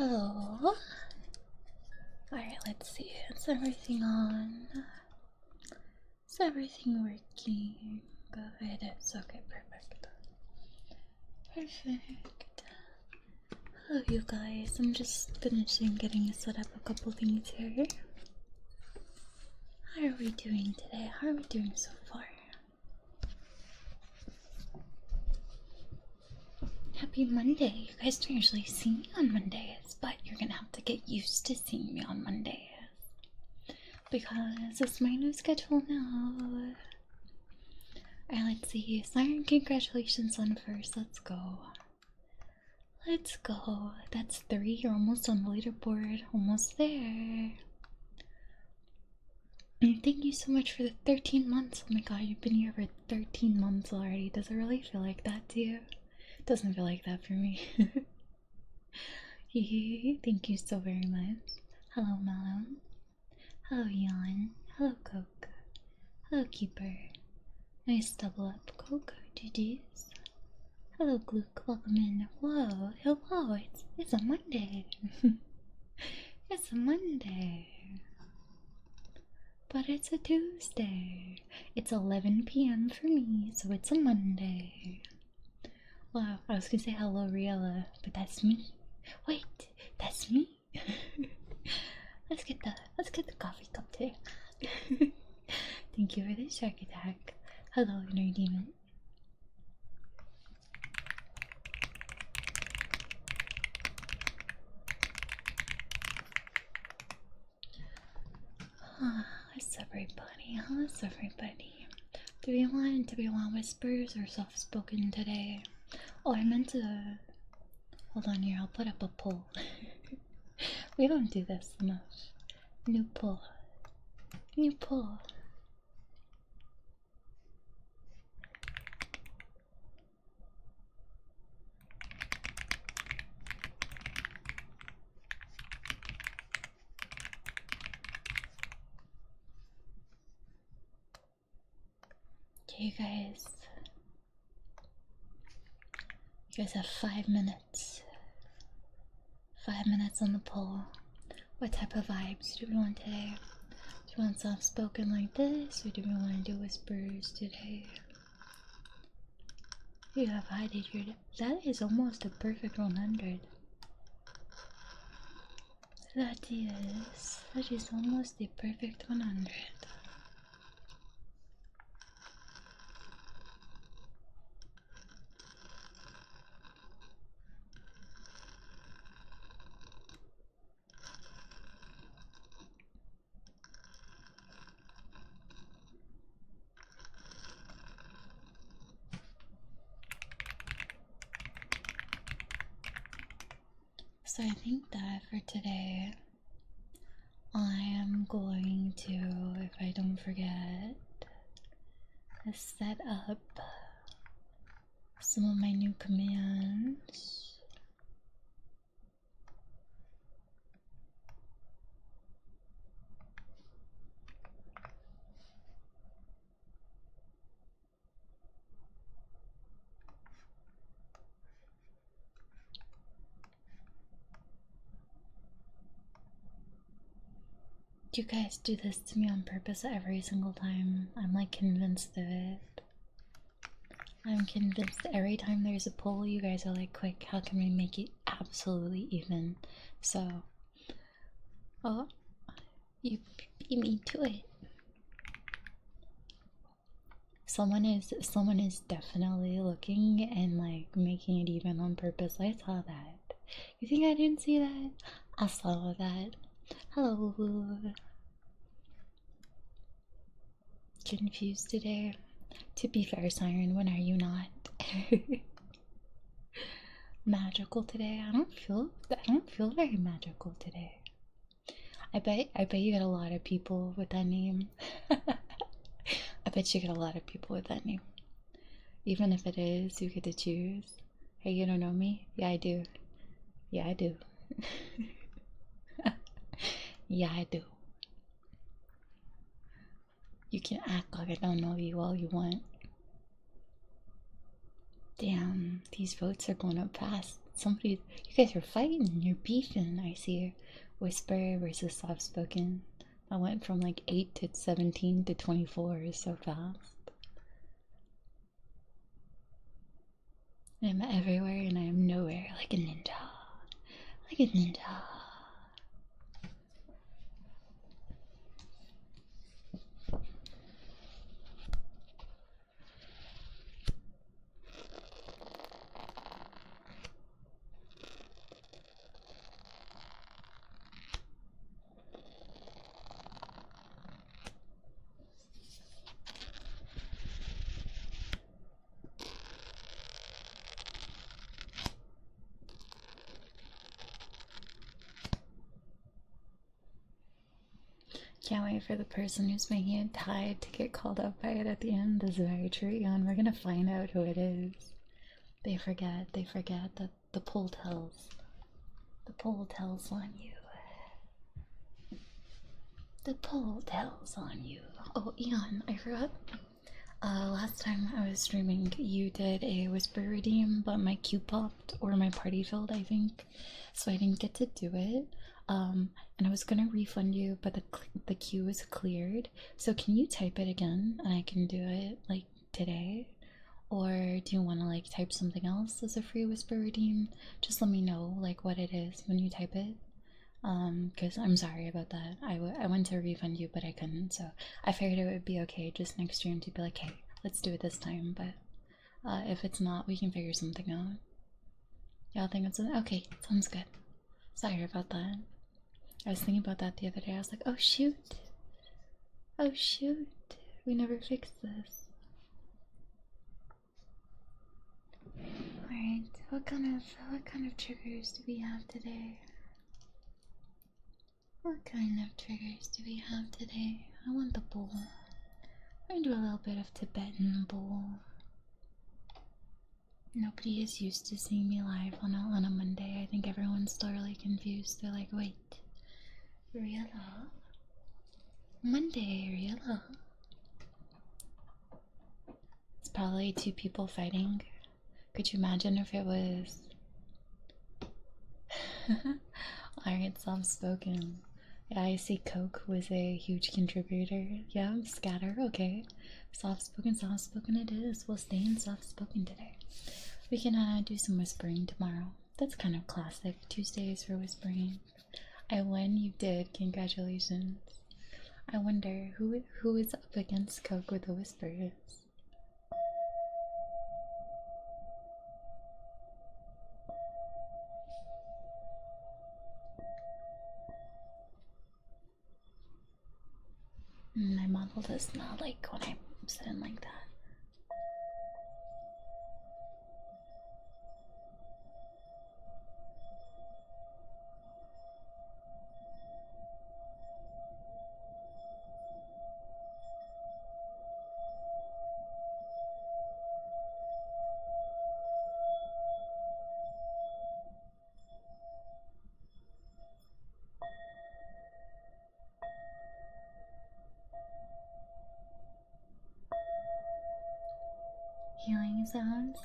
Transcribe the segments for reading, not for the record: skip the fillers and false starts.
Hello. Alright, let's see. Is everything on? Is everything working? Good. It's okay, perfect. Perfect. Hello, you guys. I'm just finishing getting set up a couple things here. How are we doing today? How are we doing so far? Happy Monday. You guys don't usually see me on Mondays, but you're gonna have to get used to seeing me on Mondays. Because it's my new schedule now. Alright, let's see. Siren, congratulations on first. Let's go. Let's go. That's 3. You're almost on the leaderboard. Almost there. And thank you so much for the 13 months. Oh my god, you've been here for 13 months already. Does it really feel like that to you? It doesn't feel like that for me. Thank you so very much. Hello, Malum. Hello, Yawn. Hello, Coke. Hello, Keeper. Nice double up, Coke. GG's. Hello, Gluck. Welcome in. Whoa, hello. It's a Monday. It's a Monday. But it's a Tuesday. It's 11 p.m. for me, so it's a Monday. Wow, I was gonna say hello, Riella, but that's me. Wait, that's me. Let's get the coffee cup too. Thank you for the shark attack. Hello, inner demon. How's everybody? How's everybody? Do we want whispers or soft spoken today? Oh, I meant to. Hold on here. I'll put up a poll. We don't do this enough. New poll. New poll. Okay, you guys. You guys have 5 minutes. 5 minutes on the poll. What type of vibes do we want today? Do we want soft spoken like this, or do we want to do whispers today? You have hided your. That is almost a perfect 100. That is almost a perfect 100. So I think that for today, I am going to, if I don't forget, set up some of my new commands. You guys do this to me on purpose every single time. I'm like convinced of it. I'm convinced every time there's a poll, you guys are like, quick, how can we make it absolutely even? So, oh, you beat me to it. Someone is definitely looking and like making it even on purpose. I saw that. You think I didn't see that? I saw that. Hello. Confused today. To be fair, Siren, when are you not? Magical today? I don't feel very magical today. I bet you get a lot of people with that name. I bet you get a lot of people with that name. Even if it is, you get to choose. Hey, you don't know me? Yeah, I do. Yeah, I do. Yeah, I do. You can act like I don't know you all you want. Damn, these votes are going up fast. Somebody, you guys are fighting. You're beefing. I see. Whisper versus soft spoken. I went from like 8 to 17 to 24 so fast. I'm everywhere and I am nowhere, like a ninja. Like a ninja. Can't wait for the person who's making it tied to get called out by it at the end. That's very true, Ian. We're gonna find out who it is. They forget that the pull tells. The pull tells on you. The pull tells on you. Oh, Ian, I forgot. Last time I was streaming, you did a whisper redeem, but my queue popped, or my party filled, I think, so I didn't get to do it. And I was gonna refund you, but the queue was cleared. So can you type it again, and I can do it like today? Or do you want to like type something else as a free whisper redeem? Just let me know like what it is when you type it. Because I'm sorry about that. I went to refund you, but I couldn't. So I figured it would be okay just next stream to be like, hey, let's do it this time. But if it's not, we can figure something out. Y'all think it's okay? Sounds good. Sorry about that. I was thinking about that the other day. I was like, oh shoot, oh shoot, we never fixed this. Alright, what kind of triggers do we have today? What kind of triggers do we have today? I want the bowl. We're gonna do a little bit of Tibetan bowl. Nobody is used to seeing me live on a Monday. I think everyone's totally confused. They're like, wait, Riella? Monday, Riella? It's probably two people fighting. Could you imagine if it was... Alright, soft spoken. Yeah, I see Coke was a huge contributor. Yeah, scatter, okay. Soft spoken it is. We'll stay in soft spoken today. We can do some whispering tomorrow. That's kind of classic. Tuesdays for whispering. I won, you did. Congratulations. I wonder who is up against Coke with the whispers. My model does not like when I'm sitting like that. Healing sounds.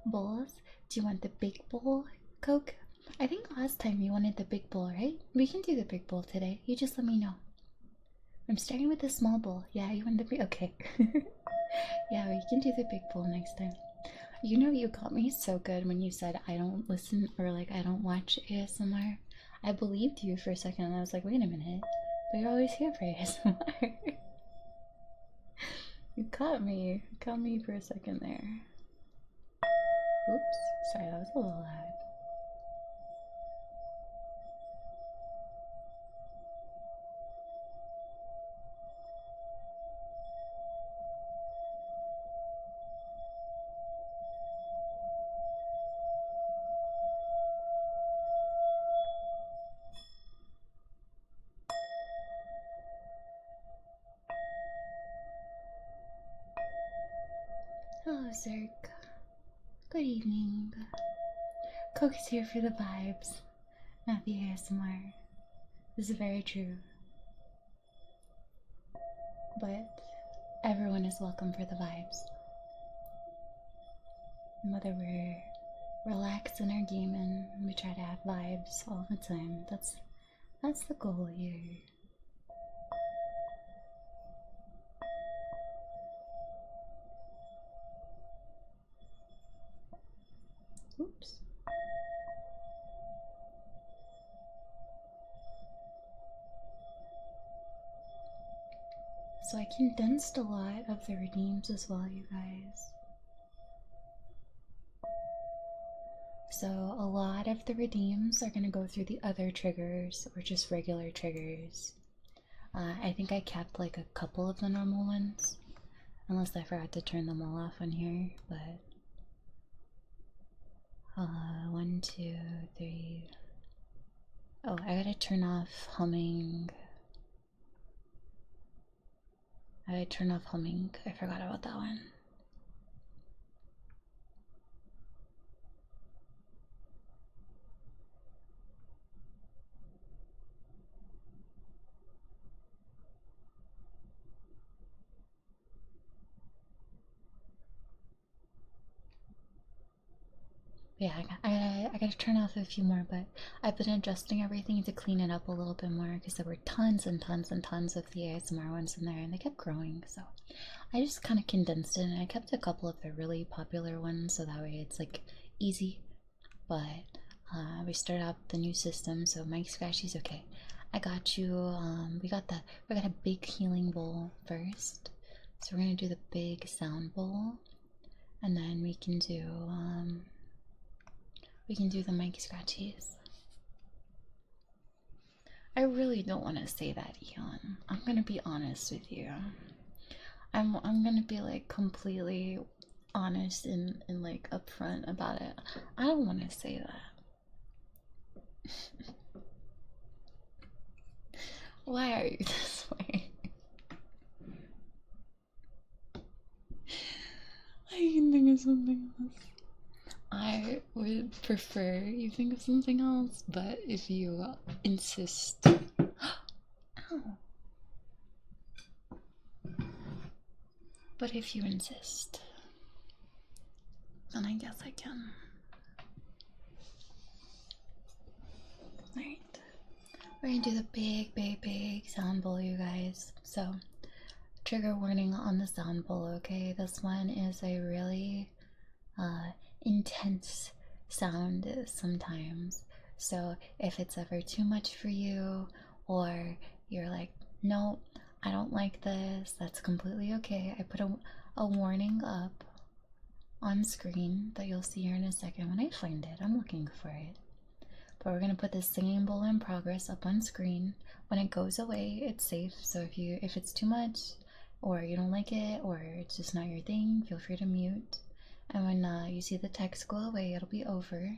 Bowls. Do you want the big bowl, Coke? I think last time you wanted the big bowl, right? We can do the big bowl today. You just let me know. I'm starting with the small bowl. Yeah, you want the big... Okay. Yeah, we can do the big bowl next time. You know, you got me so good when you said I don't listen or like I don't watch ASMR. I believed you for a second and I was like, wait a minute. But you're always here for ASMR. You caught me. You caught me for a second there. Oops. Sorry, that was a little loud. Hello, Zerk. Good evening. Coke is here for the vibes, not the ASMR. This is very true. But everyone is welcome for the vibes. Whether we're relax in our game and we try to have vibes all the time. That's the goal here. Oops. So I condensed a lot of the redeems as well, you guys. So a lot of the redeems are going to go through the other triggers or just regular triggers. I think I kept like a couple of the normal ones, unless I forgot to turn them all off on here, but 1, 2, 3. Oh, I gotta turn off humming. I turn off humming. I forgot about that one. Yeah, I gotta turn off a few more, but I've been adjusting everything to clean it up a little bit more because there were tons and tons and tons of the ASMR ones in there and they kept growing. So I just kind of condensed it and I kept a couple of the really popular ones so that way it's like easy. But we started out the new system, so Mike Scratchy's okay. I got you. We got a big healing bowl first, so we're gonna do the big sound bowl, and then we can do the Mike Scratchies. I really don't want to say that, Eon. I'm gonna be honest with you. I'm gonna be like completely honest and like upfront about it. I don't want to say that. Why are you this way? I can think of something else. I would prefer you think of something else, but if you insist. Ow. But if you insist, then I guess I can. Alright. We're gonna do the big sound bowl, you guys. So, trigger warning on the sound bowl, okay? This one is a really intense sound sometimes. So if it's ever too much for you, or you're like, no, I don't like this, that's completely okay. I put a warning up on screen that you'll see here in a second when I find it. I'm looking for it. But we're gonna put this singing bowl in progress up on screen. When it goes away, it's safe. So if it's too much, or you don't like it, or it's just not your thing, feel free to mute. And when you see the text go away, it'll be over.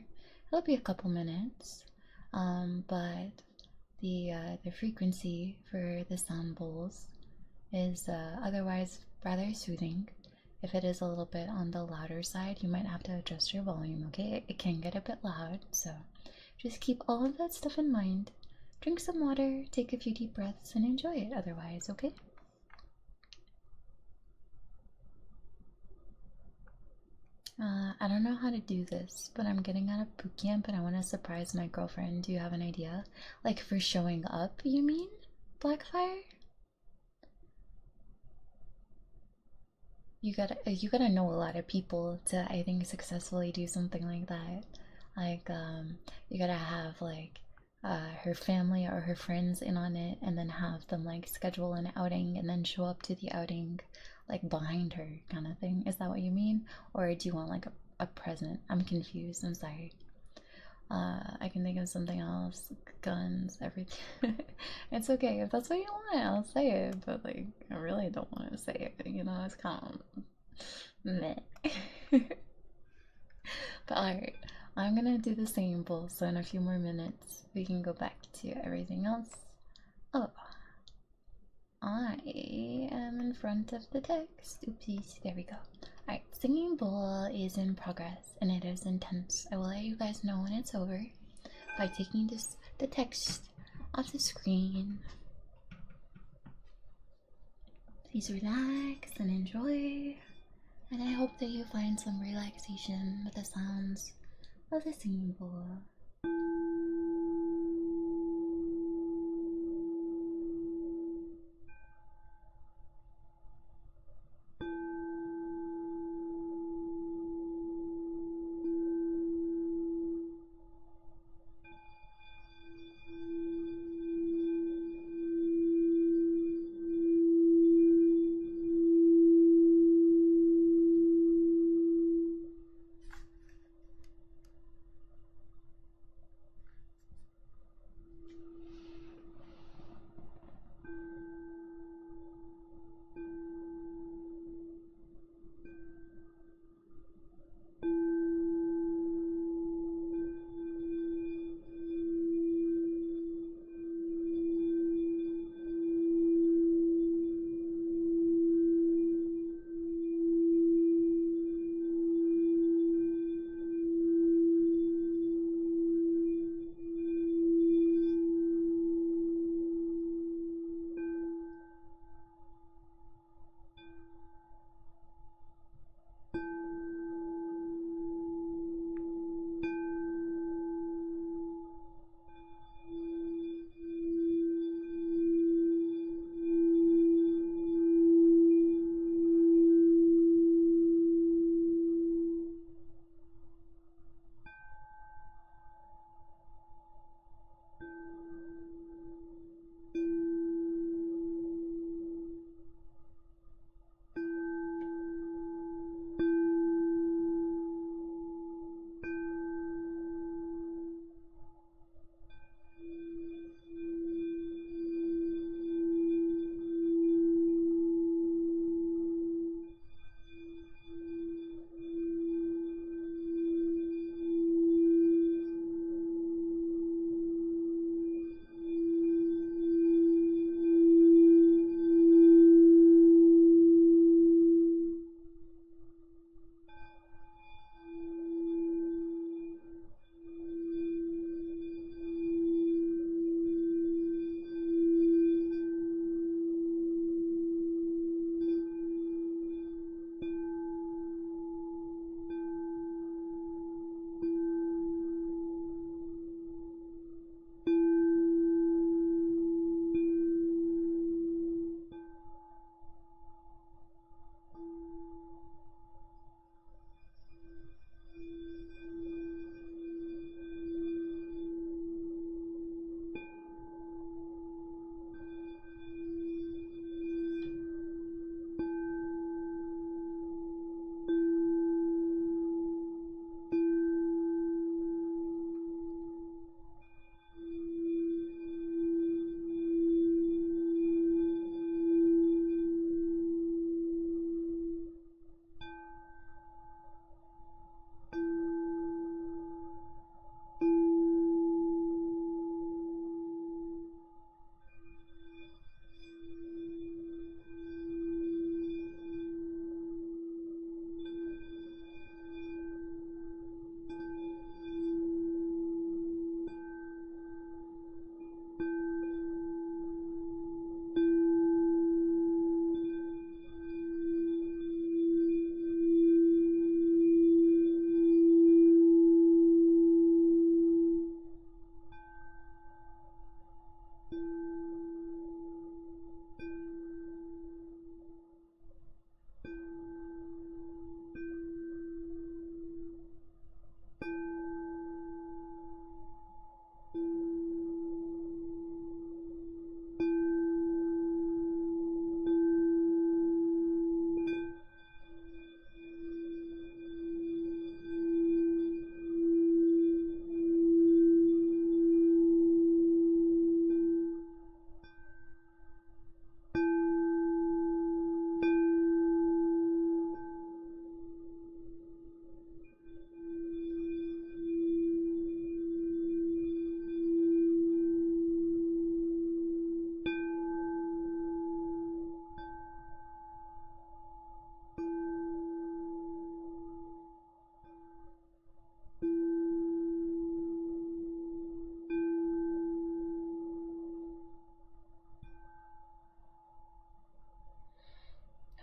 It'll be a couple minutes. But the frequency for the sound bowls is otherwise rather soothing. If it is a little bit on the louder side, you might have to adjust your volume, okay? It can get a bit loud, so just keep all of that stuff in mind. Drink some water, take a few deep breaths, and enjoy it otherwise, okay? I don't know how to do this, but I'm getting out of boot camp and I want to surprise my girlfriend. Do you have an idea? Like for showing up, you mean? Blackfire? You gotta know a lot of people to, I think, successfully do something like that. Like you gotta have like her family or her friends in on it and then have them like schedule an outing and then show up to the outing like behind her kind of thing. Is that what you mean? Or do you want like a present? I'm confused. I'm sorry. I can think of something else. Guns, everything. It's okay if that's what you want. I'll say it, but like I really don't want to say it. You know, it's kind of meh. But alright, I'm gonna do the same bowl. So in a few more minutes, we can go back to everything else. Oh, I am in front of the text. Oopsies. There we go. Alright, singing bowl is in progress and it is intense. I will let you guys know when it's over by taking the text off the screen. Please relax and enjoy. And I hope that you find some relaxation with the sounds of the singing bowl.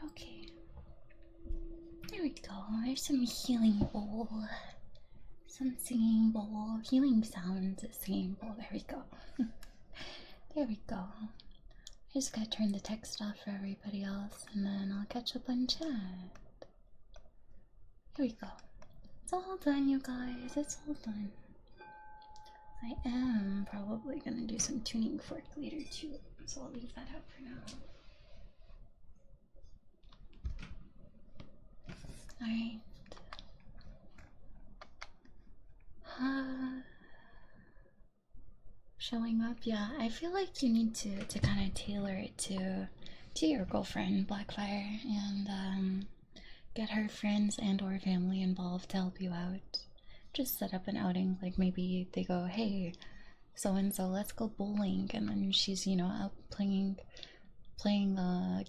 Okay. There we go. There's some healing bowl. some singing bowl, healing sounds, singing bowl. There we go. There we go. I just gotta turn the text off for everybody else and then I'll catch up on chat. Here we go. It's all done, you guys. It's all done. I am probably gonna do some tuning fork later too, so I'll leave that out for now. Alright. Showing up, yeah. I feel like you need to kind of tailor it to your girlfriend, Blackfire, and get her friends and or family involved to help you out. Just set up an outing, like maybe they go, hey, so and so, let's go bowling, and then she's, you know, out playing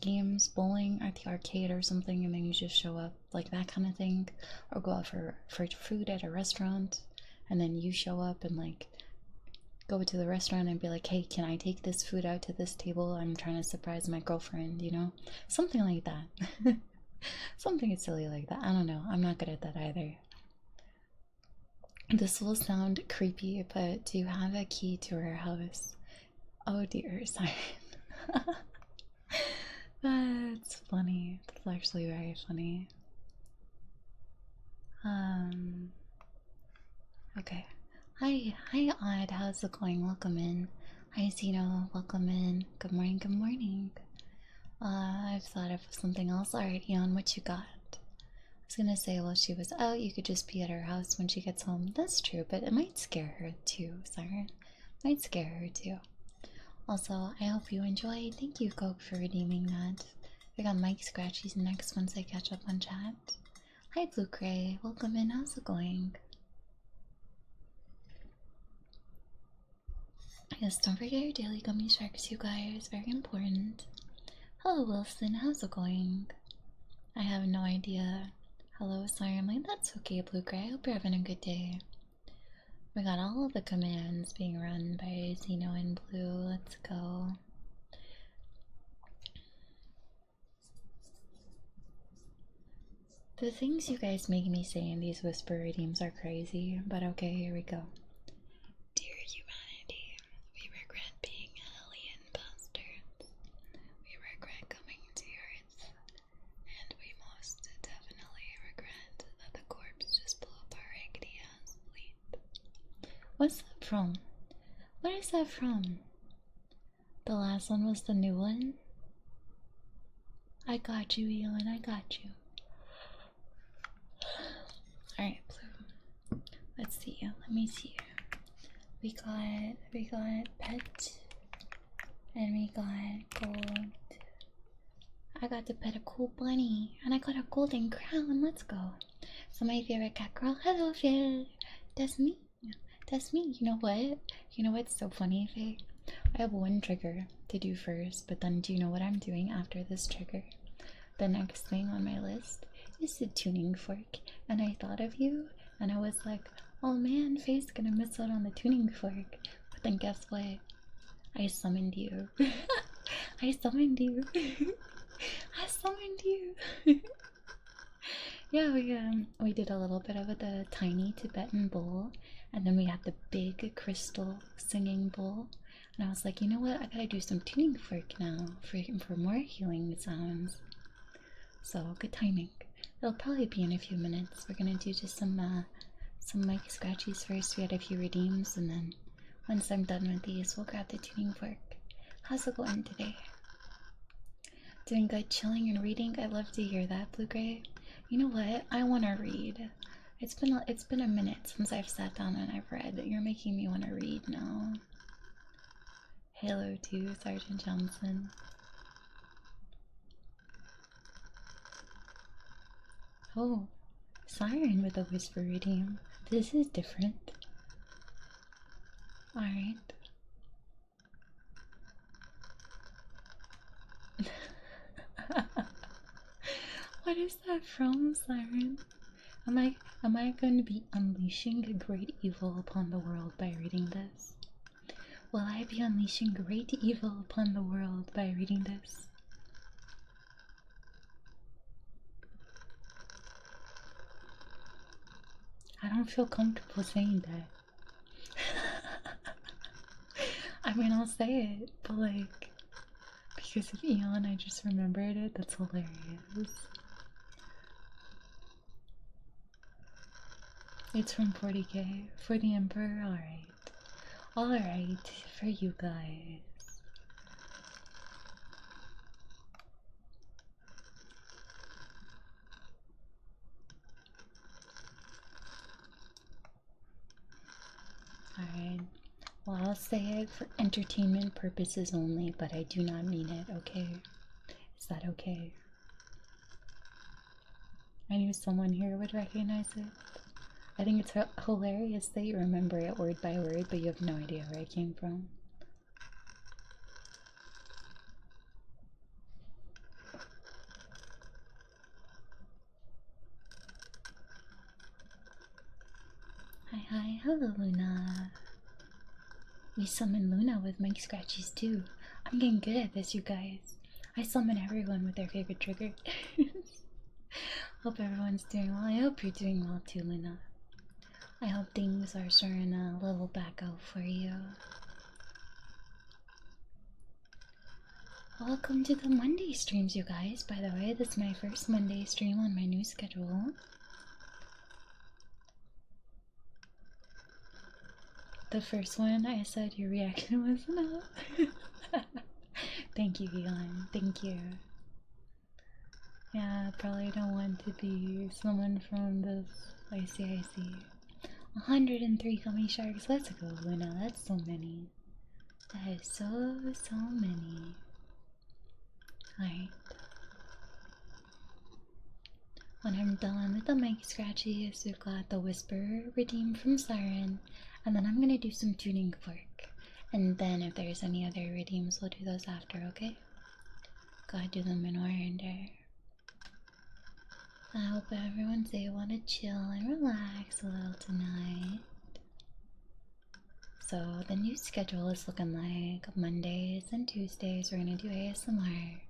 games, bowling at the arcade or something, and then you just show up, like that kind of thing. Or go out for food at a restaurant, and then you show up and like go to the restaurant and be like, hey, can I take this food out to this table? I'm trying to surprise my girlfriend, you know? Something like that. Something silly like that. I don't know. I'm not good at that either. This will sound creepy, but do you have a key to her house? Oh dear, sorry. That's funny. That's actually very funny. Okay. Hi, Odd. How's it going? Welcome in. Hi, Zeno. Welcome in. Good morning. Good morning. I've thought of something else. Alright, Eon, what you got? I was gonna say while she was out, you could just be at her house when she gets home. That's true, but it might scare her too, Siren. Might scare her too. Also, I hope you enjoyed. Thank you, Coke, for redeeming that. We got Mike Scratchies next once I catch up on chat. Hi, Blue Gray. Welcome in. How's it going? Yes, don't forget your daily gummy sharks, you guys. Very important. Hello, Wilson. How's it going? I have no idea. Hello, Siren Lane. That's okay, Blue Gray. I hope you're having a good day. We got all of the commands being run by Zeno and Blue. Let's go. The things you guys make me say in these whisper redeems are crazy, but okay, here we go. Dear humanity, we regret being alien bastards. We regret coming to Earth, and we most definitely regret that the corpse just blew up our raggedy ass fleet. What's that from? What is that from? The last one was the new one? I got you, Ewan, I got you. Alright, Blue. Let's see. Let me see. We got pet, and we got gold. I got to pet a cool bunny, and I got a golden crown. Let's go. So my favorite cat girl. Hello, Faye. That's me. That's me. You know what? You know what's so funny, Faye? I have one trigger to do first, but then do you know what I'm doing after this trigger? The next thing on my list is the tuning fork, and I thought of you, and I was like, oh man, Faye's gonna miss out on the tuning fork. But then guess what? I summoned you. I summoned you. I summoned you. Yeah, we did a little bit of the tiny Tibetan bowl, and then we had the big crystal singing bowl. And I was like, you know what? I gotta do some tuning fork now for more healing sounds. So good timing. It'll probably be in a few minutes. We're gonna do just some mic scratchies first. We had a few redeems, and then once I'm done with these, we'll grab the tuning fork. How's it going today? Doing good, chilling and reading. I love to hear that, Blue Gray. You know what? I want to read. It's been a minute since I've sat down and I've read. You're making me want to read now. Halo 2, Sergeant Johnson. Oh, Siren with a whisper redeem. This is different. Alright. What is that from, Siren? Am I going to be unleashing a great evil upon the world by reading this? Will I be unleashing great evil upon the world by reading this? I don't feel comfortable saying that. I mean, I'll say it, but like, because of Eon, I just remembered it. That's hilarious. It's from 40k. For the Emperor, alright. Alright, for you guys. Alright. Well, I'll say it for entertainment purposes only, but I do not mean it, okay? Is that okay? I knew someone here would recognize it. I think it's hilarious that you remember it word by word, but you have no idea where it came from. Hi, hi, hello, Luna. We summon Luna with mic scratches too. I'm getting good at this, you guys. I summon everyone with their favorite trigger. Hope everyone's doing well. I hope you're doing well too, Luna. I hope things are starting a little back out for you. Welcome to the Monday streams, you guys. By the way, this is my first Monday stream on my new schedule. The first one, I said your reaction was enough. Thank you, Elon. Thank you. Yeah, I probably don't want to be someone from this ICIC. 103 gummy sharks. Let's go, Luna. That's so many. That is so many. Alright. When I'm done with the mic scratchies, we've got the Whisper redeemed from Siren, and then I'm gonna do some tuning fork. And then if there's any other redeems, we'll do those after, okay? Gotta do them in order. I hope everyone's able to chill and relax a little tonight. So the new schedule is looking like Mondays and Tuesdays we're gonna do ASMR.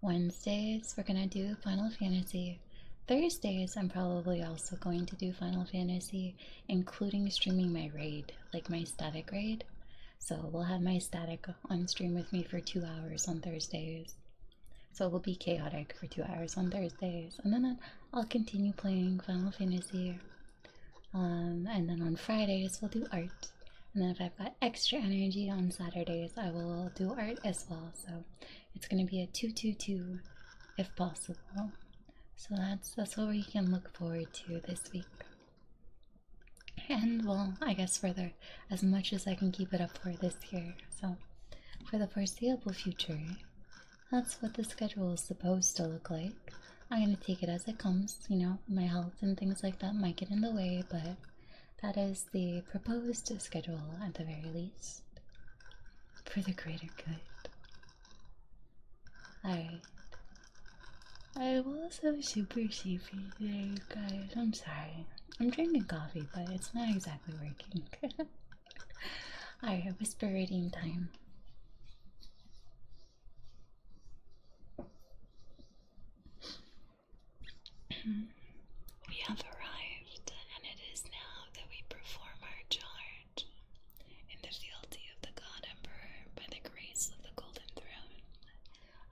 Wednesdays we're gonna do Final Fantasy. Thursdays I'm probably also going to do Final Fantasy, including streaming my raid, like my static raid. So we'll have my static on stream with me for 2 hours on Thursdays. So it will be chaotic for 2 hours on Thursdays, and then I'll continue playing Final Fantasy. And then on Fridays we'll do art. And then if I've got extra energy on Saturdays, I will do art as well. So it's gonna be a 2-2-2 if possible. So that's what we can look forward to this week. And well, I guess further, as much as I can keep it up for this year. So for the foreseeable future, that's what the schedule is supposed to look like. I'm gonna take it as it comes, you know, my health and things like that might get in the way, but that is the proposed schedule at the very least. For the greater good. Alright. I was so super sleepy today, guys. I'm sorry. I'm drinking coffee, but it's not exactly working. Alright, whisper reading time. We have arrived, and it is now that we perform our charge. In the fealty of the God Emperor, by the grace of the Golden Throne,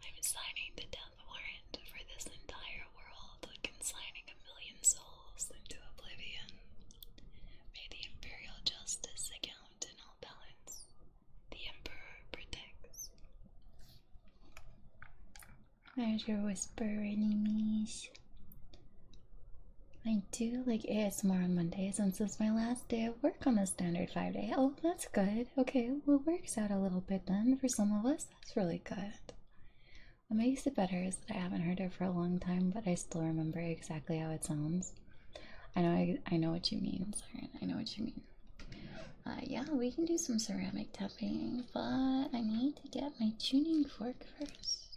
I'm signing the death warrant for this entire world, consigning 1,000,000 souls into oblivion. May the Imperial Justice account in all balance. The Emperor protects. There's your whisper, enemies. I do like ASMR on Mondays, and this is my last day of work on the standard 5-day. Oh, that's good. Okay, well, it works out a little bit then for some of us. That's really good. What makes it better is that I haven't heard it for a long time, but I still remember exactly how it sounds. I know what you mean, Siren. I know what you mean. Yeah, we can do some ceramic tapping, but I need to get my tuning fork first.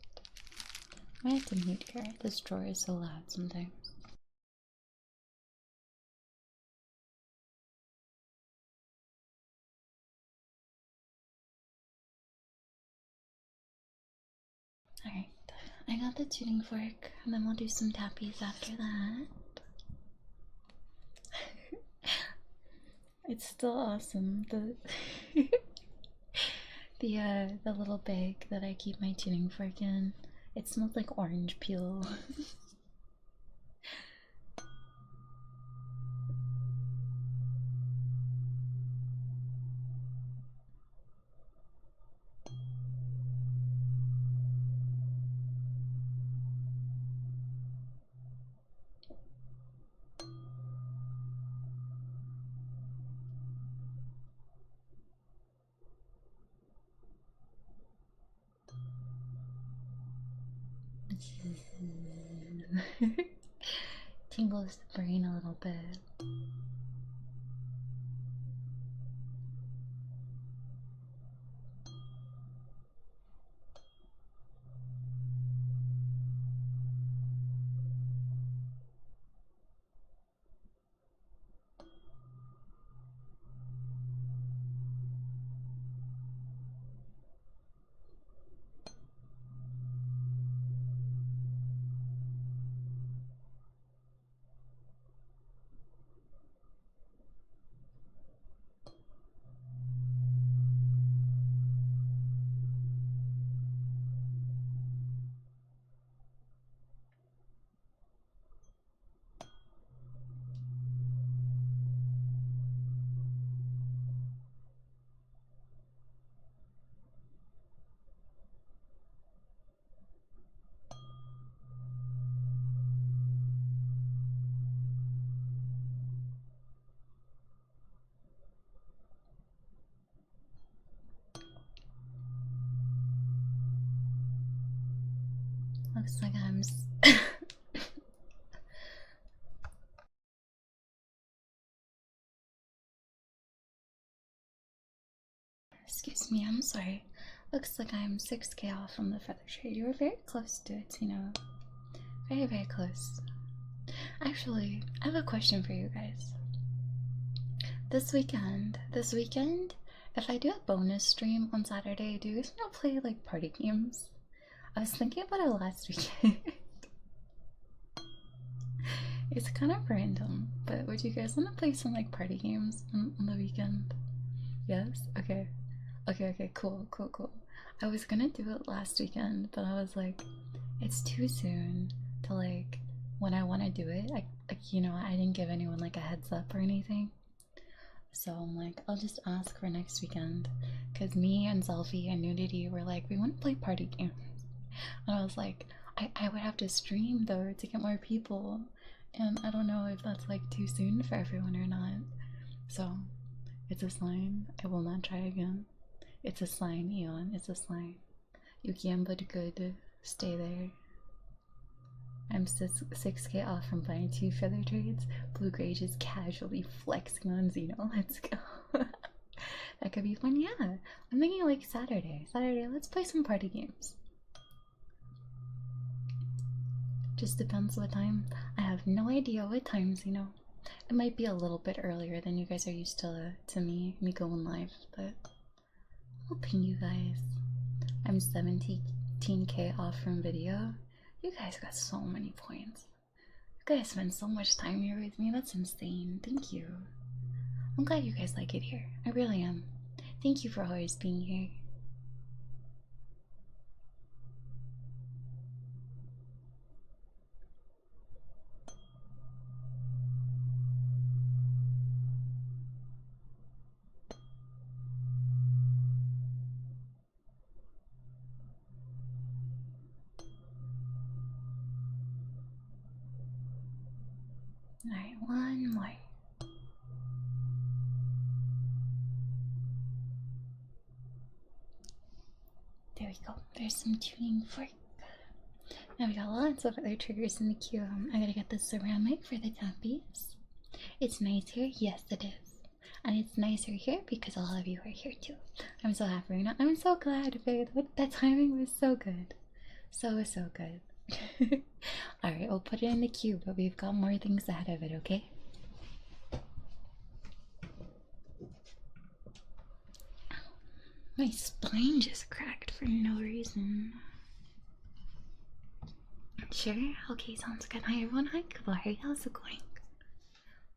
I might have to mute her. This drawer is so loud sometimes. Alright, I got the tuning fork, and then we'll do some tappies after that. It's still awesome. The the little bag that I keep my tuning fork in. It smells like orange peel. Tingles the brain a little bit. Looks like I'm. Excuse me, I'm sorry. Looks like I'm 6K off from the feather trade. You were very close to it, you know. Very, very close. Actually, I have a question for you guys. This weekend, if I do a bonus stream on Saturday, do you guys want to play like party games? I was thinking about it last weekend. It's kind of random, but would you guys want to play some like party games on the weekend? Yes? Okay. Okay, cool, cool, cool. I was gonna do it last weekend, but I was like, it's too soon to like when I want to do it. You know, I didn't give anyone like a heads up or anything. So I'm like, I'll just ask for next weekend. Because me and Selfie and Nudity were like, we want to play party games. And I was like, I would have to stream though to get more people. And I don't know if that's like too soon for everyone or not. So it's a sign. I will not try again. It's a sign, Eon. It's a sign. You can but good. Stay there. I'm 6K off from buying 2 feather trades. Blue Gray just casually flexing on Xeno. Let's go. That could be fun. Yeah. I'm thinking like Saturday. Saturday, let's play some party games. Just depends what time. I have no idea what times, you know. It might be a little bit earlier than you guys are used to me going live, but I'll ping you guys. I'm 17K off from video. You guys got so many points. You guys spend so much time here with me. That's insane. Thank you. I'm glad you guys like it here. I really am. Thank you for always being here. Alright, one more. There we go. There's some tuning fork. Now we got lots of other triggers in the queue. I gotta get the ceramic for the tappies. It's nice here. Yes, it is. And it's nicer here because all of you are here too. I'm so happy right now. I'm so glad, babe. That timing was so good. So good. Alright, we'll put it in the queue, but we've got more things ahead of it, okay? My spine just cracked for no reason. Sure? Okay, sounds good. Hi everyone, hi Kabari, how's it going?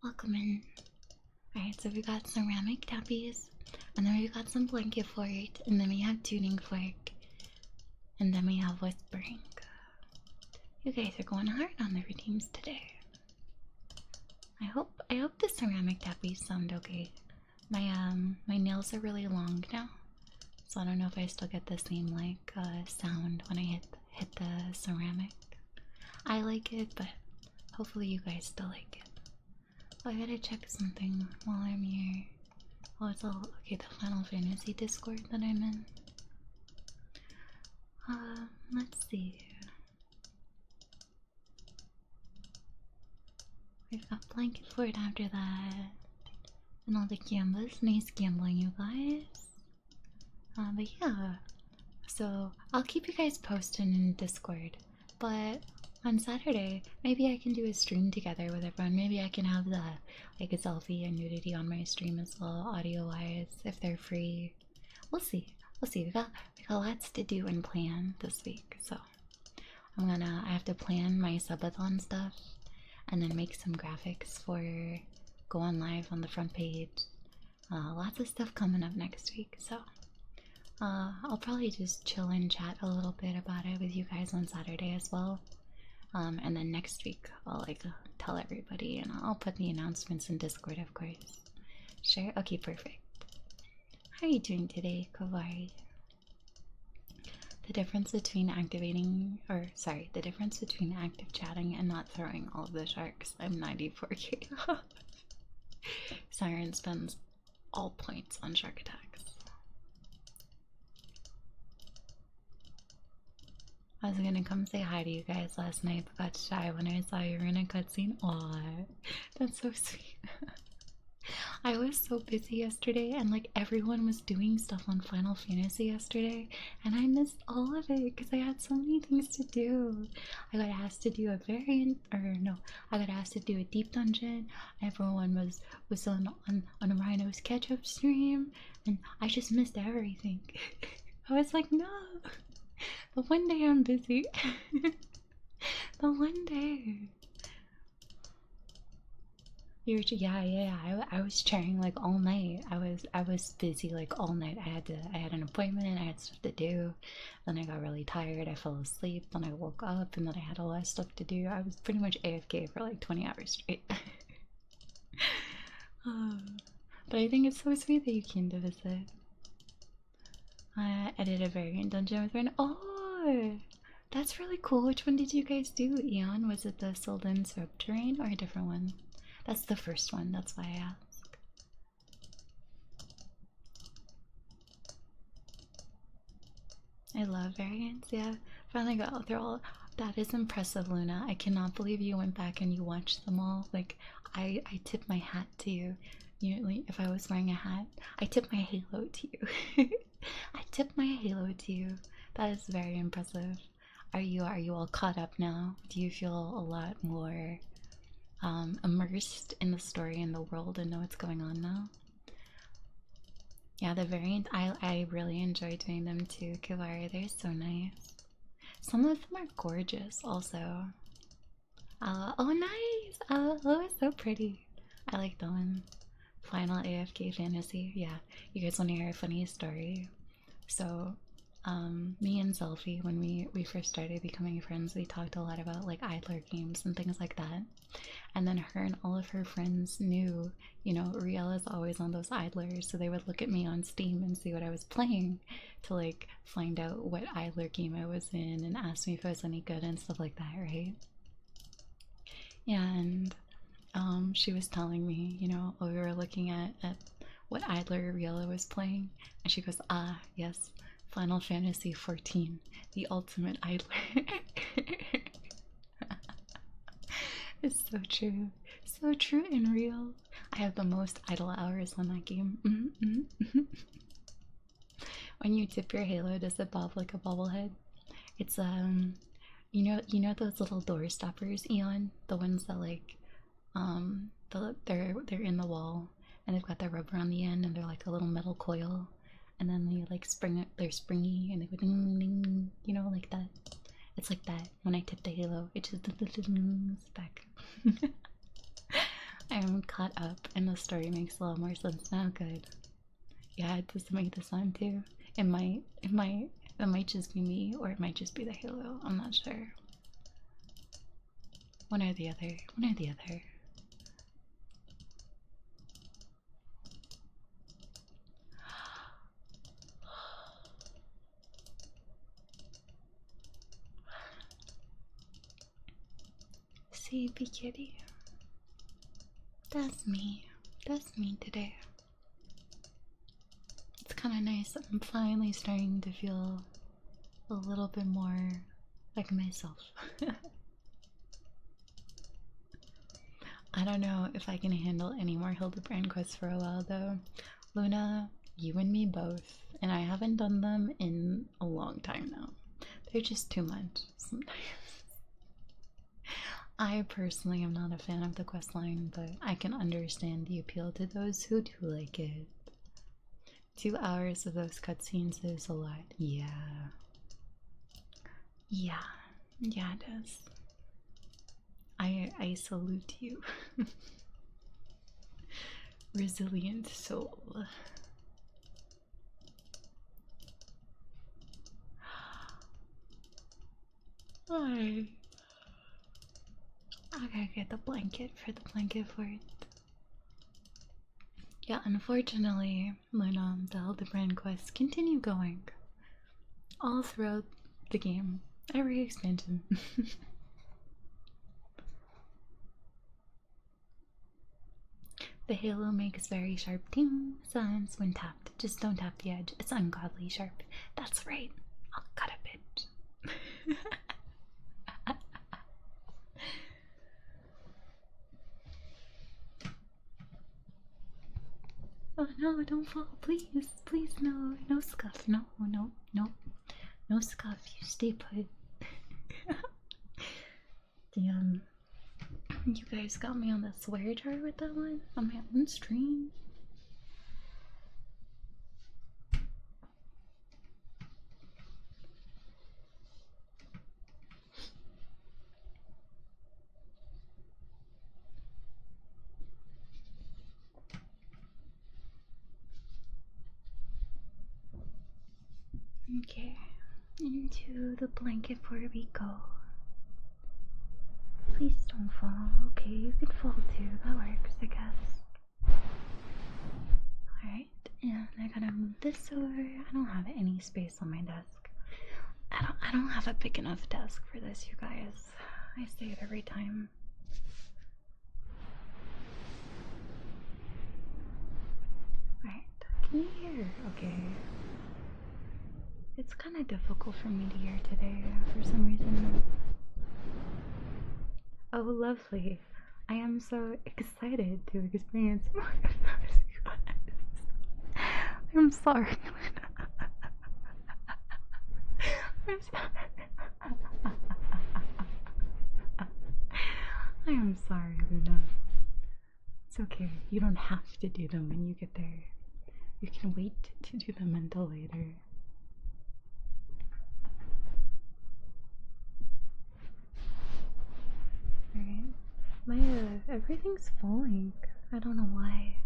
Welcome in. Alright, so we got ceramic tappies, and then we got some blanket fort, and then we have tuning fork, and then we have whispering. You guys are going hard on the redeems today. I hope the ceramic tappies sound okay. My nails are really long now, so I don't know if I still get the same like sound when I hit the ceramic. I like it, but hopefully you guys still like it. Oh, I gotta check something while I'm here. Oh, it's all okay. The Final Fantasy Discord that I'm in. Let's see. We've got blanket fort after that. And all the canvas. Nice gambling, you guys. But yeah. So, I'll keep you guys posted in Discord. But on Saturday, maybe I can do a stream together with everyone. Maybe I can have the like a selfie and nudity on my stream as well, audio-wise, if they're free. We'll see. We'll see. We got lots to do and plan this week, so I have to plan my subathon stuff and then make some graphics for go on live on the front page. Lots of stuff coming up next week, so I'll probably just chill and chat a little bit about it with you guys on Saturday as well. And then next week I'll like tell everybody, and I'll put the announcements in Discord, of course. Sure. Okay, perfect. How are you doing today, Kavari? The difference between the difference between active chatting and not throwing all of the sharks. I'm 94k. Siren spends all points on shark attacks. I was gonna come say hi to you guys last night, but got shy when I saw you were in a cutscene. Aw, that's so sweet. I was so busy yesterday, and like everyone was doing stuff on Final Fantasy yesterday, and I missed all of it because I had so many things to do. I got asked to do a variant, or no, I got asked to do a deep dungeon. Everyone was on a Rhino's catch-up stream, and I just missed everything. I was like, no, but one day I'm busy. The one day. I was cheering like all night. I was busy like all night. I had an appointment. I had stuff to do. Then I got really tired. I fell asleep. Then I woke up, and then I had a lot of stuff to do. I was pretty much AFK for like 20 hours straight. But I think it's so sweet that you came to visit. I did a variant dungeon with her. Oh, that's really cool. Which one did you guys do, Eon? Was it the Solden Subterrane or a different one? That's the first one, that's why I asked. I love variants, yeah. Finally got they're all that is impressive, Luna. I cannot believe you went back and you watched them all. Like I tip my hat to you. You know, like, if I was wearing a hat, I tip my halo to you. I tip my halo to you. That is very impressive. Are you all caught up now? Do you feel a lot more immersed in the story and the world and know what's going on now? Yeah, the variant, I really enjoy doing them too, Kiwari. They're so nice. Some of them are gorgeous also. Oh nice! Oh, it's so pretty. I like the one. Final AFK Fantasy. Yeah, you guys want to hear a funny story? So, me and Selfie, when we first started becoming friends, we talked a lot about like idler games and things like that. And then her and all of her friends knew, you know, Riel is always on those idlers, so they would look at me on Steam and see what I was playing to like find out what idler game I was in and ask me if I was any good and stuff like that, right? And she was telling me, you know, we were looking at what idler Riela was playing, and she goes, ah, yes, Final Fantasy 14, the ultimate idler. It's so true. So true and real. I have the most idle hours on that game. When you tip your halo, does it bob like a bobblehead? It's you know those little door stoppers, Eon? The ones that like they're in the wall and they've got the rubber on the end and they're like a little metal coil, and then they like they're springy and they go ding ding, you know, like that. It's like that. When I tip the halo, it just back. I'm caught up and the story makes a lot more sense now. Good. Yeah, it does make the sound too. It might just be me, or it might just be the halo. I'm not sure. One or the other. One or the other. Sleepy kitty. That's me. That's me today. It's kind of nice. I'm finally starting to feel a little bit more like myself. I don't know if I can handle any more Hildebrand quests for a while though. Luna, you and me both, and I haven't done them in a long time now. They're just too much sometimes. I personally am not a fan of the questline, but I can understand the appeal to those who do like it. 2 hours of those cutscenes is a lot. Yeah. Yeah. Yeah, it is. I salute you. Resilient soul. I gotta get the blanket for the blanket fort. Yeah, unfortunately, Luna, the Hildebrand quests continue going all throughout the game. Every expansion. The halo makes very sharp ting sounds when tapped. Just don't tap the edge. It's ungodly sharp. That's right. I'll cut a bit. Oh no, don't fall. Please, please, no. No scuff. No, no, no. No scuff. You stay put. Damn. You guys got me on the swear jar with that one on my own stream. Okay, into the blanket where we go. Please don't fall. Okay, you could fall too. That works, I guess. Alright, and I gotta move this over. I don't have any space on my desk. I don't have a big enough desk for this, you guys. I say it every time. Alright, can you hear? Okay. It's kind of difficult for me to hear today for some reason. Oh, lovely. I am so excited to experience more of those, you guys. I'm sorry. I'm sorry. I am sorry, Luna. It's okay. You don't have to do them when you get there. You can wait to do them until later. Alright. My, everything's falling. I don't know why.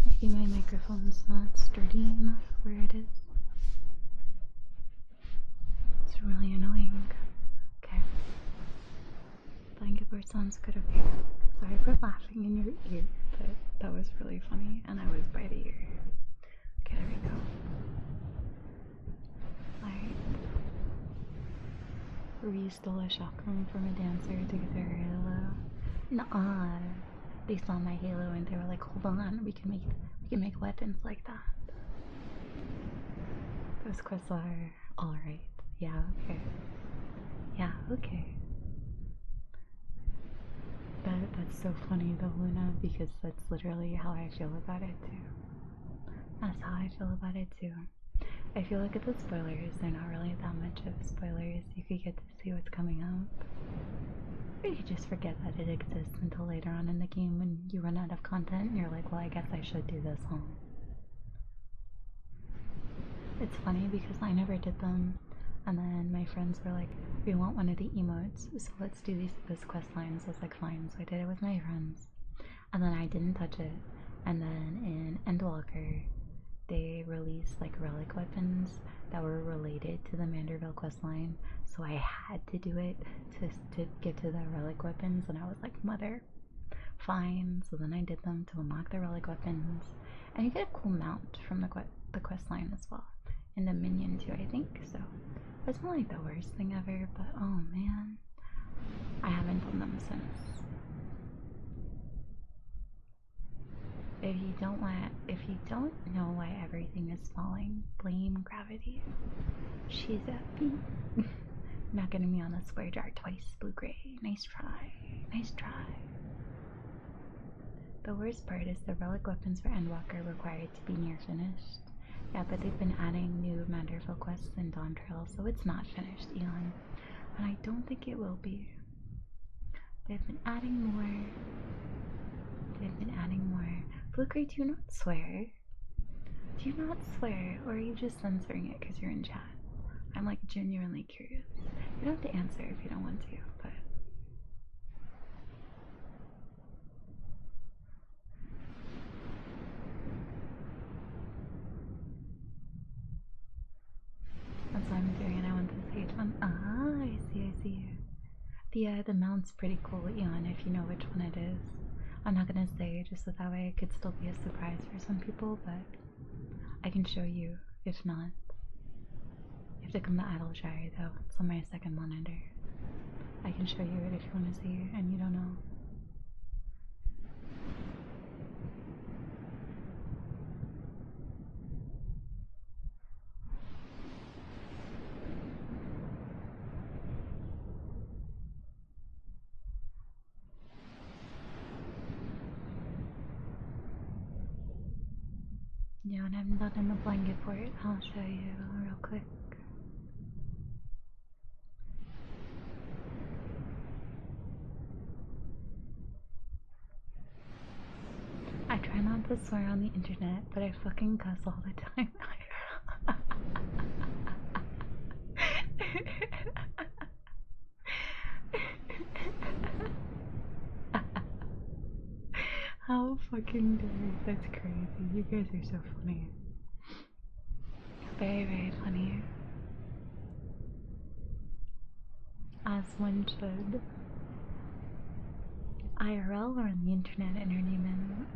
I think my microphone's not sturdy enough where it is. It's really annoying. Okay. Blanket board sounds good. Okay. Sorry for laughing in your ear, but that was really funny, and I was by the ear. Okay, there we go. Alright. We stole a chakram from a dancer to get their halo. Nuh-uh. They saw my halo and they were like, hold on, we can make weapons like that. Those quests are alright. Yeah, okay. Yeah, okay. That's so funny though, Luna, because that's literally how I feel about it too. That's how I feel about it too. I feel like at the spoilers, they're not really that much of spoilers. You could get to see what's coming up. Or you just forget that it exists until later on in the game when you run out of content and you're like, well, I guess I should do this, huh? It's funny because I never did them, and then my friends were like, we want one of the emotes, so let's do this quest line. So I was like, fine, so I did it with my friends. And then I didn't touch it. And then in Endwalker, they released like relic weapons that were related to the Manderville questline. So I had to do it to get to the relic weapons, and I was like, mother, fine. So then I did them to unlock the relic weapons, and you get a cool mount from the quest line as well, and the minion too, I think. So it's not like the worst thing ever, but oh man, I haven't done them since. If you don't know why everything is falling, blame gravity. She's a not getting me on the square jar twice, blue gray. Nice try. Nice try. The worst part is the relic weapons for Endwalker require it to be near finished. Yeah, but they've been adding new Manderville quests in Dawn Trail, so it's not finished, Eon. And I don't think it will be. They've been adding more. They've been adding more. Blue Gray, do you not swear? Do you not swear, or are you just censoring it because you're in chat? I'm like genuinely curious. You don't have to answer if you don't want to, but that's why I'm doing it. I want this page one. Ah, I see, I see. The mount's pretty cool, Eon, if you know which one it is. I'm not gonna say just so that way it could still be a surprise for some people, but I can show you if not. You have to come to Idleshire though. It's on my second monitor. I can show you it if you want to see it and you don't know. Yeah, and I'm not in the blanket for it. I'll show you real quick. I try not to swear on the internet, but I fucking cuss all the time. How fucking dare. That's crazy. You guys are so funny. Very, very funny. As one should. IRL or on the internet entertainment.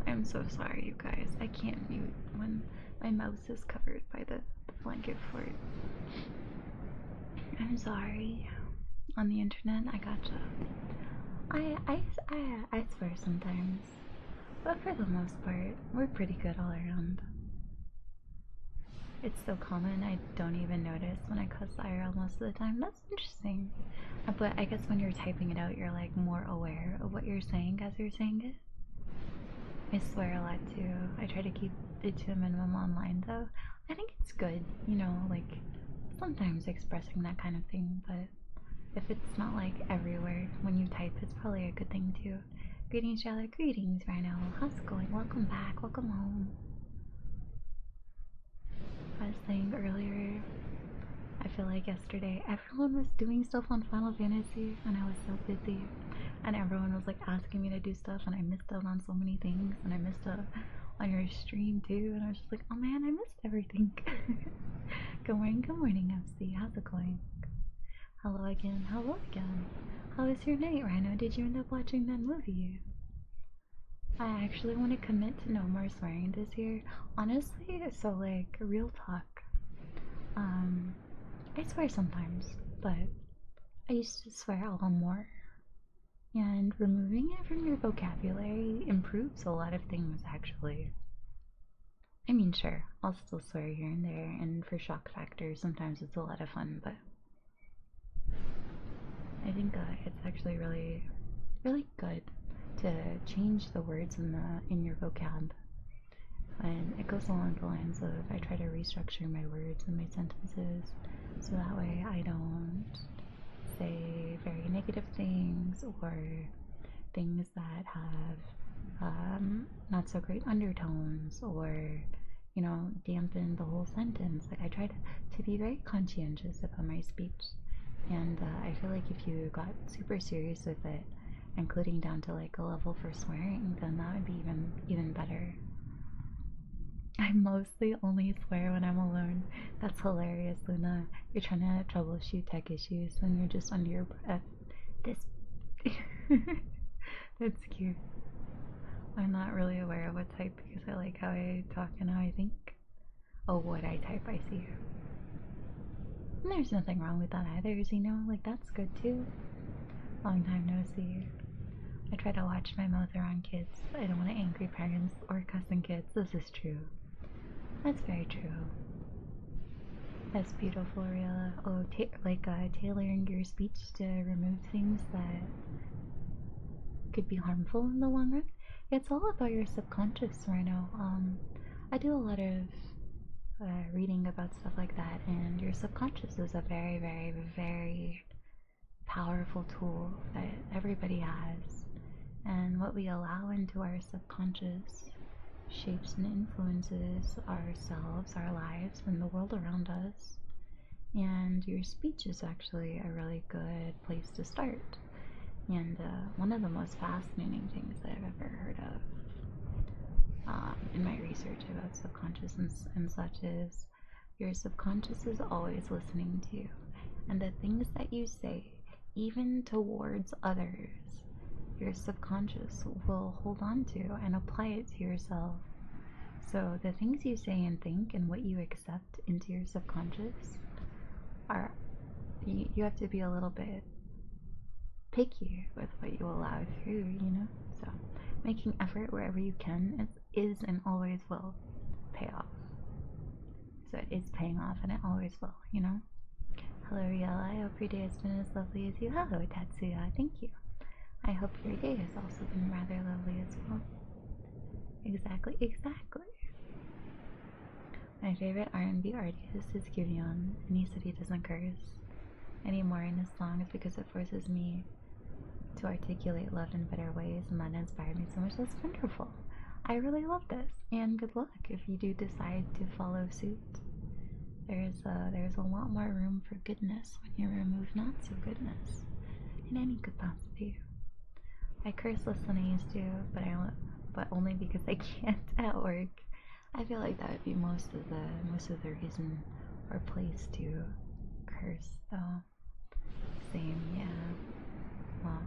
I'm so sorry, you guys. I can't mute when my mouse is covered by the blanket fort. I'm sorry. On the internet, I gotcha. I swear sometimes, but for the most part, we're pretty good all around. It's so common, I don't even notice when I cuss IRL most of the time. That's interesting. But I guess when you're typing it out, you're like more aware of what you're saying as you're saying it. I swear a lot too. I try to keep it to a minimum online though. I think it's good, you know, like sometimes expressing that kind of thing, but if it's not like everywhere when you type, it's probably a good thing too. Greetings, Charlotte. Greetings, Rhino. How's it going? Welcome back. Welcome home. I was saying earlier, I feel like yesterday everyone was doing stuff on Final Fantasy and I was so busy. And everyone was like asking me to do stuff and I missed out on so many things and I missed out on your stream too. And I was just like, oh man, I missed everything. Good morning, FC. How's it going? Hello again, hello again. How was your night, Rhino? Did you end up watching that movie? I actually want to commit to no more swearing this year. Honestly, so like, real talk. I swear sometimes, but I used to swear a lot more. And removing it from your vocabulary improves a lot of things, actually. I mean, sure, I'll still swear here and there, and for shock factor, sometimes it's a lot of fun, but I think it's actually really, really good to change the words in your vocab. And it goes along the lines of I try to restructure my words and my sentences so that way I don't say very negative things or things that have not so great undertones or, you dampen the whole sentence. Like I try to be very conscientious about my speech And I feel like if you got super serious with it, including down to like a level for swearing, then that would be even better. I mostly only swear when I'm alone. That's hilarious, Luna. You're trying to troubleshoot tech issues when you're just under your breath. This. That's cute. I'm not really aware of what type because I like how I talk and how I think. Oh, what I type, I see. And there's nothing wrong with that either, you know? Like, that's good too. Long time no see. I try to watch my mouth around kids. I don't want to angry parents or cussing kids. This is true. That's very true. That's beautiful, Riella. Oh, tailoring your speech to remove things that could be harmful in the long run. It's all about your subconscious right now. I do a lot of reading about stuff like that, and your subconscious is a very, very, very powerful tool that everybody has. And what we allow into our subconscious shapes and influences ourselves, our lives, and the world around us. And your speech is actually a really good place to start. And one of the most fascinating things that I've ever heard of in my research about subconscious and such is your subconscious is always listening to you. And the things that you say, even towards others, your subconscious will hold on to and apply it to yourself. So the things you say and think and what you accept into your subconscious are, you have to be a little bit picky with what you allow through, you know? So making effort wherever you can is and always will pay off. So it is paying off and it always will, you know? Hello Riella, I hope your day has been as lovely as you. Hello Tatsuya, thank you. I hope your day has also been rather lovely as well. Exactly. My favorite R&B artist is Giveon, and he said he doesn't curse anymore in his songs because it forces me to articulate love in better ways, and that inspired me so much. That's wonderful. I really love this, and good luck if you do decide to follow suit. There's a lot more room for goodness when you remove not so goodness in any capacity. I curse less than I used to, but only because I can't at work. I feel like that would be most of the reason or place to curse, though. Same, yeah. Well,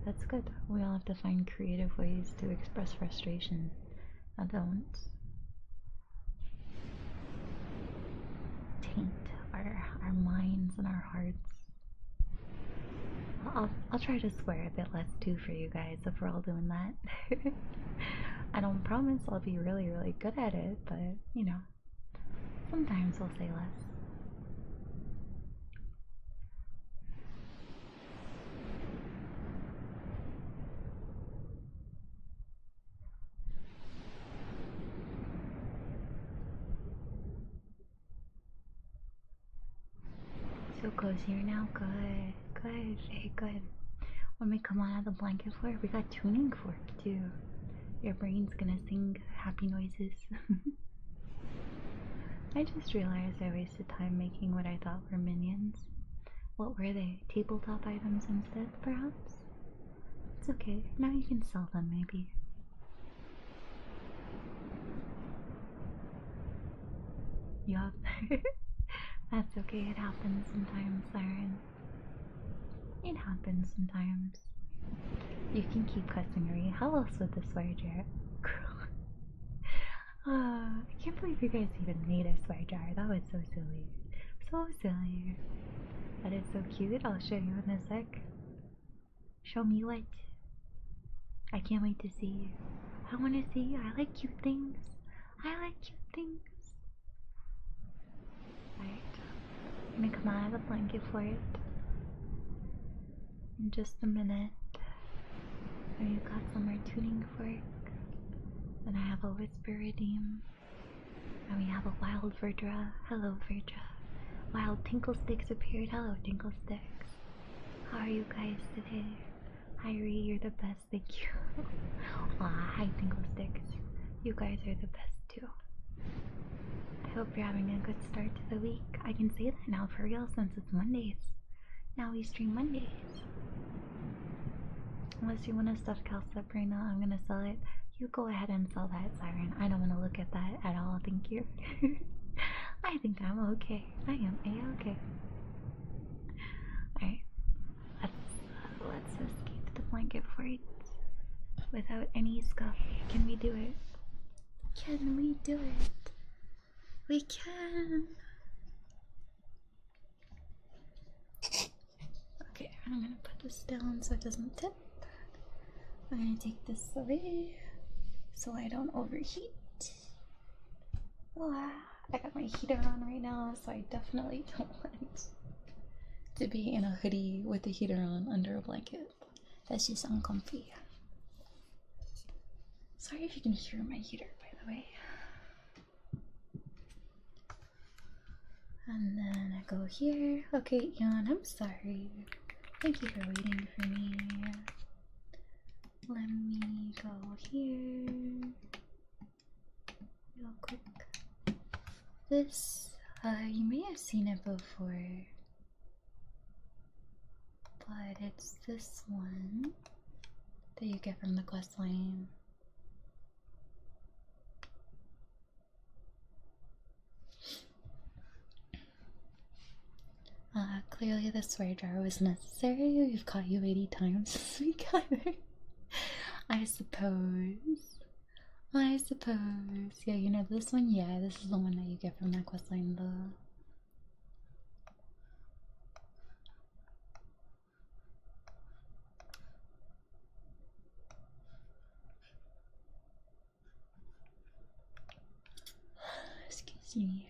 that's good. We all have to find creative ways to express frustration that don't taint our minds and our hearts. I'll try to swear a bit less too for you guys if we're all doing that. I don't promise I'll be really, really good at it, but you know, sometimes I'll say less. So cozier now, good, very good. When we come out of the blanket fort, we got tuning fork too. Your brain's gonna sing happy noises. I just realized I wasted time making what I thought were minions. What were they? Tabletop items instead, perhaps? It's okay. Now you can sell them, maybe. Yup. That's okay. It happens sometimes, Siren. It happens sometimes. You can keep cussing me. How else would the swear jar? I can't believe you guys even made a swear jar. That was so silly. So silly. That is so cute. I'll show you in a sec. Show me what? I can't wait to see. I want to see. I like cute things. I like cute things. Alright. I'm gonna come out of the blanket for it. In just a minute. We've got some more tuning fork. Then I have a whisper redeem. And we have a wild Verdra. Hello Verdra. Wild Tinkle Sticks appeared. Hello Tinkle Sticks. How are you guys today? Hi Ree, you're the best, thank you. Hi Tinkle Sticks. You guys are the best too. I hope you're having a good start to the week. I can say that now for real since it's Mondays. Now we stream Mondays. Unless you want to stuff Cal Sabrina, I'm gonna sell it. You go ahead and sell that, Siren. I don't want to look at that at all, thank you. I think I'm okay. I am a-okay. Alright. Let's escape the blanket fight without any scuff. Can we do it? Can we do it? We can! Okay, I'm gonna put this down so it doesn't tip. I'm gonna take this away so I don't overheat. I got my heater on right now, so I definitely don't want to be in a hoodie with the heater on under a blanket. That's just uncomfy. Sorry if you can hear my heater, by the way. And then I go here. Okay, Ian, I'm sorry. Thank you for waiting for me. Let me go here. Real quick. This, you may have seen it before. But it's this one that you get from the quest line. Clearly the swear jar was necessary. We've caught you 80 times this week, either. I suppose. Yeah, you know this one? Yeah, this is the one that you get from that quest line, though. Excuse me.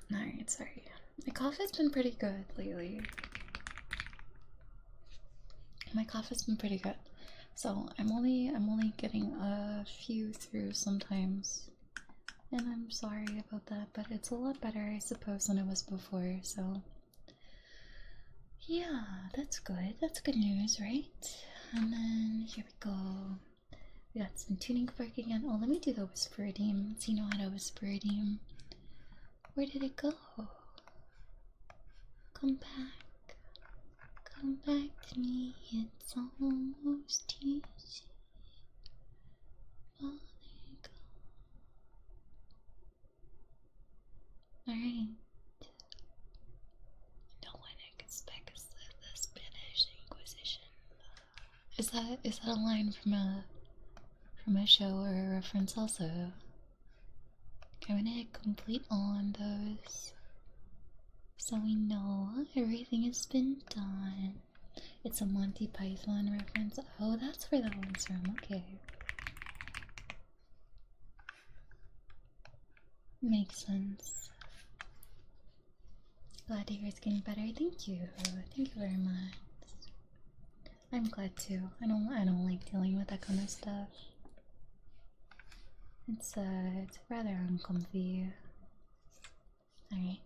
Alright, sorry. My cough has been pretty good lately. So I'm only getting a few through sometimes. And I'm sorry about that, but it's a lot better, I suppose, than it was before, so yeah, that's good. That's good news, right? And then here we go. We got some tuning fork again. Oh, let me do the whisper redeem. So you know how to whisper redeem. Where did it go? Come back. Come back to me. It's almost easy. Oh, there you go. Alright. No one expects the Spanish Inquisition. Is that a line from a show or a reference also? I'm gonna hit complete on those so we know everything has been done. It's a Monty Python reference. Oh, that's where that one's from. Okay. Makes sense. Glad to hear it's getting better. Thank you. Thank you very much. I'm glad too. I don't like dealing with that kind of stuff. It's rather uncomfy. Alright.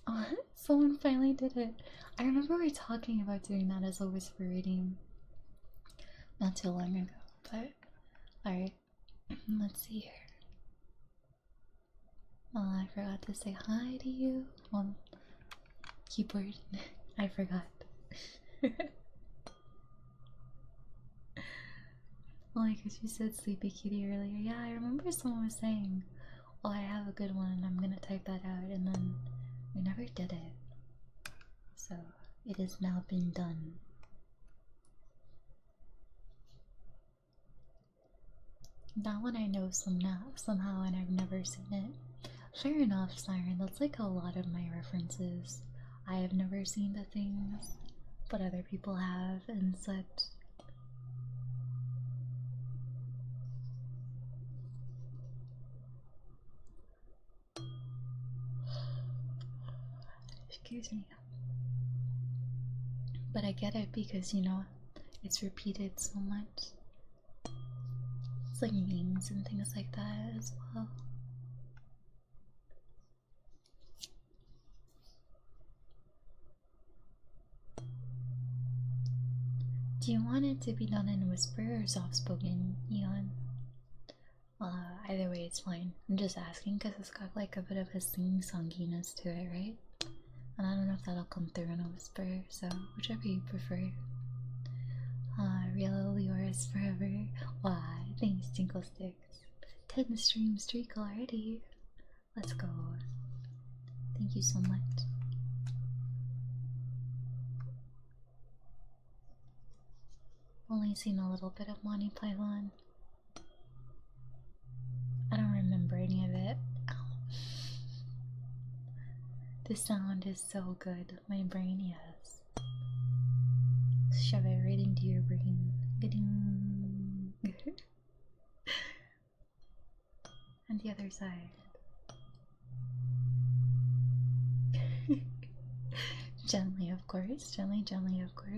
Oh, someone finally did it. I remember we were talking about doing that as a whisper reading not too long ago, but alright. Let's see here. Oh, I forgot to say hi to you. Well, keyboard. I forgot. Only because you said Sleepy Kitty earlier. Yeah, I remember someone was saying, oh, I have a good one, I'm gonna type that out, and then we never did it. So, it has now been done. That one I know somehow, and I've never seen it. Fair enough, Siren. That's like a lot of my references. I have never seen the things, but other people have, and such. Excuse me. But I get it because, you know, it's repeated so much. It's like memes and things like that as well. Do you want it to be done in whisper or soft spoken, Eon? Either way, it's fine. I'm just asking because it's got like a bit of a sing-songiness to it, right? And I don't know if that'll come through in a whisper, so whichever you prefer. Real Leoris forever. Why? Thanks, Tinkle Sticks. 10 stream streak already. Let's go. Thank you so much. Only seen a little bit of Monty Python. I don't remember any of it. The sound is so good. My brain, yes. Shove it right into your brain. And the other side. Gently, of course. Gently, gently, of course.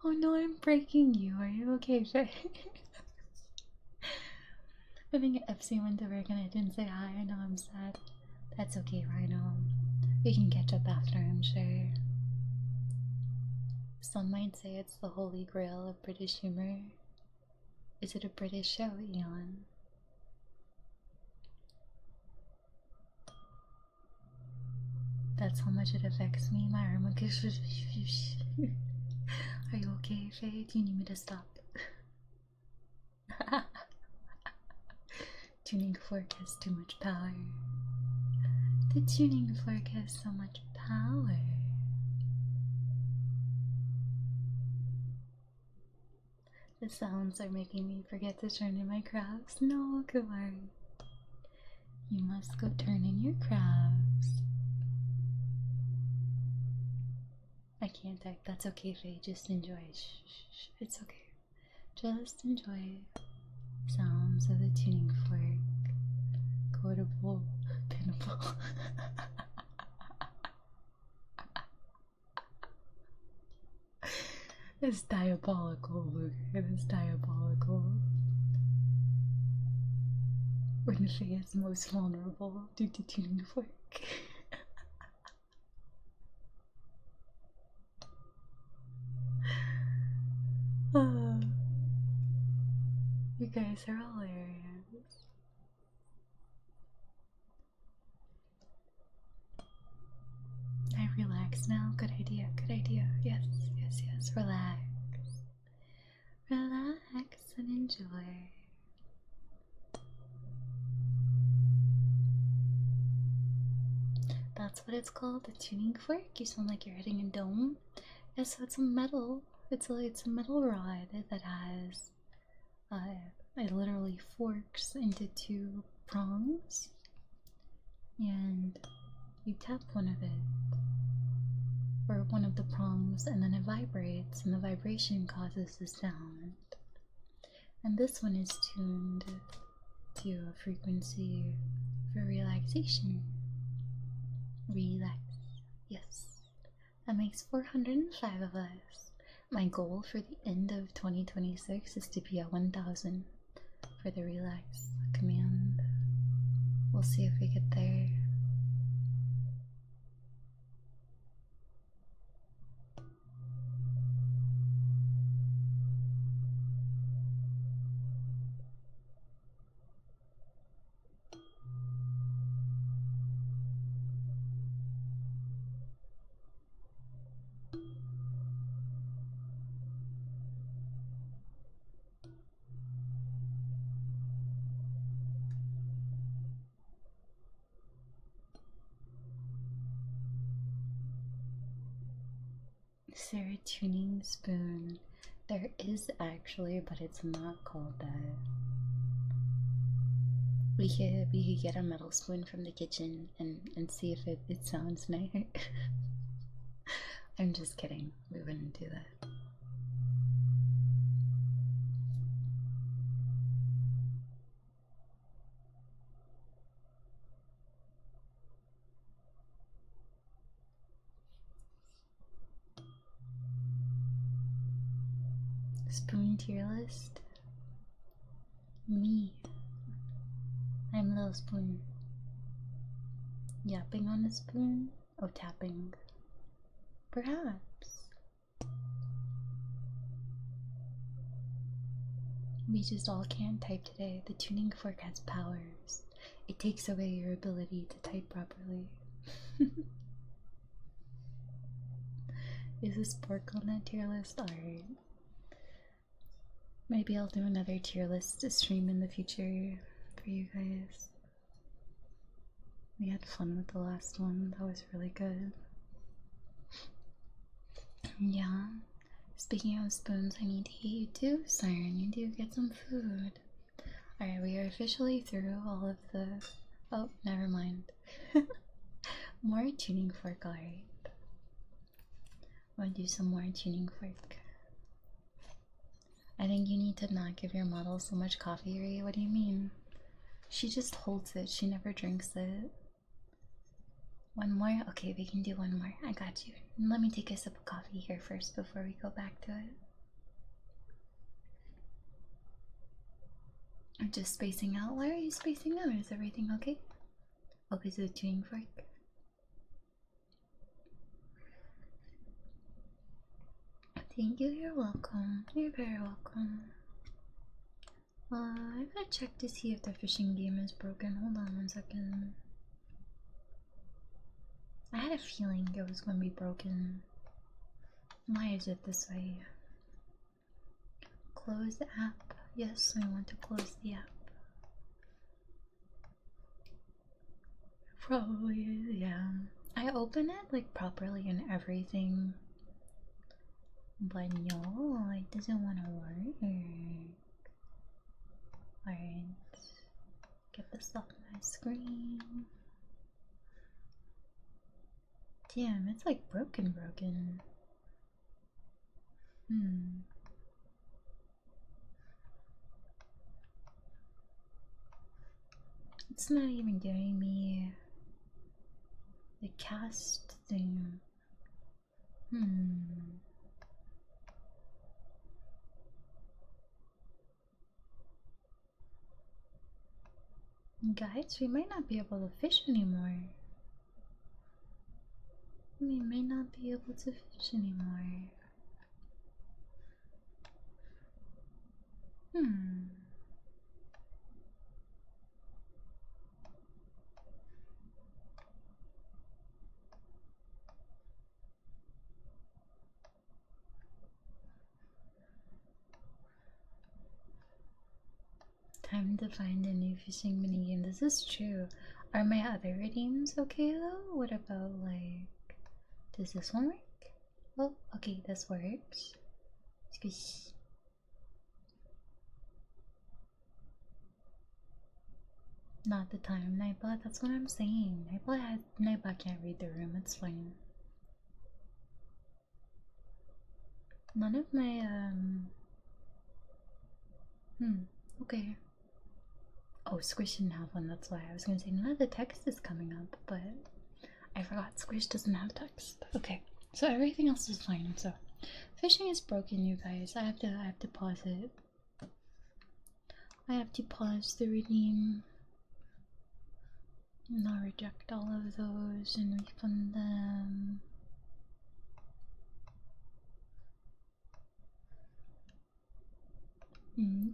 Oh no, I'm breaking you. Are you okay, Faye? I think FC went to work and I didn't say hi. I know I'm sad. That's okay, Rhino. We can catch up after, I'm sure. Some might say it's the holy grail of British humor. Is it a British show, Eon? That's how much it affects me. My arm. Are you okay, Faye? Do you need me to stop? Tuning fork has too much power. The tuning fork has so much power. The sounds are making me forget to turn in my crafts. No, Kumari. You must go turn in your crafts. I can't type. That's okay, Faye. Just enjoy. Shh. It's okay. Just enjoy sounds of the tuning fork. Quotable, pinnable. It's diabolical, Luke. It is diabolical. When Faye is most vulnerable due to tuning fork. You guys are hilarious. I relax now. Good idea. Good idea. Yes, yes, yes. Relax. Relax and enjoy. That's what it's called, a tuning fork. You sound like you're hitting a dome. Yeah, so it's a metal. It's a metal rod that has it literally forks into two prongs, and you tap one of it or one of the prongs, and then it vibrates, and the vibration causes the sound. And this one is tuned to a frequency for relaxation. Relax. Yes. That makes 405 of us. My goal for the end of 2026 is to be at 1000 for the relax command. We'll see if we get there. Sarah tuning spoon. There is actually, but it's not called that. We could get a metal spoon from the kitchen and see if it sounds nice. I'm just kidding. We wouldn't do that. Spoon tier list? Me. I'm Little Spoon. Yapping on a spoon? Oh, tapping. Perhaps. We just all can't type today. The tuning fork has powers. It takes away your ability to type properly. Is this pork on that tier list? Alright. Maybe I'll do another tier list to stream in the future for you guys. We had fun with the last one. That was really good. Yeah. Speaking of spoons, I need to eat you too, Siren. You do get some food. Alright, we are officially through all of the... Oh, never mind. More tuning fork, alright. I'll do some more tuning fork. I think you need to not give your model so much coffee, Ray. What do you mean? She just holds it, she never drinks it. One more? Okay, we can do one more. I got you. Let me take a sip of coffee here first before we go back to it. I'm just spacing out. Why are you spacing out? Is everything okay? Oh, is it a tuning fork? Thank you, you're welcome. You're very welcome. I gotta check to see if the fishing game is broken. Hold on 1 second. I had a feeling it was gonna be broken. Why is it this way? Close the app. Yes, I want to close the app. Probably, yeah. I open it like properly and everything. But no, it doesn't want to work. Alright. Get this off my screen. Damn, it's like broken. It's not even giving me the cast thing. Guys, we might not be able to fish anymore. We may not be able to fish anymore. Time to find a new fishing minigame. This is true. Are my other redeems okay though? What about like... Does this one work? Oh, okay, this works. Squish. Not the time, Nightbot. That's what I'm saying. Nightbot can't read the room. It's fine. None of my okay. Oh, Squish didn't have one. That's why I was gonna say none of the text is coming up, but I forgot Squish doesn't have text. Okay, so everything else is fine. So fishing is broken, you guys. I have to pause it. I have to pause the redeem. Not reject all of those and refund them.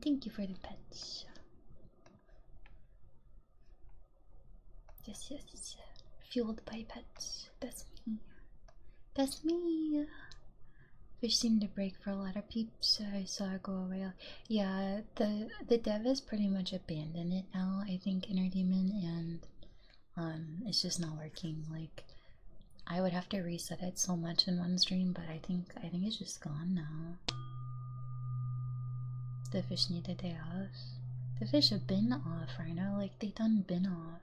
Thank you for the pets. Yes. Fueled by pets. That's me. That's me. Fish seemed to break for a lot of peeps. I saw it go away. Yeah, the dev has pretty much abandoned it now, I think, Interdemon, and it's just not working. Like, I would have to reset it so much in one stream, but I think it's just gone now. The fish need a day off. The fish have been off right now, like they done been off.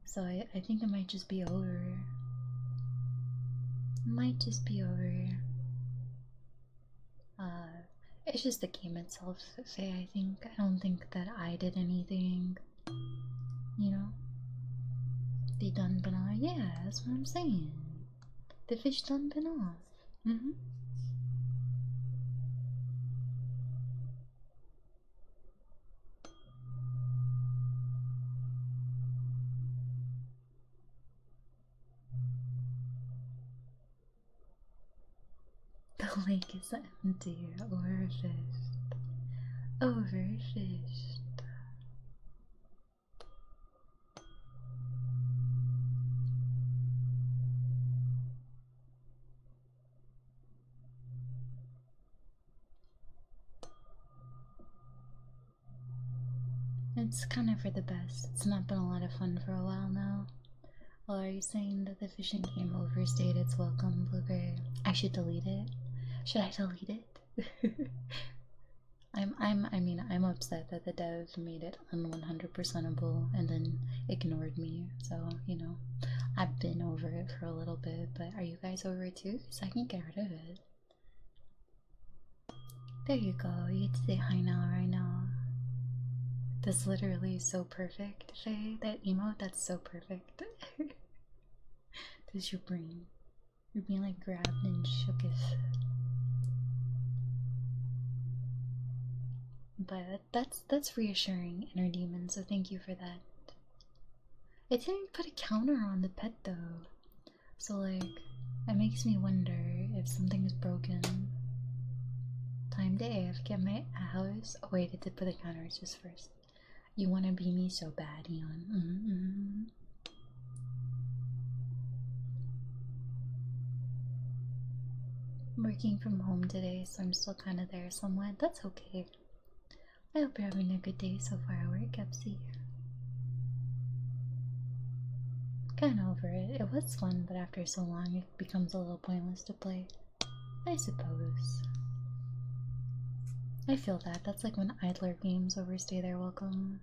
So I think it might just be over. Might just be over. It's just the game itself, Faye, I think. I don't think that I did anything. You know? They done been off. Yeah, that's what I'm saying. The fish done been off. The lake is empty, overfished. Overfished. It's kind of for the best. It's not been a lot of fun for a while now. Well, are you saying that the fishing game overstayed its welcome, Blueberry? I should delete it. Should I delete it? I'm upset that the dev made it un-100%able and then ignored me. So, you know, I've been over it for a little bit, but are you guys over it too? Because I can get rid of it. There you go. You get to say hi now, right now. That's literally so perfect, Faye. That emote, that's so perfect. Does your brain? You're being like grabbed and shooketh. But that's reassuring, inner demon, so thank you for that. It didn't put a counter on the pet though. So like it makes me wonder if something's broken. Time to AFK at my house. Oh wait, it did put the counters just first. You wanna be me so bad, Eon. I'm working from home today, so I'm still kinda there somewhat. That's okay. I hope you're having a good day so far at work, Epsy. Kinda over it. It was fun, but after so long it becomes a little pointless to play. I suppose. I feel that. That's like when idler games overstay their welcome.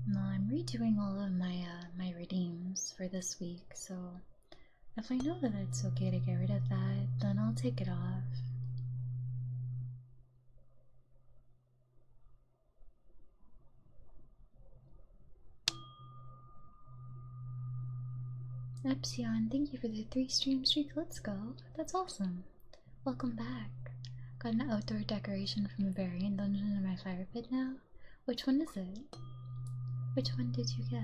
No, I'm redoing all of my redeems for this week, so if I know that it's okay to get rid of that, then I'll take it off. Epsilon, thank you for the 3 stream streak. Let's go. That's awesome. Welcome back. Got an outdoor decoration from a Varian dungeon in my fire pit now. Which one is it? Which one did you get?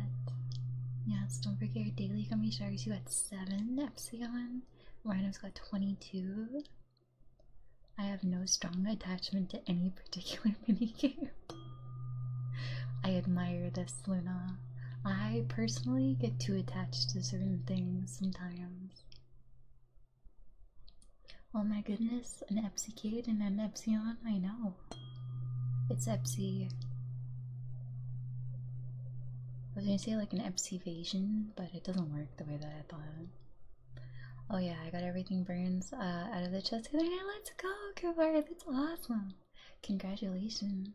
Yes, don't forget your daily gummy sharks. You got 7, Epsilon. Rhino's got 22. I have no strong attachment to any particular minigame. I admire this, Luna. I personally get too attached to certain things sometimes. Oh my goodness, an Epsicade and an Epsilon? I know. It's Epsi. I was gonna say like an Epsivasion, but it doesn't work the way that I thought. Oh yeah, I got everything burns out of the chest today. Let's go, Kavar! That's awesome! Congratulations.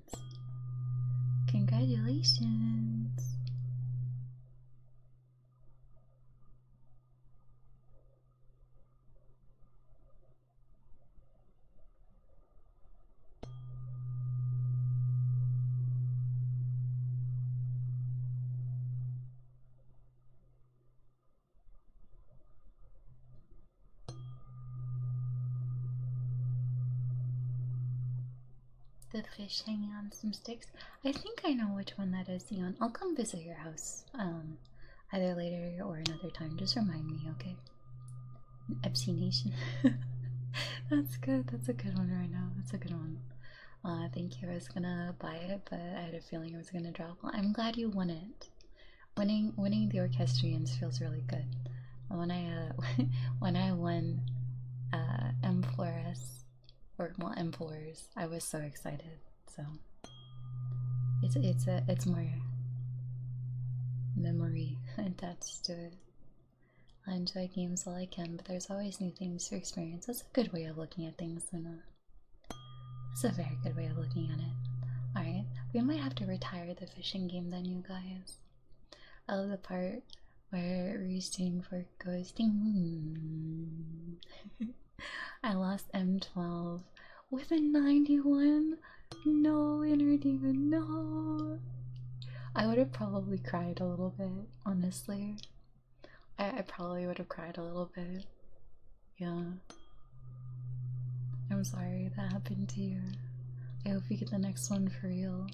Congratulations. The fish hanging on some sticks. I think I know which one that is, Dion. I'll come visit your house, either later or another time. Just remind me, okay? Epsi Nation. That's good. That's a good one right now. That's a good one. Thank you. I was gonna buy it, but I had a feeling it was gonna drop. Well, I'm glad you won it. Winning the Orchestrians feels really good. When I when I won M4S, or well, M4s, I was so excited. So it's more memory attached to it. I enjoy games while I can, but there's always new things to experience. That's a good way of looking at things, Luna. That's a very good way of looking at it. Alright, we might have to retire the fishing game then, you guys. I love the part where reaching for ghosting. I lost M12 with a 91. No, inner demon, no. I would have probably cried a little bit, honestly. I probably would have cried a little bit. Yeah. I'm sorry that happened to you. I hope you get the next one for real.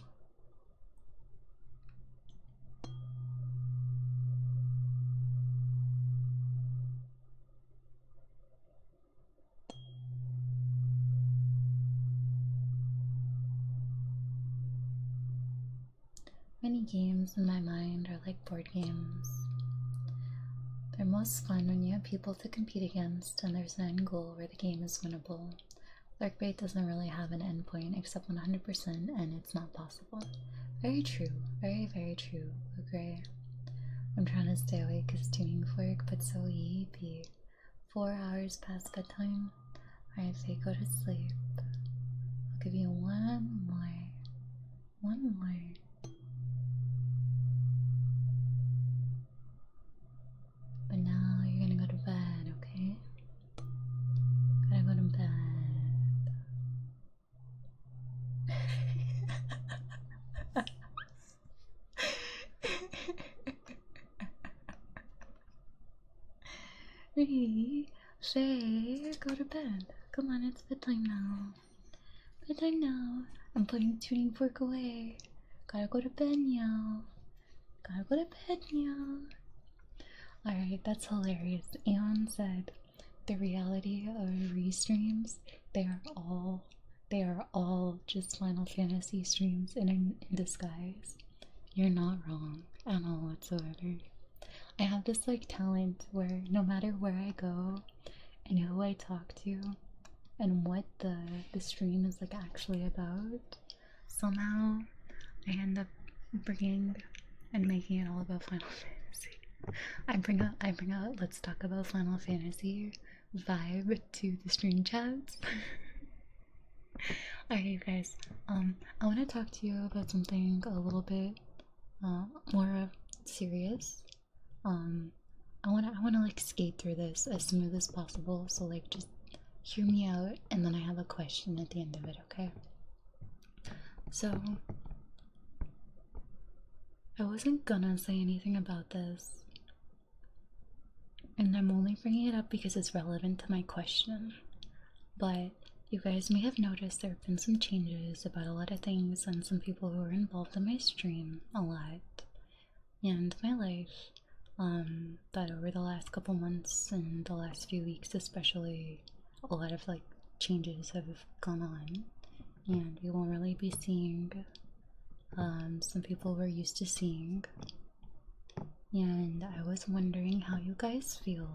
Many games in my mind are like board games. They're most fun when you have people to compete against and there's an end goal where the game is winnable. Darkbait doesn't really have an endpoint except 100% and it's not possible. Very true. Very, very true, Gray. I'm trying to stay awake because tuning fork, but so yeepy. 4 hours past bedtime. Alright, Faye, go to sleep. I'll give you one more. One more. But now you're gonna go to bed, okay? Gotta go to bed. Hey, Faye, go to bed. Come on, it's bedtime now. Bedtime now. I'm putting tuning fork away. Gotta go to bed now. Gotta go to bed now. Alright, that's hilarious. Aeon said the reality of restreams, they are all just Final Fantasy streams in disguise. You're not wrong at all whatsoever. I have this like talent where no matter where I go and who I talk to and what the stream is like actually about, somehow I end up bringing and making it all about Final Fantasy. I bring out let's talk about Final Fantasy vibe to the stream chats. Alright guys, I want to talk to you about something a little bit more serious. I wanna like skate through this as smooth as possible, so like just hear me out and then I have a question at the end of it, okay? So I wasn't gonna say anything about this, and I'm only bringing it up because it's relevant to my question. But you guys may have noticed there have been some changes about a lot of things and some people who are involved in my stream a lot and my life. That over the last couple months and the last few weeks especially, a lot of like changes have gone on, and we won't really be seeing some people we're used to seeing. And I was wondering how you guys feel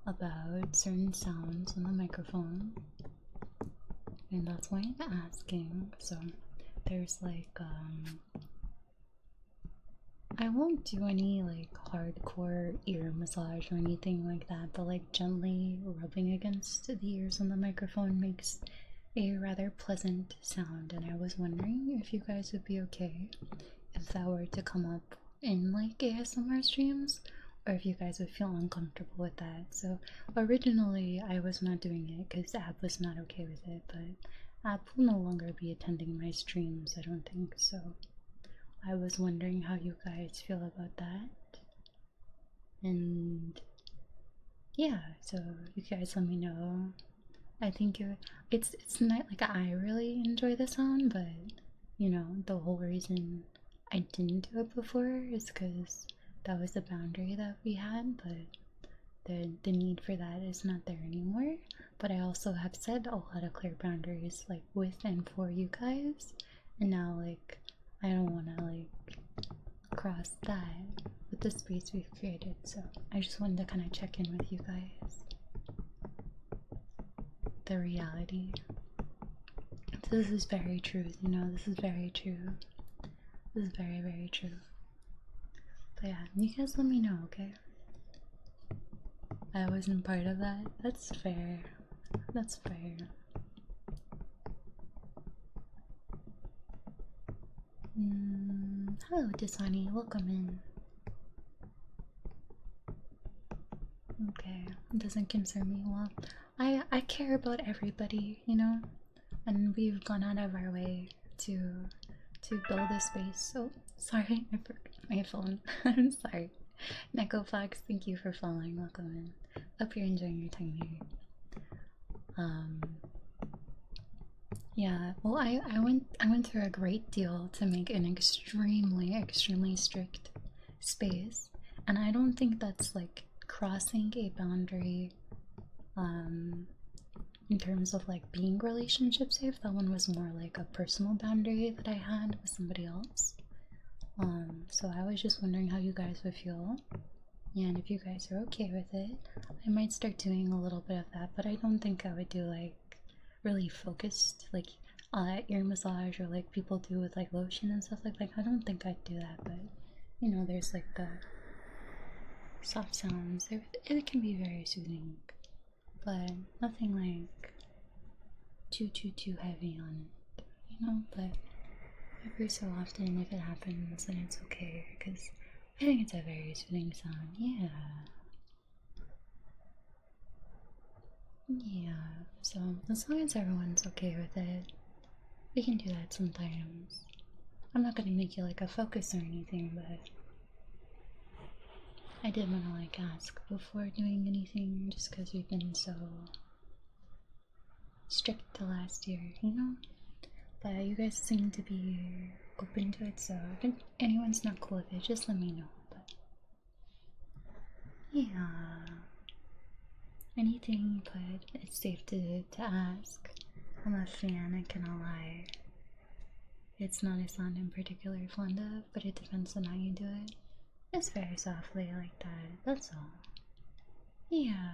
about certain sounds on the microphone, and that's why I'm asking. So there's like I won't do any like hardcore ear massage or anything like that, but like gently rubbing against the ears on the microphone makes a rather pleasant sound, and I was wondering if you guys would be okay if that were to come up in like ASMR streams, or if you guys would feel uncomfortable with that. So originally I was not doing it because Ab was not okay with it, but Ab will no longer be attending my streams, I don't think, so I was wondering how you guys feel about that. And yeah, so you guys let me know. I think it's not like I really enjoy the sound, but you know, the whole reason I didn't do it before is because that was the boundary that we had, but the need for that is not there anymore. But I also have set a lot of clear boundaries like with and for you guys, and now like I don't want to like cross that with the space we've created, so I just wanted to kind of check in with you guys. The reality. This is very true, you know, this is very true. This is very, very true. But yeah, you guys let me know, okay? I wasn't part of that. That's fair. That's fair. Hello, Dasani. Welcome in. Okay, it doesn't concern me. Well, I care about everybody, you know, and we've gone out of our way to build a space. So sorry, I broke my phone. I'm sorry. Neko Fox, thank you for following. Welcome in. Hope you're enjoying your time here. Yeah, well, I went through a great deal to make an extremely strict space, and I don't think that's like crossing a boundary um in terms of like being relationship safe. That one was more like a personal boundary that I had with somebody else. So I was just wondering how you guys would feel, and if you guys are okay with it, I might start doing a little bit of that, but I don't think I would do like really focused like ear massage or like people do with like lotion and stuff like I don't think I'd do that, but you know, there's like the soft sounds. It can be very soothing, but nothing like too heavy on it, you know. But every so often, if it happens, then it's okay because I think it's a very soothing sound. Yeah, yeah. So as long as everyone's okay with it, we can do that sometimes. I'm not gonna make you like a focus or anything, but I did want to like ask before doing anything just because we've been so strict the last year, you know? But you guys seem to be open to it, so if anyone's not cool with it, just let me know. But yeah, anything, but it's safe to ask. I'm a fan, I cannot lie. It's not a sound I'm particularly fond of, but it depends on how you do it. Just very softly like that, that's all. Yeah,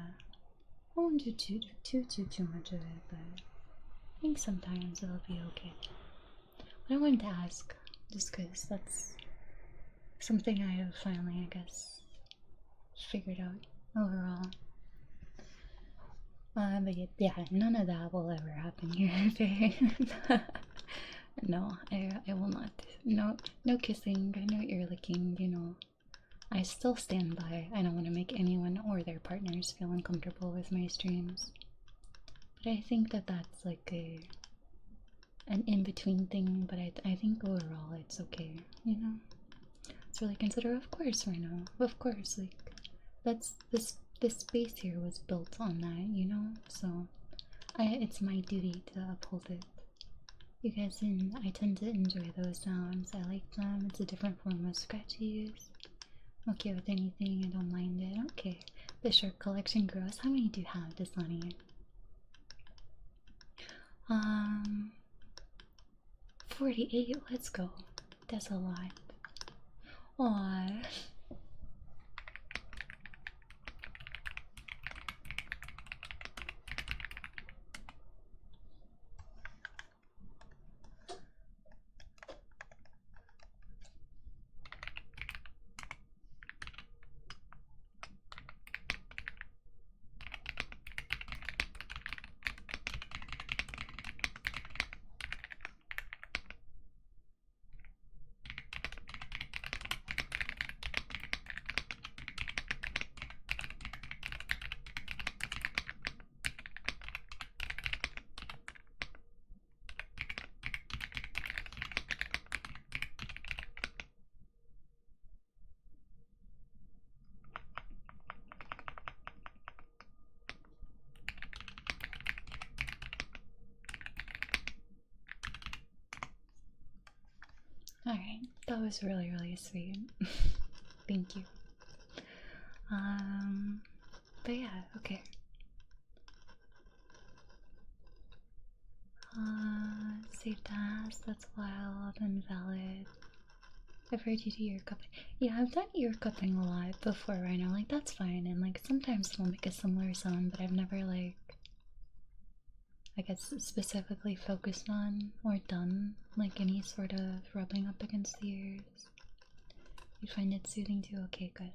I won't do too much of it, but I think sometimes it'll be okay. But I wanted to ask, just because that's something I have finally, I guess, figured out overall. But yeah, none of that will ever happen here, okay? No, I will not. No, no kissing, no ear licking, you know. I still stand by. I don't want to make anyone or their partners feel uncomfortable with my streams. But I think that that's like an in-between thing, but I think overall it's okay, you know? It's really consider, of course, Rhino. Of course, like that's this space here was built on that, you know? So it's my duty to uphold it. You guys I tend to enjoy those sounds. I like them. It's a different form of scratchies. Okay with anything, I don't mind it. Okay. The shirt collection grows. How many do you have, Dasani? 48, let's go. That's a lot. Aww. Alright, that was really sweet. Thank you. But yeah, okay. Safe to ask, that's wild and valid. I've heard you do ear cupping. Yeah, I've done ear cupping a lot before right now. Like, that's fine. And, like, sometimes it'll make a similar sound, but I've never, like, I guess specifically focused on or done, like, any sort of rubbing up against the ears. You find it soothing too? Okay, good.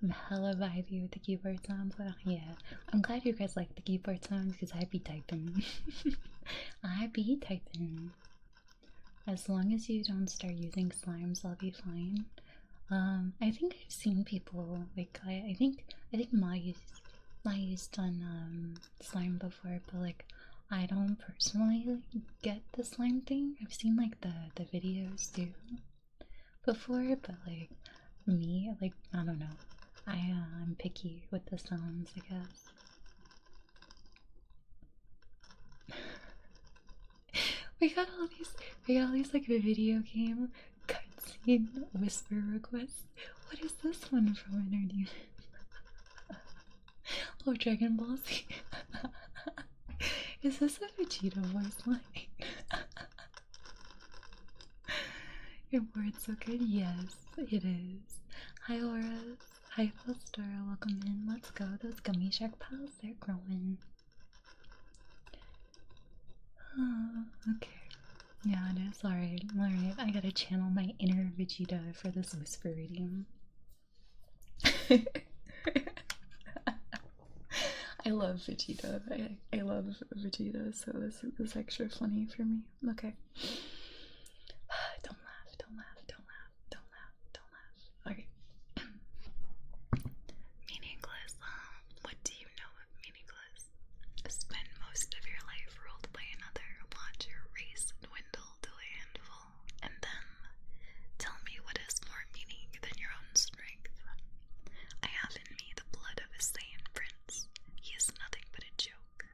I'm hella vibey with the keyboard sounds. Yeah, I'm glad you guys like the keyboard sounds because I'd be typing. I'd be typing. As long as you don't start using slimes, I'll be fine. I think I've seen people like I think Ma used done slime before, but like I don't personally like, get the slime thing. I've seen like the videos too before, but like me, like I don't know. I'm picky with the sounds, I guess. we got all these like video game cutscene whisper requests. What is this one from Entertainment? Oh, Dragon Ball Z. Is this a Vegeta voice line? Your board's so good? Yes, it is. Hi, Auras. Hi, Foster. Welcome in. Let's go. Those gummy shark pals, they're growing. Oh, okay. Yeah, it is. Alright, alright. I gotta channel my inner Vegeta for this whisper reading. I love Vegeta. I love Vegeta, so this is extra funny for me. Okay. Don't laugh, don't laugh, don't laugh, don't laugh, don't laugh. Okay. Meaningless. What do you know of meaningless? Spend most of your life ruled by another. Watch your race dwindle to a handful. And then tell me what has more meaning than your own strength. I have in me the blood of a Saiyan prince. He is nothing but a joke,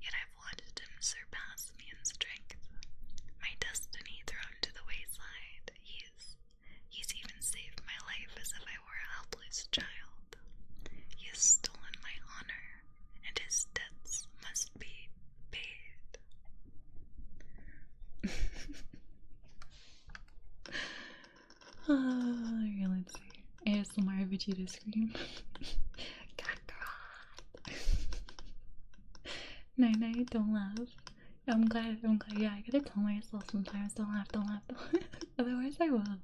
yet I've watched him surpass me in strength. My destiny thrown to the wayside. He's even saved my life as if I were a helpless child. He has stolen my honor, and his debts must be paid. Okay, let's see. ASMR Vegeta scream. Night night, don't laugh. I'm glad, yeah, I gotta tell myself sometimes, don't laugh, don't laugh, don't laugh. Otherwise I will.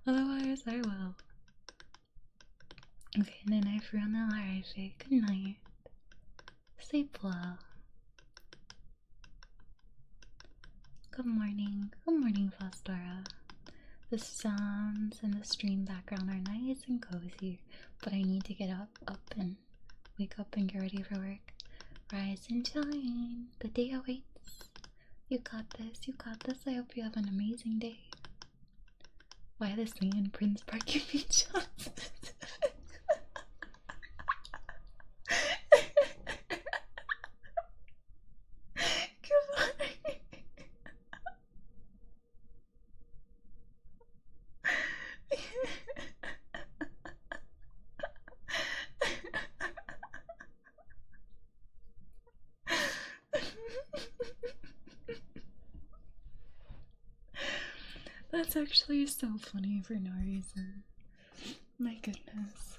Otherwise I will. Okay, night night, Fiona, alright, Faye, good night. Sleep well. Good morning, Fostora. The sounds and the stream background are nice and cozy, but I need to get up and wake up and get ready for work. Rise and shine, the day awaits. You got this, you got this. I hope you have an amazing day. Why the Saiyan Prince parking me shots? That's actually so funny for no reason. My goodness.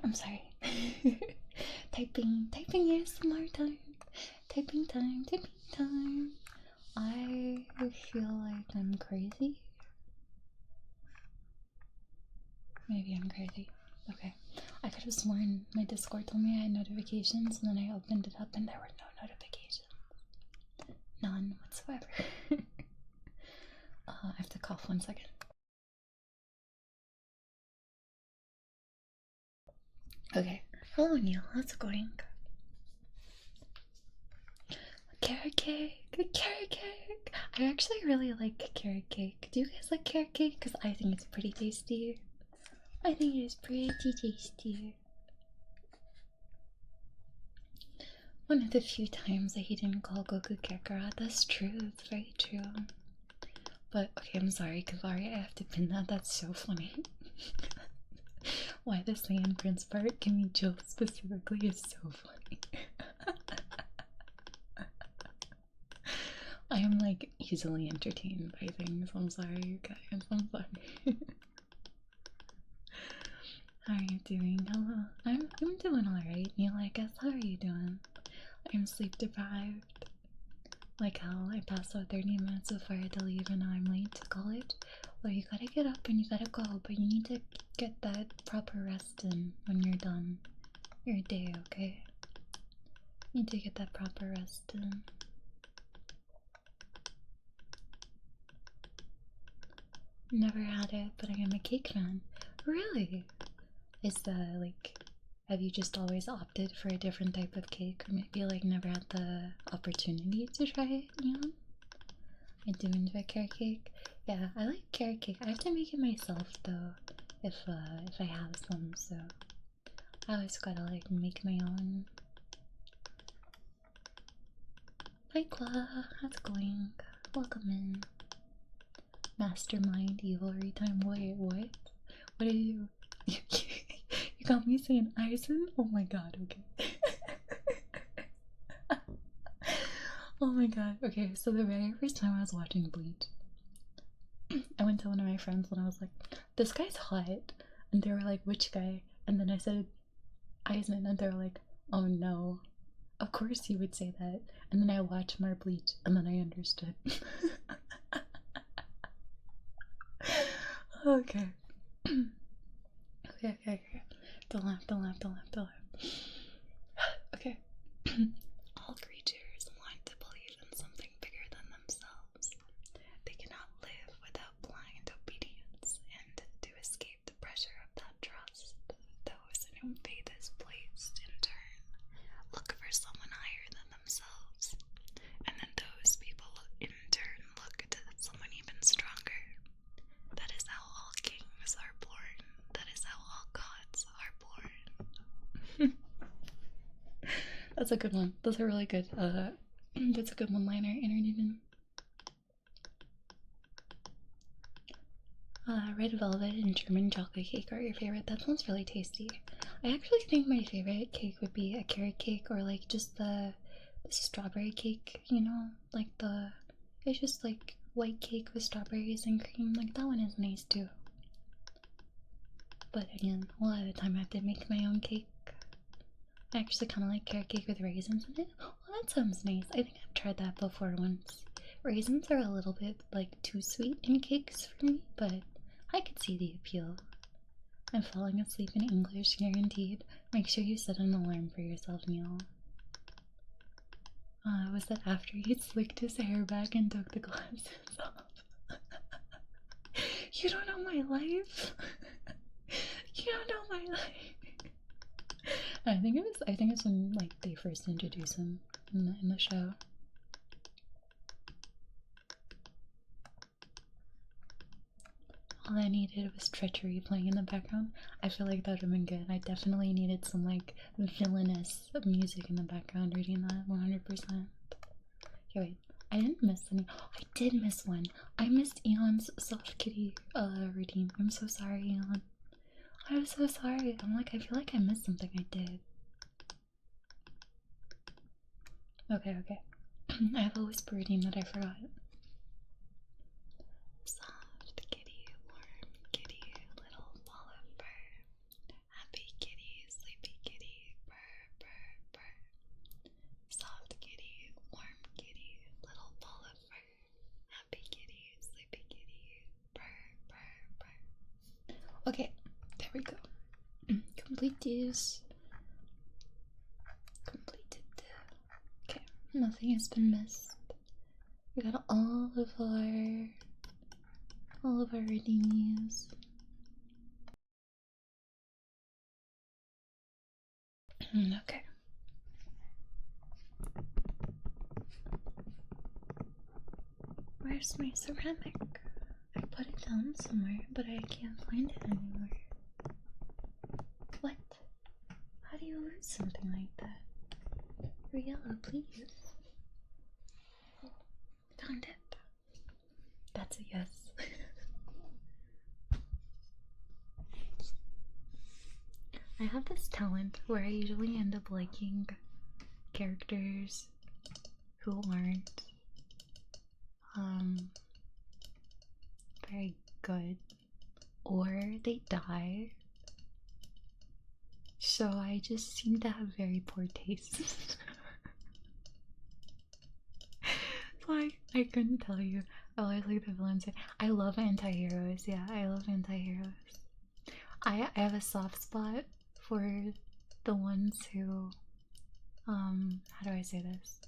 I'm sorry. Typing ASMR time. Typing time. I feel like I'm crazy. Maybe I'm crazy. Okay. I could have sworn my Discord told me I had notifications, and then I opened it up and there were no notifications. None whatsoever. I have to cough 1 second. Okay. Hello, Neil. How's it going? Carrot cake. Carrot cake. I actually really like carrot cake. Do you guys like carrot cake? Because I think it's pretty tasty. I think it's pretty tasty. One of the few times that he didn't call Goku Kakarot. That's true. It's very true. But, okay, I'm sorry, Kavari. I have to pin that. That's so funny. Why the Saiyan Prince part, Kimmy Joe specifically, is so funny. I am like easily entertained by things. I'm sorry, you guys. I'm sorry. How are you doing? Hello. I'm doing alright, Neil. I guess. How are you doing? I'm sleep deprived. Like how I passed out 30 minutes before I had to leave and now I'm late to college. Well, you gotta get up and you gotta go, but you need to get that proper rest in when you're done your day, okay? You need to get that proper rest in. Never had it, but I am a cake fan. Really? Is the, like, have you just always opted for a different type of cake, or maybe like never had the opportunity to try it, you know? I do enjoy carrot cake. Yeah, I like carrot cake. I have to make it myself though, if I have some, so I always gotta like make my own. Hi Claw, how's it going? Welcome in. Mastermind Evilry time. Wait, what? What did you you got me saying Aizen? Oh my god, okay. Oh my god. Okay, so the very first time I was watching Bleach, I went to one of my friends and I was like, this guy's hot. And they were like, which guy? And then I said Aizen, and they were like, oh no. Of course you would say that. And then I watched more Bleach and then I understood. Okay. Okay. Don't laugh. Okay. All creatures want to believe in something bigger than themselves. They cannot live without blind obedience, and to escape the pressure of that trust, those in whom faith is placed in turn look for someone higher than themselves, and then those people in turn look to someone even stronger. That is how all kings are born. That is how all gods are born. That's a good one. Those are really good. That's a good one-liner. Even. Red velvet and German chocolate cake are your favorite. That sounds really tasty. I actually think my favorite cake would be a carrot cake or like just the strawberry cake. You know, like it's just like white cake with strawberries and cream. Like that one is nice too. But again, a lot of the time I have to make my own cake. I actually kind of like carrot cake with raisins in it. Oh, that sounds nice. I think I've tried that before once. Raisins are a little bit like too sweet in cakes for me, but I could see the appeal. I'm falling asleep in English, guaranteed. Make sure you set an alarm for yourself, Neil. Was that after he slicked his hair back and took the glasses off? You don't know my life. You don't know my life. I think it's when like they first introduced him in the show. All I needed was treachery playing in the background. I feel like that would have been good. I definitely needed some like villainous music in the background reading that 100%. Okay, wait. I didn't miss any. I did miss one. I missed Eon's soft kitty reading. I'm so sorry, Eon. I'm so sorry. I feel like I missed something. I did. Okay. I have a whisper reading that I forgot. Soft kitty, warm kitty, little ball of fur. Happy kitties Okay, there we go. Complete these. Completed. Okay, nothing has been missed. We got all of our redeemies. Okay. Where's my ceramic? I put it down somewhere, but I can't find it anymore. What? How do you lose something like that? Riella, please. Found it. That's a yes. I have this talent where I usually end up liking characters who aren't very good, or they die. So I just seem to have very poor taste. So I couldn't tell you. I always like the villains. I love anti-heroes. Yeah, I love anti-heroes. I have a soft spot for the ones who how do I say this?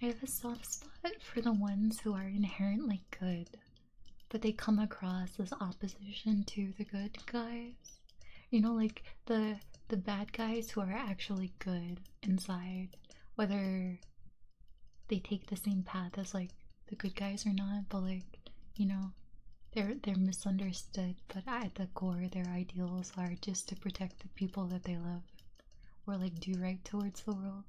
I have a soft spot for the ones who are inherently good, but they come across as opposition to the good guys. You know, like the bad guys who are actually good inside, whether they take the same path as like the good guys or not, but like, you know, they're misunderstood, but at the core their ideals are just to protect the people that they love, or like do right towards the world.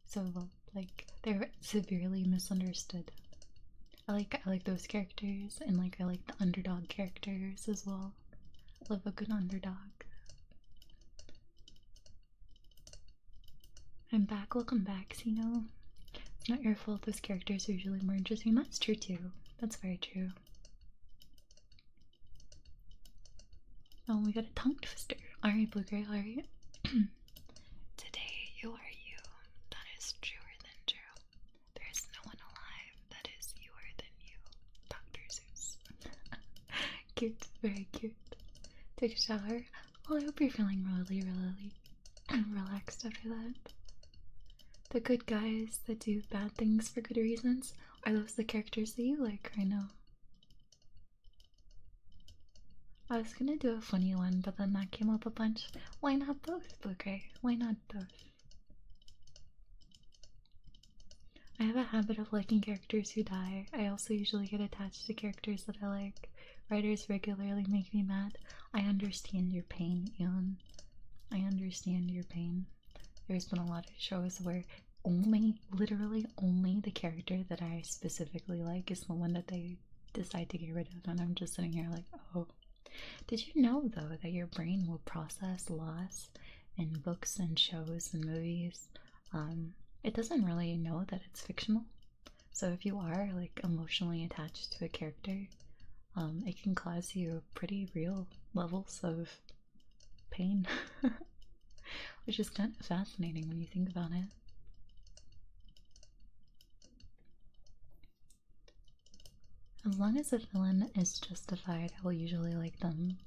So like they're severely misunderstood. I like those characters, and like I like the underdog characters as well. Love a good underdog. I'm back, welcome back, Sino. It's not your fault, those characters are usually more interesting. That's true too. That's very true. Oh, we got a tongue twister. Alright, Blue Gray, alright. Today you are you. That is truer than true. There is no one alive that is youer than you. Dr. Zeus. Cute, very cute. Take a shower. Well, I hope you're feeling really relaxed after that. The good guys that do bad things for good reasons, are those the characters that you like right now? I was gonna do a funny one, but then that came up a bunch. Why not both, okay? Why not both? I have a habit of liking characters who die. I also usually get attached to characters that I like. Writers regularly make me mad. I understand your pain, Ewan. I understand your pain. There's been a lot of shows where literally only the character that I specifically like is the one that they decide to get rid of, and I'm just sitting here like, oh. Did you know, though, that your brain will process loss in books and shows and movies? It doesn't really know that it's fictional. So if you are like emotionally attached to a character, it can cause you pretty real levels of pain, which is kind of fascinating when you think about it. As long as the villain is justified, I will usually like them.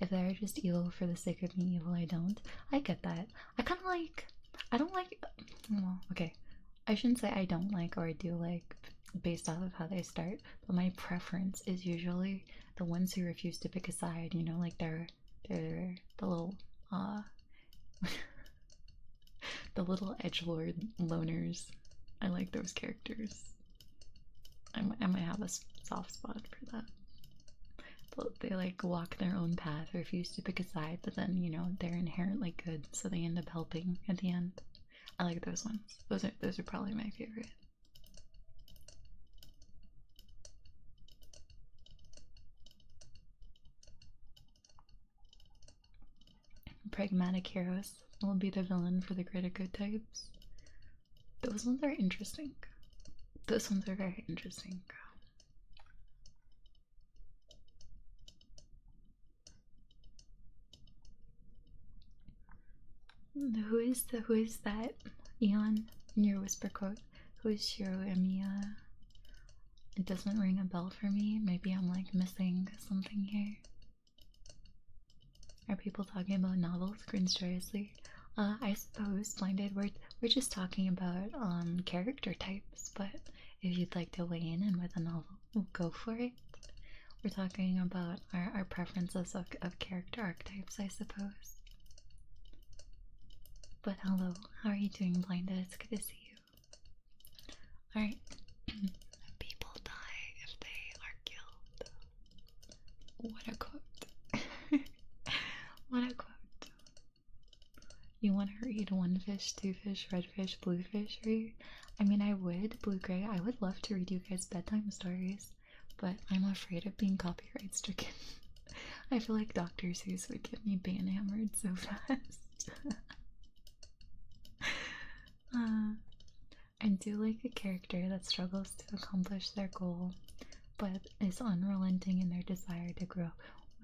If they're just evil for the sake of being evil, I don't. I get that. I kind of like. I don't like. Well, okay. I shouldn't say I don't like or I do like based off of how they start, but my preference is usually the ones who refuse to pick a side. You know, like they're the little the little edgelord loners. I like those characters. I might have a soft spot for that. But they like walk their own path, refuse to pick a side, but then you know they're inherently good, so they end up helping at the end. I like those ones. Those are probably my favorite. Pragmatic heroes will be the villain for the greater good types. Those ones are interesting. Those ones are very interesting. Who is that? Eon in your whisper quote. Who is Shiro Emiya? It doesn't ring a bell for me. Maybe I'm like missing something here. Are people talking about novels? Grins joyously. I suppose, Blinded, we're just talking about character types, but if you'd like to weigh in with a novel, we'll go for it. We're talking about our preferences of character archetypes, I suppose. But hello, how are you doing, Blinded? It's good to see you. Alright. People die if they are killed. What a quote. What a quote. You want to read one fish, two fish, red fish, blue fish? I mean, I would, blue gray. I would love to read you guys bedtime stories, but I'm afraid of being copyright stricken. I feel like Dr. Seuss would get me ban-hammered so fast. I do like a character that struggles to accomplish their goal, but is unrelenting in their desire to grow.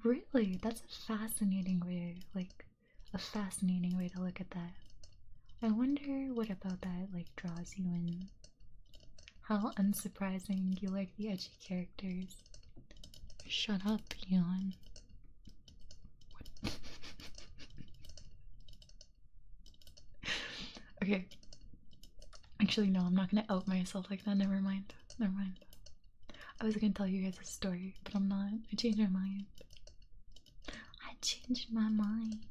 Really? That's a fascinating way, a fascinating way to look at that. I wonder what about that draws you in. How unsurprising you like the edgy characters. Shut up, Yawn. Okay. Actually, no, I'm not gonna out myself like that. Never mind. Never mind. I was gonna tell you guys a story, but I'm not. I changed my mind. I changed my mind.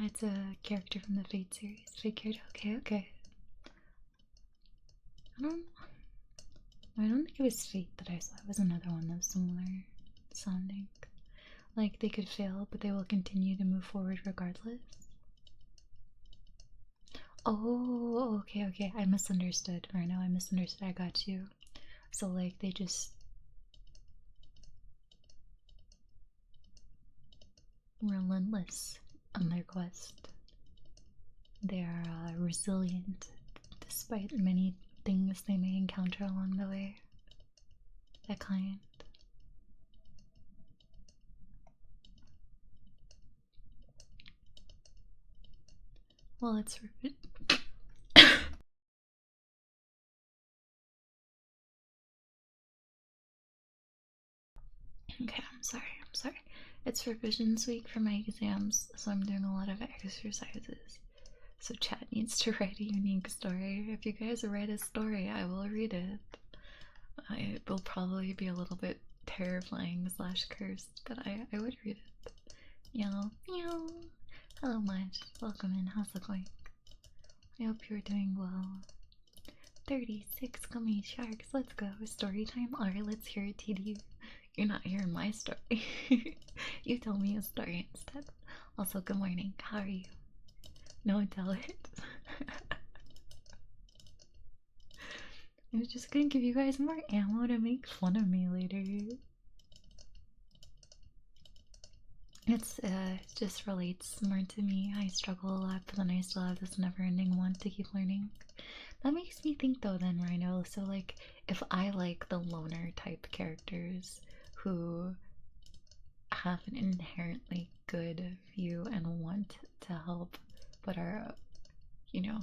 It's a character from the Fate series. Fate character. Okay, okay. I don't think it was Fate that I saw. It was another one that was similar sounding. Like they could fail, but they will continue to move forward regardless. Oh, okay, okay. I misunderstood. Right now, I misunderstood. I got you. So, like, they just relentless on their quest. They are resilient despite many things they may encounter along the way. That kind. Well, it's okay, I'm sorry. It's revisions week for my exams, so I'm doing a lot of exercises. So chat needs to write a unique story. If you guys write a story, I will read it. It will probably be a little bit terrifying / cursed, but I would read it. Meow. Meow. Hello, Much. Welcome in. How's it going? I hope you're doing well. 36 gummy sharks. Let's go. Story time? Alright, let's hear it, TD. You're not hearing my story. You tell me a story instead. Also, good morning. How are you? No, tell it. I'm just gonna give you guys more ammo to make fun of me later. It just relates more to me. I struggle a lot, but then I still have this never-ending want to keep learning. That makes me think though then, Rhino, so like, if I like the loner type characters who have an inherently good view and want to help, but are, you know,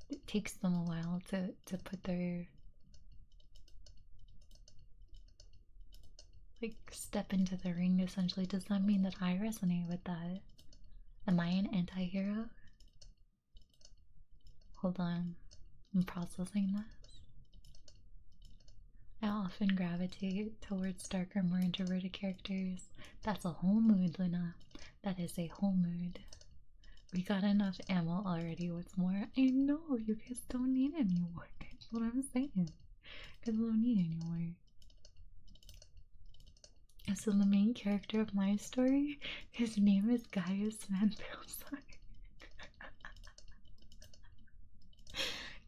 it takes them a while to put their step into the ring essentially, does that mean that I resonate with that? Am I an anti-hero? Hold on, I'm processing this. I often gravitate towards darker, more introverted characters. That's a whole mood, Luna. That is a whole mood. We got enough ammo already. What's more? I know, you guys don't need any more. That's what I'm saying. Because we don't need any more. So the main character of my story, his name is Gaius Van Pilsar.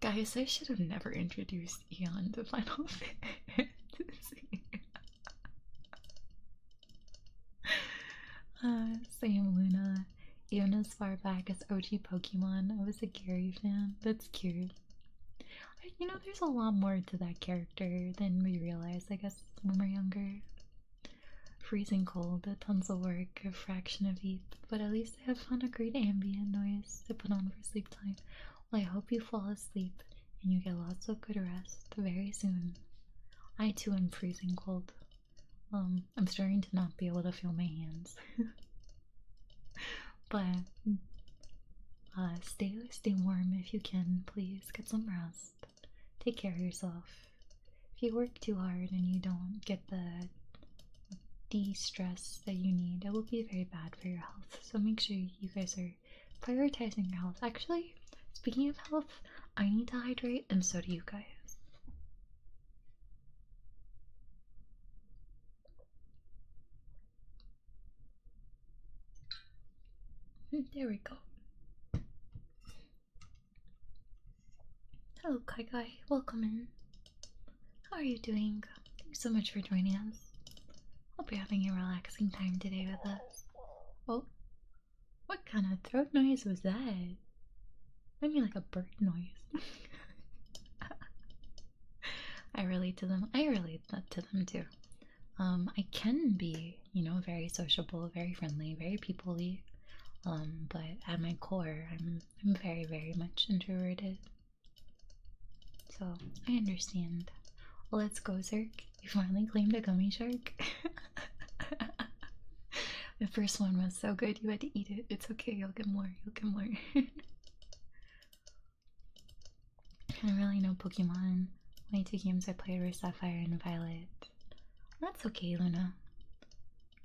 Guys, I should have never introduced Eon to Final Fantasy. Same, Luna. Even as far back as OG Pokemon, I was a Gary fan. That's cute. You know, there's a lot more to that character than we realize, I guess, when we're younger. freezing cold, tons of work, a fraction of heat, but at least I have found a great ambient noise to put on for sleep time. Well, I hope you fall asleep and you get lots of good rest very soon. I too am freezing cold. I'm starting to not be able to feel my hands. But stay warm if you can, please. Get some rest. Take care of yourself. If you work too hard and you don't get the de-stress that you need, it will be very bad for your health. So make sure you guys are prioritizing your health. Actually, speaking of health, I need to hydrate, and so do you guys. There we go. Hello, Kai Kai. Welcome in. How are you doing? Thanks so much for joining us. Hope you're having a relaxing time today with us. Oh, what kind of throat noise was that? Maybe like a bird noise. I relate to them. I relate to them too. I can be, very sociable, very friendly, very people-y. But at my core, I'm very, very much introverted. So I understand. Well, let's go, Zerk. You finally claimed a gummy shark. The first one was so good, you had to eat it. It's okay, you'll get more. You'll get more. I really know Pokemon. My two games I played were Sapphire and Violet. That's okay, Luna.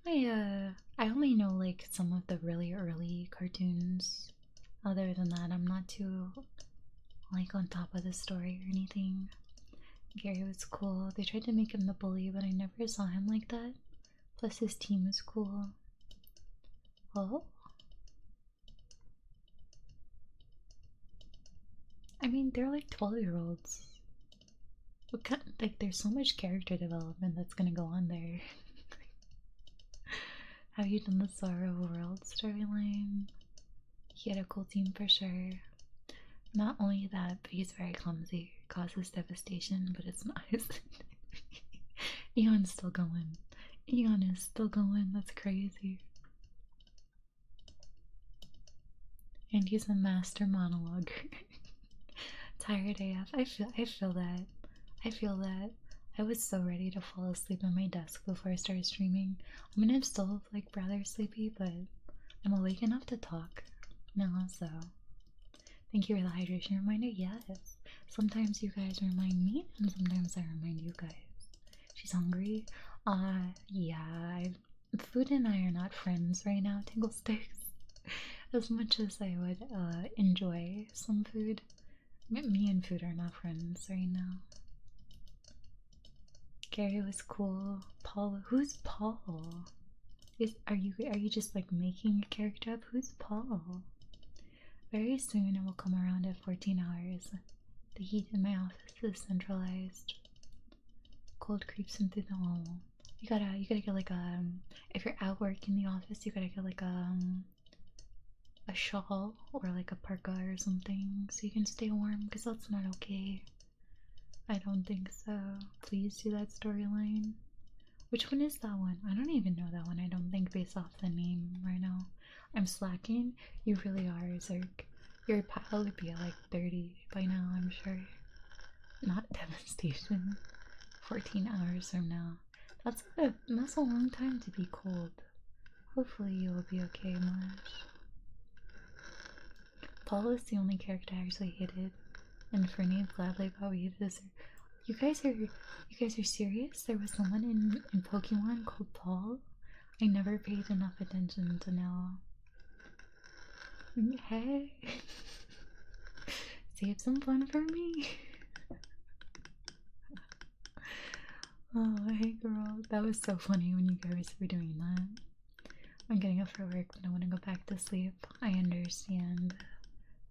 I only know like some of the really early cartoons. Other than that, I'm not too like on top of the story or anything. Gary was cool. They tried to make him the bully, but I never saw him like that. Plus his team was cool. Oh? I mean, they're like 12-year-olds. Like, there's so much character development that's gonna go on there. Have you done the Sorrow World storyline? He had a cool team for sure. Not only that, but he's very clumsy. Causes devastation, but it's not his. Eon's still going. Eon is still going. That's crazy. And he's a master monologue. Tired AF. I feel that. I feel that. I was so ready to fall asleep at my desk before I started streaming. I mean, I'm still like rather sleepy, but I'm awake enough to talk now, so thank you for the hydration reminder. Yes. Sometimes you guys remind me, and sometimes I remind you guys. She's hungry. Yeah. Food and I are not friends right now, Tingle Sticks. As much as I would enjoy some food, me and food are not friends right now. Gary was cool. Paul, who's Paul? Are you just like making a character up? Who's Paul? Very soon it will come around at 14 hours. The heat in my office is centralized. Cold creeps in through the wall. You gotta get like if you're at work in the office, you gotta get like a shawl or like a parka or something so you can stay warm, because that's not okay. I don't think so. Please do that storyline. Which one is that one? I don't even know that one, I don't think, based off the name right now. I'm slacking. You really are, Zerk. Your pal would be at like 30 by now, I'm sure. Not devastation. 14 hours from now. That's a long time to be cold. Hopefully you will be okay, Marsh. Paul is the only character I actually hated, and Fernie gladly got we this. You guys are serious? There was someone in Pokemon called Paul? I never paid enough attention to know. Hey, save some fun for me. Oh, hey girl, that was so funny when you guys were doing that. I'm getting up for work, but I want to go back to sleep. I understand.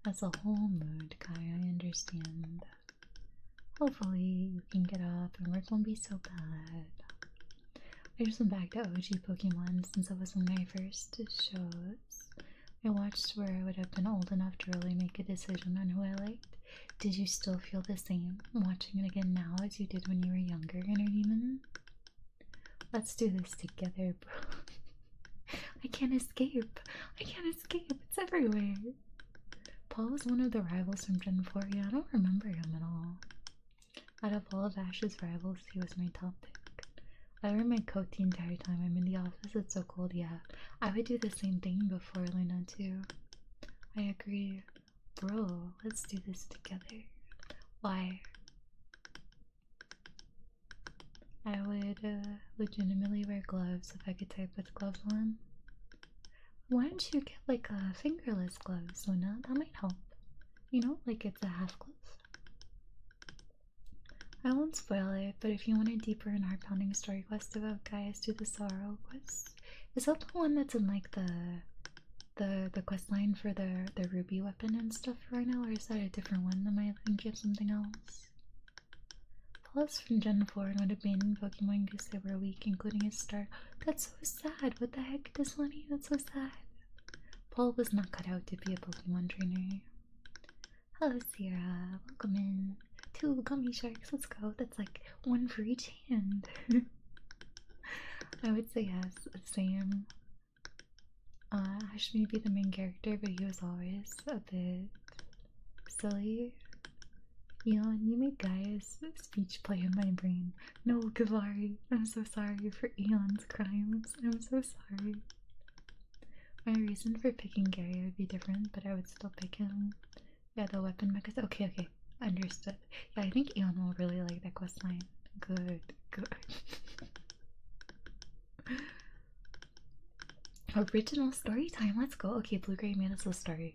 That's a whole mood, Kai. I understand. Hopefully you can get up and work won't be so bad. I just went back to OG Pokemon since it was one of my first shows. I watched where I would have been old enough to really make a decision on who I liked. Did you still feel the same watching it again now as you did when you were younger, Energy Man? Let's do this together, bro. I can't escape. I can't escape. It's everywhere. Paul was one of the rivals from Gen 4. Yeah, I don't remember him at all. Out of all of Ash's rivals, he was my top pick. I wear my coat the entire time I'm in the office. It's so cold. Yeah, I would do the same thing before Luna too. I agree. Bro, let's do this together. Why? I would legitimately wear gloves if I could type with gloves on. Why don't you get like a fingerless gloves, Luna? That might help. You know, like it's a half glove. I won't spoil it, but if you want a deeper and heart-pounding story quest about Gaius to the Sorrow quest, is that the one that's in like the quest line for the ruby weapon and stuff right now, or is that a different one? Am I thinking of something else? Plus from Gen 4 and would have been Pokemon because they were weak, including his start. That's so sad. What the heck, Dislani? That's so sad. Paul was not cut out to be a Pokemon trainer. Hello, Sierra. Welcome in. 2 gummy sharks. Let's go. That's like 1 for each hand. I would say yes. Same. Ash may be the main character, but he was always a bit silly. Eon, you made Gaia's speech play in my brain. No, Kavari. I'm so sorry for Eon's crimes. I'm so sorry. My reason for picking Gary would be different, but I would still pick him. Yeah, the weapon mecha. Okay, okay. Understood. Yeah, I think Eon will really like that questline. Good, good. Original story time. Let's go. Okay, Blue Gray made us a story.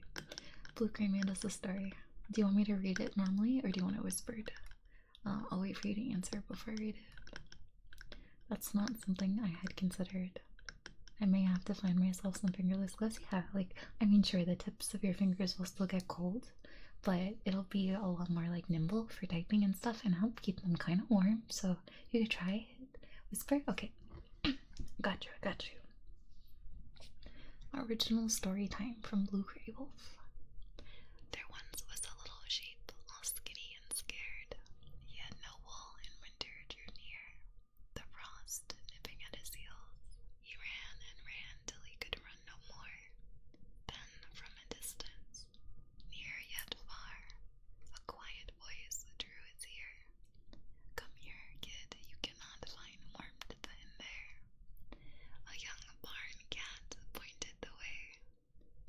Blue Gray made us a story. Do you want me to read it normally, or do you want it whispered? I'll wait for you to answer before I read it. That's not something I had considered. I may have to find myself some fingerless gloves. Yeah, like, I mean, sure, the tips of your fingers will still get cold, but it'll be a lot more, like, nimble for typing and stuff and help keep them kind of warm, so you could try it. Whisper? Okay. Got you, I got you. Original story time from Blue Gray Wolf. There once was a little sheep, all skinny and scared. He had no wool, and winter drew near, the frost nipping at his heels. He ran and ran till he could run no more. Then, from a distance, near yet far, a quiet voice drew his ear. Come here, kid, you cannot find warmth in there. A young barn cat pointed the way.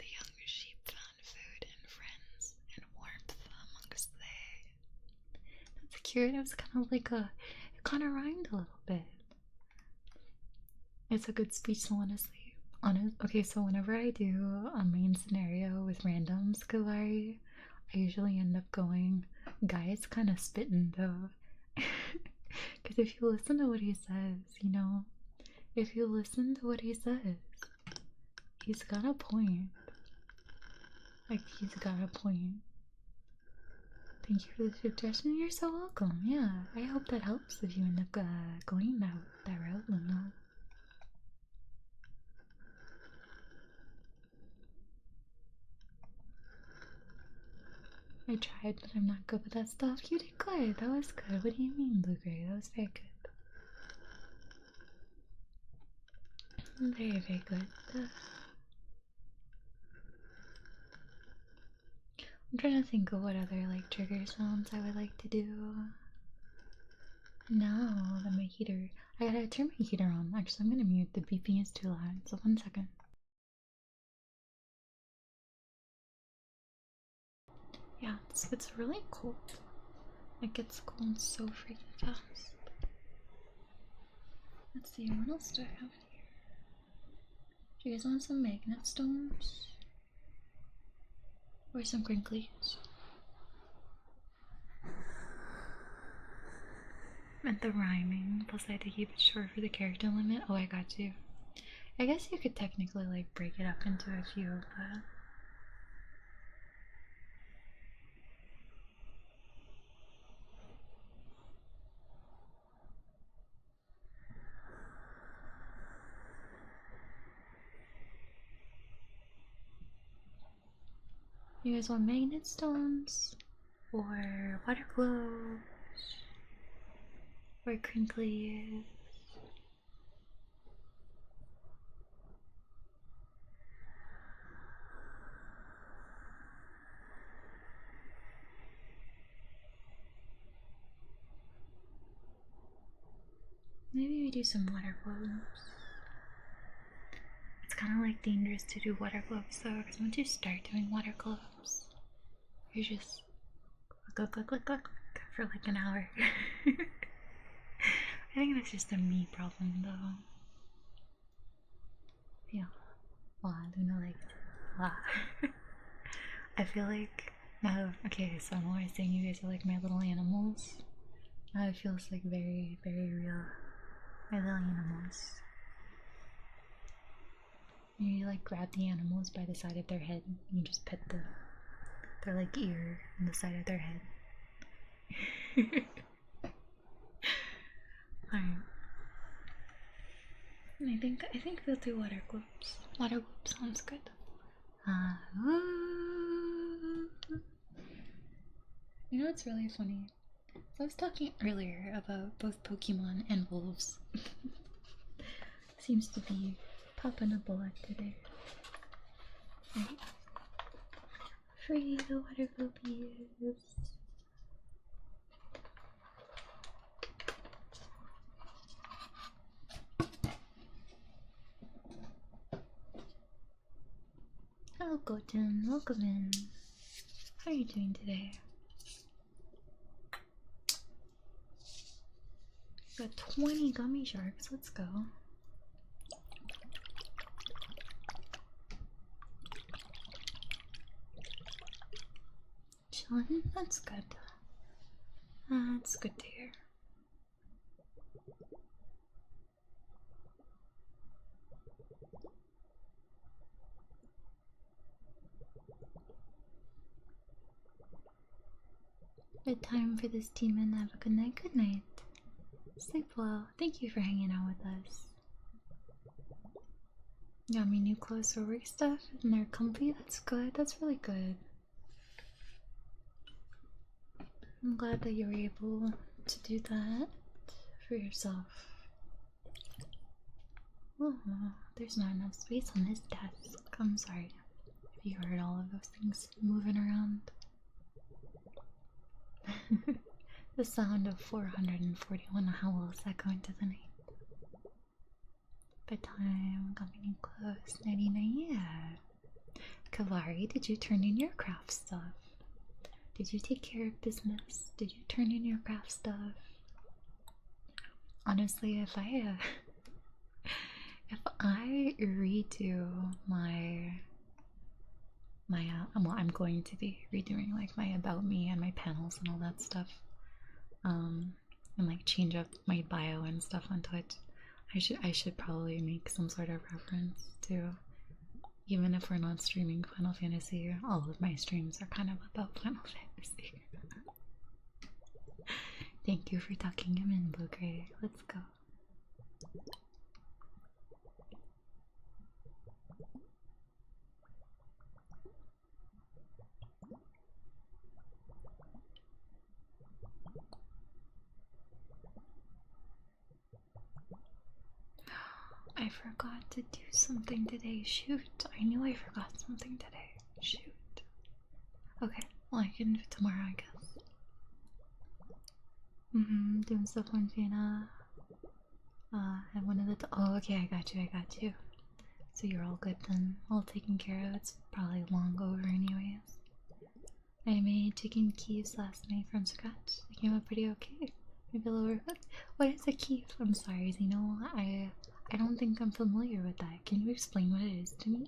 The young sheep found food and friends and warmth amongst they. That's cute. It was kind of like it kind of rhymed a little bit. It's a good speech, honestly. Okay, so whenever I do a main scenario with randoms, Kavari, I usually end up going, guys, kind of spitting though. Because if you listen to what he says, you know, if you listen to what he says, he's got a point. Like, he's got a point. Thank you for the suggestion. You're so welcome. Yeah, I hope that helps if you end up going that route, Luna. I tried, but I'm not good with that stuff. You did good. That was good. What do you mean, Blue Gray? That was very good. Very, very good. I'm trying to think of what other like trigger sounds I would like to do. Now that my heater, I gotta turn my heater on. Actually, I'm gonna mute. The beeping is too loud. So 1 second. Yeah, it's really cold. It gets cold so freaking fast. Let's see, what else do I have in here? Do you guys want some magnet stones? Or some crinklies? Meant the rhyming, plus I had to keep it short for the character limit. Oh, I got you. I guess you could technically like break it up into a few, but you guys want magnet stones? Or water globes? Or crinklies? maybe do some water globes. It's kind of like dangerous to do water globes though, because once you start doing water globes, you just click for like an hour. I think that's just a me problem though. Yeah. Wow, Luna like wow. I feel like now okay, so I'm always saying you guys are like my little animals. Now it feels like very, very real. My little animals. You like grab the animals by the side of their head and you just pet their like ear on the side of their head. Alright. I think we'll do water globes. Water globes sounds good. You know what's really funny? So I was talking earlier about both Pokemon and wolves. Seems to be popping up a lot today. Right? Free the water globies. Hello, Goten. Welcome in. How are you doing today? Got 20 gummy sharks. Let's go. Chillin'? That's good. That's good to hear. Good time for this team and have a good night. Good night. Sleep well. Thank you for hanging out with us. Got me new clothes for work stuff and they're comfy. That's good. That's really good. I'm glad that you were able to do that for yourself. Oh, there's not enough space on this desk. I'm sorry if you heard all of those things moving around. The sound of 441 howls echo into the night. Bedtime, got me new clothes, 99, yeah. Kavari, did you turn in your craft stuff? Did you take care of business? Did you turn in your craft stuff? Honestly, if I redo my well, I'm going to be redoing like my about me and my panels and all that stuff, and like change up my bio and stuff on Twitch. I should probably make some sort of reference to, even if we're not streaming Final Fantasy, all of my streams are kind of about Final Fantasy. Thank you for tucking him in, Blue Gray. Let's go. I forgot to do something today. Shoot. I knew I forgot something today. Shoot. Okay, well, I can do it tomorrow, I guess. Doing stuff on Fina. And one of the. Oh, okay, I got you. So you're all good then. All taken care of. It's probably long over, anyways. I made chicken keefs last night from scratch. They came out pretty okay. Maybe a little overcooked. What is a keef? I'm sorry, Zeno. I don't think I'm familiar with that. Can you explain what it is to me?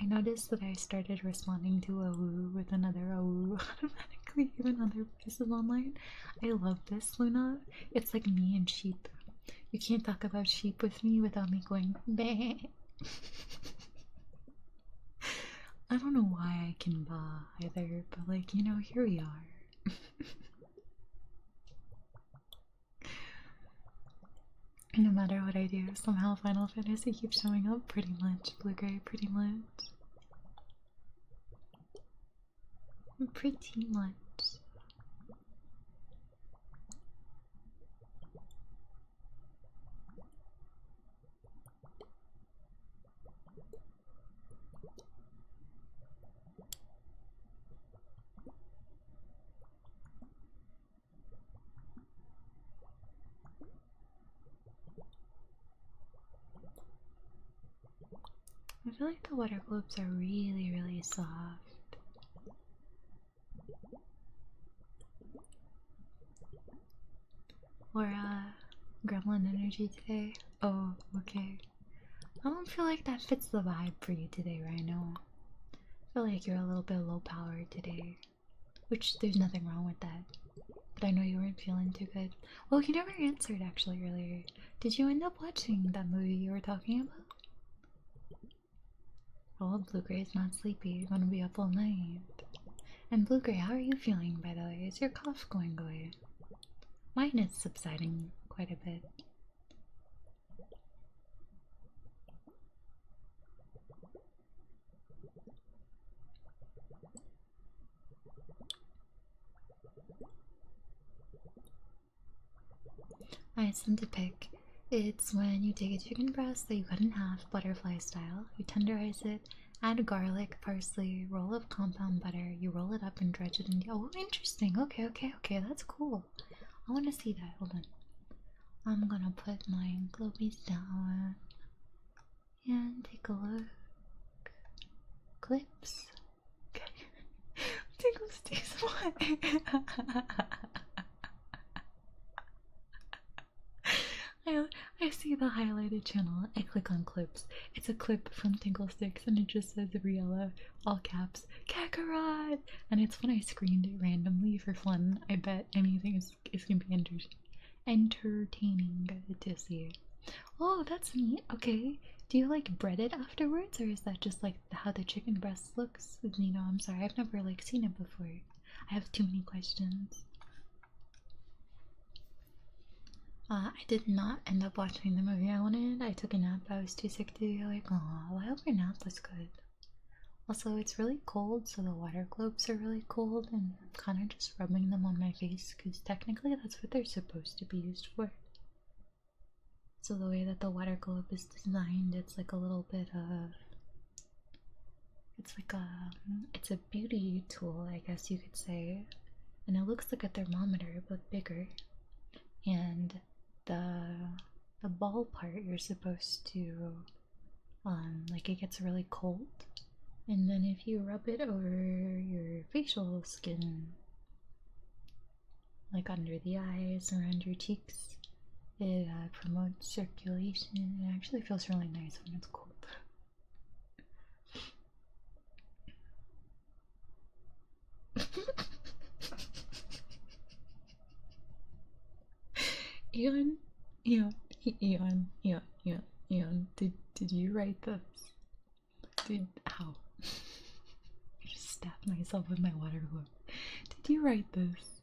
I noticed that I started responding to a woo with another a woo automatically in other places online. I love this, Luna. It's like me and sheep. You can't talk about sheep with me without me going bah. I don't know why I can bah either, but like, you know, here we are. No matter what I do, somehow Final Fantasy keeps showing up pretty much. Blue Gray, pretty much. Pretty much. feel like the water globes are really, really soft. Or, gremlin energy today? Oh, okay. I don't feel like that fits the vibe for you today, Rhino. I feel like you're a little bit low powered today. Which, there's nothing wrong with that. But I know you weren't feeling too good. Well, you never answered actually earlier. Did you end up watching that movie you were talking about? Oh, Blue Gray's not sleepy. You're gonna be up all night. And Blue Gray, how are you feeling, by the way? Is your cough going away? Mine is subsiding quite a bit. I sent to pick. It's when you take a chicken breast that you cut in half, butterfly style. You tenderize it, add garlic, parsley, roll of compound butter. You roll it up and dredge it in. Oh, interesting. Okay, okay, okay. That's cool. I want to see that. Hold on. I'm gonna put my globies down and take a look. Clips. Tickle sticks. What? I see the highlighted channel. I click on clips. It's a clip from Tinkle Sticks and it just says Riella, all caps, Kakarot! And it's when I screened it randomly for fun. I bet anything is gonna be entertaining to see. Oh, that's neat. Okay. Do you like bread it afterwards or is that just like how the chicken breast looks? You know, I'm sorry, I've never like seen it before. I have too many questions. I did not end up watching the movie I wanted. I took a nap. I was too sick to be like, oh, well, I hope your nap was good. Also, it's really cold, so the water globes are really cold, and I'm kind of just rubbing them on my face because technically that's what they're supposed to be used for. So the way that the water globe is designed, it's like a little bit of, it's a beauty tool, I guess you could say, and it looks like a thermometer but bigger. And the ball part you're supposed to like it gets really cold, and then if you rub it over your facial skin, like under the eyes, around your cheeks, it promotes circulation. It actually feels really nice when it's cold. Eon, Eon, did you write this? How? I just stabbed myself with my water glove. Did you write this?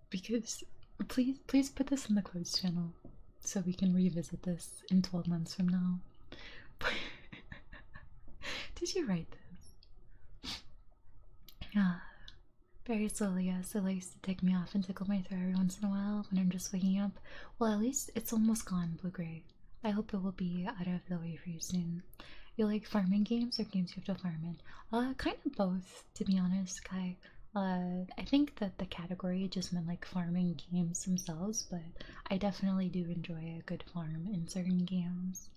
Because please put this in the closed channel so we can revisit this in 12 months from now. Did you write this? Yeah. Very slowly, yes. It likes to take me off and tickle my throat every once in a while when I'm just waking up. Well, at least it's almost gone, Blue Gray. I hope it will be out of the way for you soon. You like farming games or games you have to farm in? Kind of both, to be honest, Kai. I think that the category just meant like farming games themselves, but I definitely do enjoy a good farm in certain games.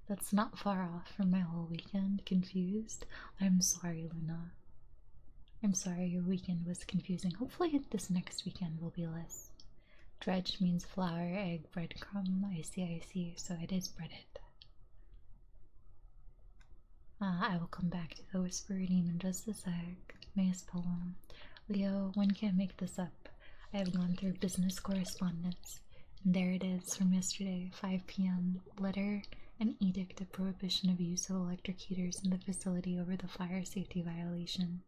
That's not far off from my whole weekend. Confused? I'm sorry, Luna. I'm sorry your weekend was confusing. Hopefully this next weekend will be less. Dredge means flour, egg, breadcrumb. I see. So it is breaded. I will come back to the Whisper Redeem in just a sec. Nice poem. Leo, one can't make this up. I have gone through business correspondence. And there it is from yesterday, 5 p.m. Letter and edict of prohibition of use of electric heaters in the facility over the fire safety violation.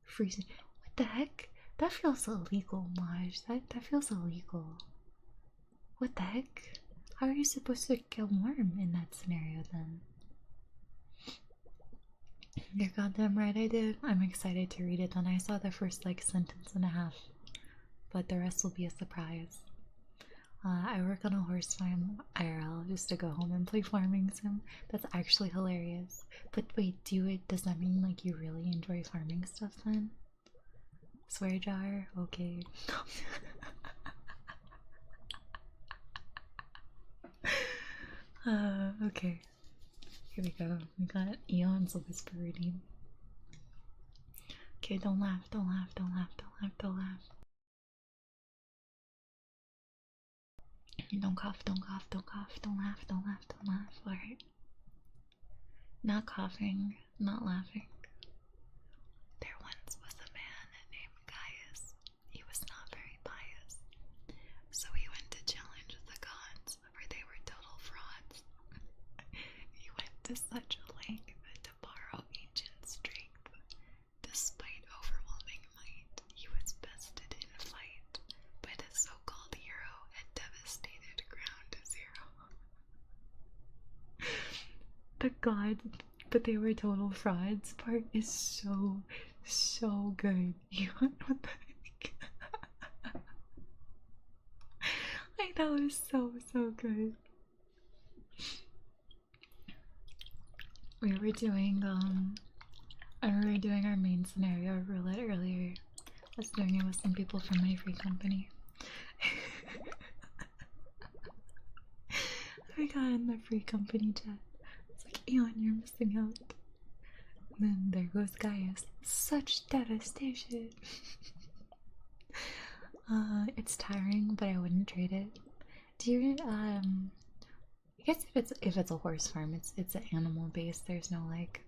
Freezing. What the heck? That feels illegal, Maj. That feels illegal. What the heck? How are you supposed to get warm in that scenario then? You're goddamn right I did. I'm excited to read it, and I saw the first like sentence and a half, but the rest will be a surprise. I work on a horse farm IRL just to go home and play farming sim. That's actually hilarious. But wait, does that mean like you really enjoy farming stuff then? Swear jar? Okay. Okay. Here we go. We got Eon's whisper reading. Okay, don't laugh, don't laugh, don't laugh, don't laugh, don't laugh. Don't cough, don't cough, don't cough, don't laugh, don't laugh, don't laugh. Alright. Not coughing, not laughing. There once was a man named Gaius. He was not very pious. So he went to challenge the gods, for they were total frauds. He went to such a length to borrow ancient strength. Despite overwhelming might, he was bested in fight, but his so-called hero had devastated ground zero. The gods, but they were total frauds part is so good. What the heck? I know, it was so good. We were doing our main scenario roulette earlier. I was doing it with some people from my free company. I got in the free company chat. It's like, Eon, you're missing out. And then there goes Gaius. Such devastation. It's tiring, but I wouldn't trade it. Do you I guess if it's a horse farm, it's animal based. There's no like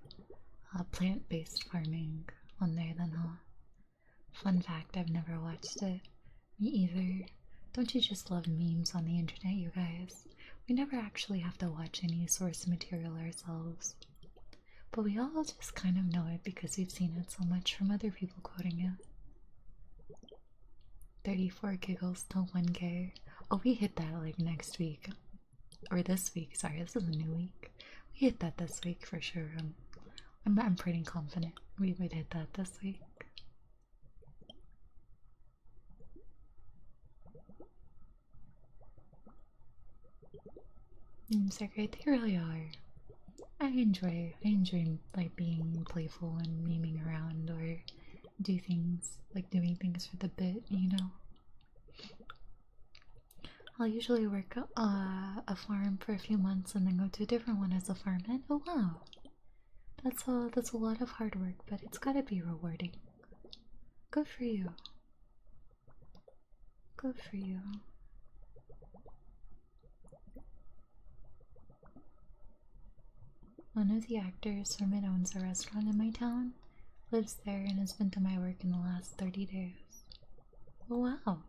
plant based farming on there then, huh? Fun fact, I've never watched it. Me either. Don't you just love memes on the internet, you guys? We never actually have to watch any source material ourselves. But we all just kind of know it because we've seen it so much from other people quoting it. 34 giggles till 1K. Oh, we hit that like next week. Or this week, sorry, this is a new week. We hit that this week for sure. I'm pretty confident we would hit that this week. So great, they really are. I enjoy like being playful and memeing around or doing things for the bit, you know. I'll usually work a farm for a few months and then go to a different one as a farmhand. Oh wow, that's a lot of hard work, but it's gotta be rewarding. Good for you. Good for you. One of the actors from it owns a restaurant in my town, lives there, and has been to my work in the last 30 days. Oh wow.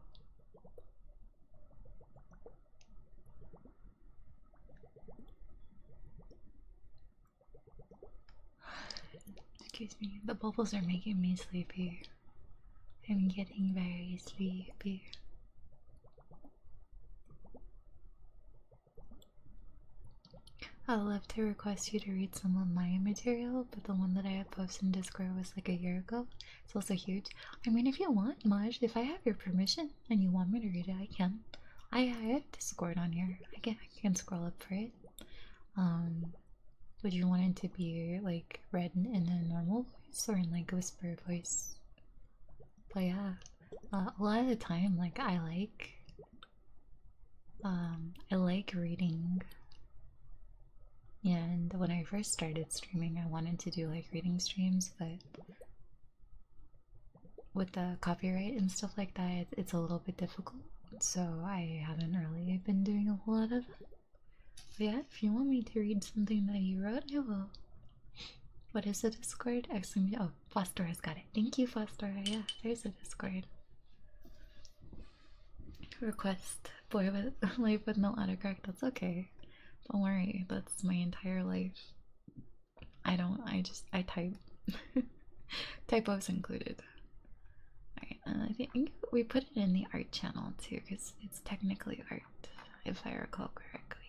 Excuse me, the bubbles are making me sleepy. I'm getting very sleepy. I'd love to request you to read some of my material, but the one that I had posted in Discord was like a year ago. It's also huge. I mean, if you want, Maj, if I have your permission and you want me to read it, I can. I have Discord on here. I can scroll up for it. Would you want it to be like read in a normal voice or in like a whisper voice? But yeah, a lot of the time, like I like reading. And when I first started streaming, I wanted to do like reading streams, but with the copyright and stuff like that, it's a little bit difficult. So I haven't really been doing a whole lot of it. But yeah, if you want me to read something that you wrote, I will. What is a Discord? Oh, Foster has got it. Thank you, Foster. Yeah, there's a Discord. Request boy with life with no autocorrect. That's okay. Don't worry. That's my entire life. I type. Typos included. Alright, I think we put it in the art channel too, because it's technically art, if I recall correctly.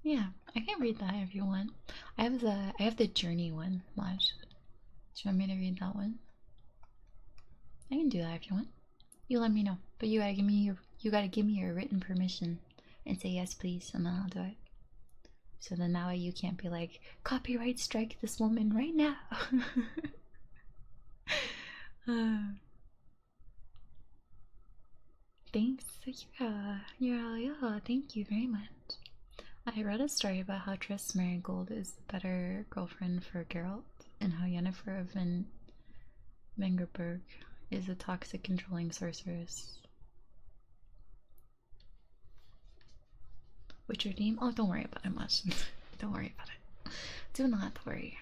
Yeah, I can read that if you want. I have the journey one, Maj. Do you want me to read that one? I can do that if you want. You let me know, but you gotta give me your written permission and say yes, please, and then I'll do it. So then that way you can't be like, copyright strike this woman right now. Thanks. Yeah, thank you very much. I read a story about how Triss Marigold is the better girlfriend for Geralt, and how Yennefer of Vengerberg is a toxic, controlling sorceress. Witcher Deem? Oh, don't worry about it much. Don't worry about it. Do not worry.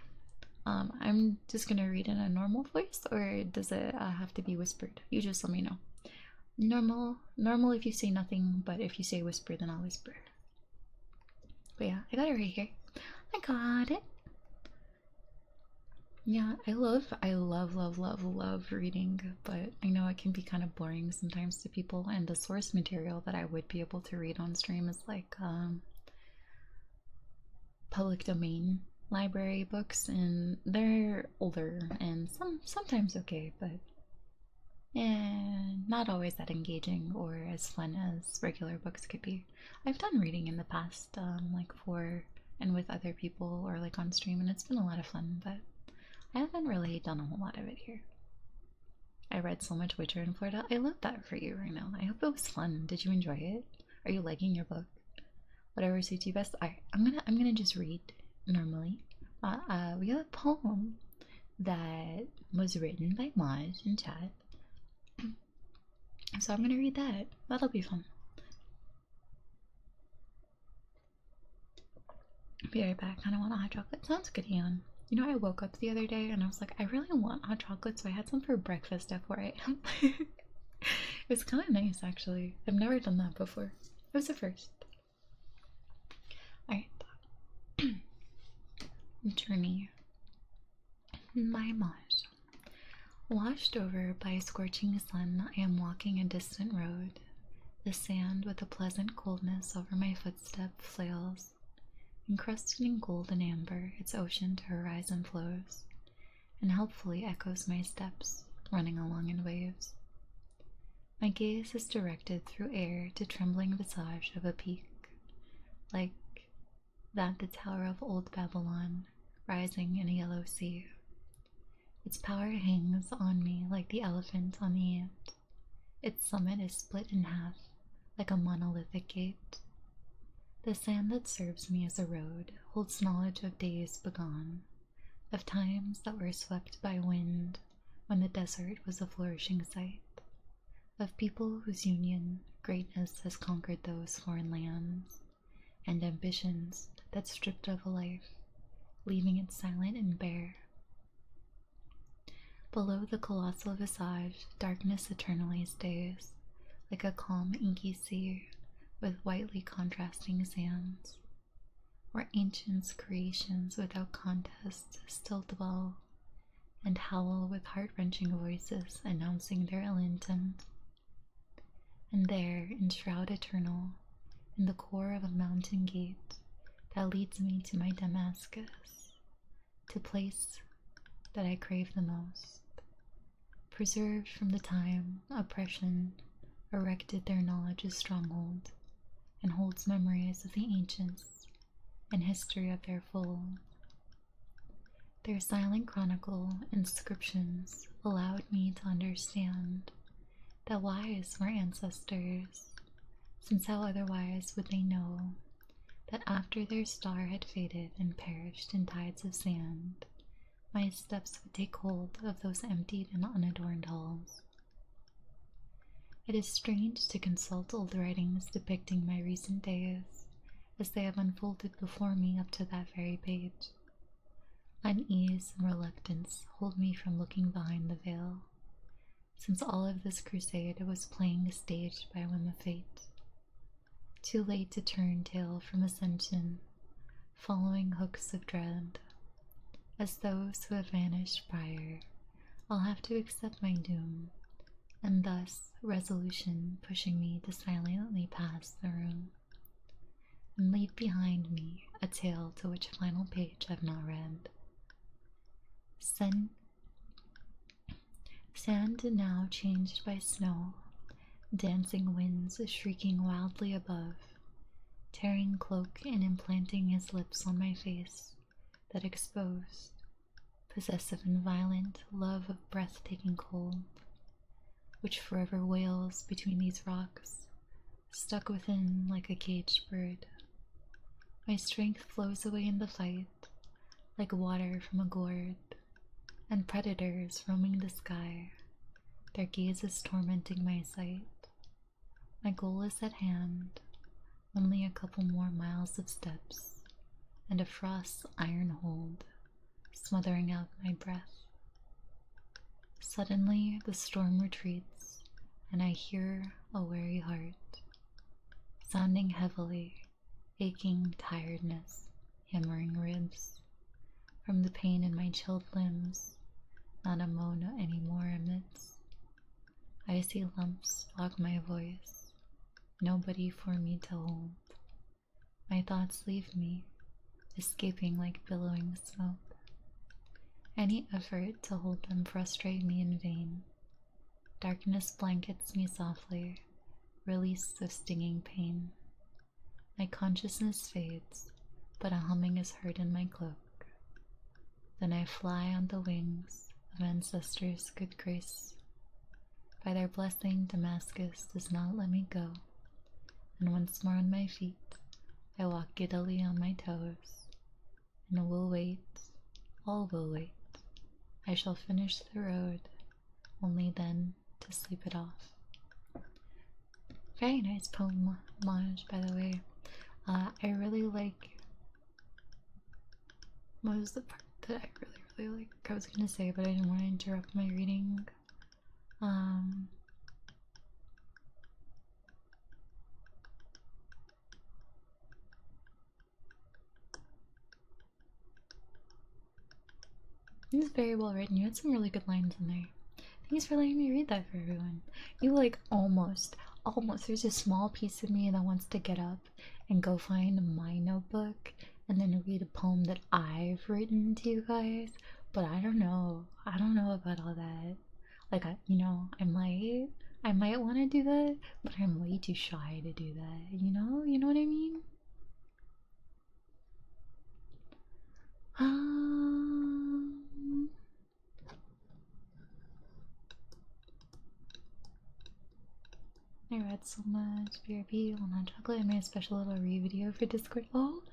I'm just gonna read in a normal voice, or does it have to be whispered? You just let me know. Normal if you say nothing, but if you say whisper, then I'll whisper. But yeah, I got it right here. I got it. Yeah, I love reading, but I know it can be kind of boring sometimes to people, and the source material that I would be able to read on stream is like public domain library books, and they're older and sometimes okay, but not always that engaging or as fun as regular books could be. I've done reading in the past, like for and with other people or like on stream, and it's been a lot of fun, but I haven't really done a whole lot of it here. I read so much Witcher in Florida. I love that for you right now. I hope it was fun. Did you enjoy it? Are you liking your book? Whatever suits you best. I'm gonna just read normally. We have a poem that was written by Maj in chat. So I'm gonna read that. That'll be fun. Be right back. I don't want a hot chocolate. Sounds good, Ian. You know, I woke up the other day and I was like, I really want hot chocolate, so I had some for breakfast at 4 a.m. It's kind of nice, actually. I've never done that before. It was the first. Alright. Journey by Maj. Washed over by a scorching sun, I am walking a distant road. The sand, with a pleasant coldness over my footstep, flails. Encrusted in gold and amber, its ocean to horizon flows, and helpfully echoes my steps, running along in waves. My gaze is directed through air to trembling visage of a peak, like that the tower of old Babylon, rising in a yellow sea. Its power hangs on me like the elephant on the ant. Its summit is split in half, like a monolithic gate. The sand that serves me as a road holds knowledge of days begone, of times that were swept by wind when the desert was a flourishing sight, of people whose union, greatness has conquered those foreign lands, and ambitions that stripped of a life, leaving it silent and bare. Below the colossal visage, darkness eternally stays, like a calm inky sea, with whitely contrasting sands, where ancients' creations without contest still dwell, and howl with heart-wrenching voices announcing their ill intent. And there, in shroud eternal, in the core of a mountain gate that leads me to my Damascus, to place that I crave the most, preserved from the time oppression erected their knowledge's stronghold, and holds memories of the ancients and history of their fold. Their silent chronicle inscriptions allowed me to understand that wise were ancestors, since how otherwise would they know that after their star had faded and perished in tides of sand, my steps would take hold of those emptied and unadorned halls. It is strange to consult old writings depicting my recent days, as they have unfolded before me up to that very page. Unease and reluctance hold me from looking behind the veil, since all of this crusade was playing staged by a whim of fate. Too late to turn tail from ascension, following hooks of dread. As those who have vanished prior, I'll have to accept my doom, and thus resolution pushing me to silently pass the room, and leave behind me a tale to which final page I've not read. Sand now changed by snow, dancing winds shrieking wildly above, tearing cloak and implanting his lips on my face that exposed, possessive and violent love of breathtaking cold, which forever wails between these rocks, stuck within like a caged bird. My strength flows away in the fight, like water from a gourd, and predators roaming the sky, their gazes tormenting my sight. My goal is at hand, only a couple more miles of steps, and a frost's iron hold, smothering out my breath. Suddenly the storm retreats, and I hear a weary heart, sounding heavily, aching tiredness, hammering ribs. From the pain in my chilled limbs, not a moan anymore emits. I see lumps block my voice, nobody for me to hold. My thoughts leave me, escaping like billowing smoke. Any effort to hold them frustrate me in vain. Darkness blankets me softly, release of stinging pain. My consciousness fades, but a humming is heard in my cloak. Then I fly on the wings of ancestors' good grace. By their blessing, Damascus does not let me go, and once more on my feet, I walk giddily on my toes, and will wait, all will wait. I shall finish the road, only then to sleep it off. Very nice poem homage, by the way. I really like. What was the part that I really like? I was gonna say, but I didn't want to interrupt my reading. It's very well written. You had some really good lines in there. Thanks for letting me read that for everyone. You like almost. There's a small piece of me that wants to get up and go find my notebook and then read a poem that I've written to you guys. But I don't know. I don't know about all that. Like, I might want to do that, but I'm way too shy to do that. You know what I mean? I read so much. BRB, Walnut Chocolate. I made a special little video for Discord. Oh,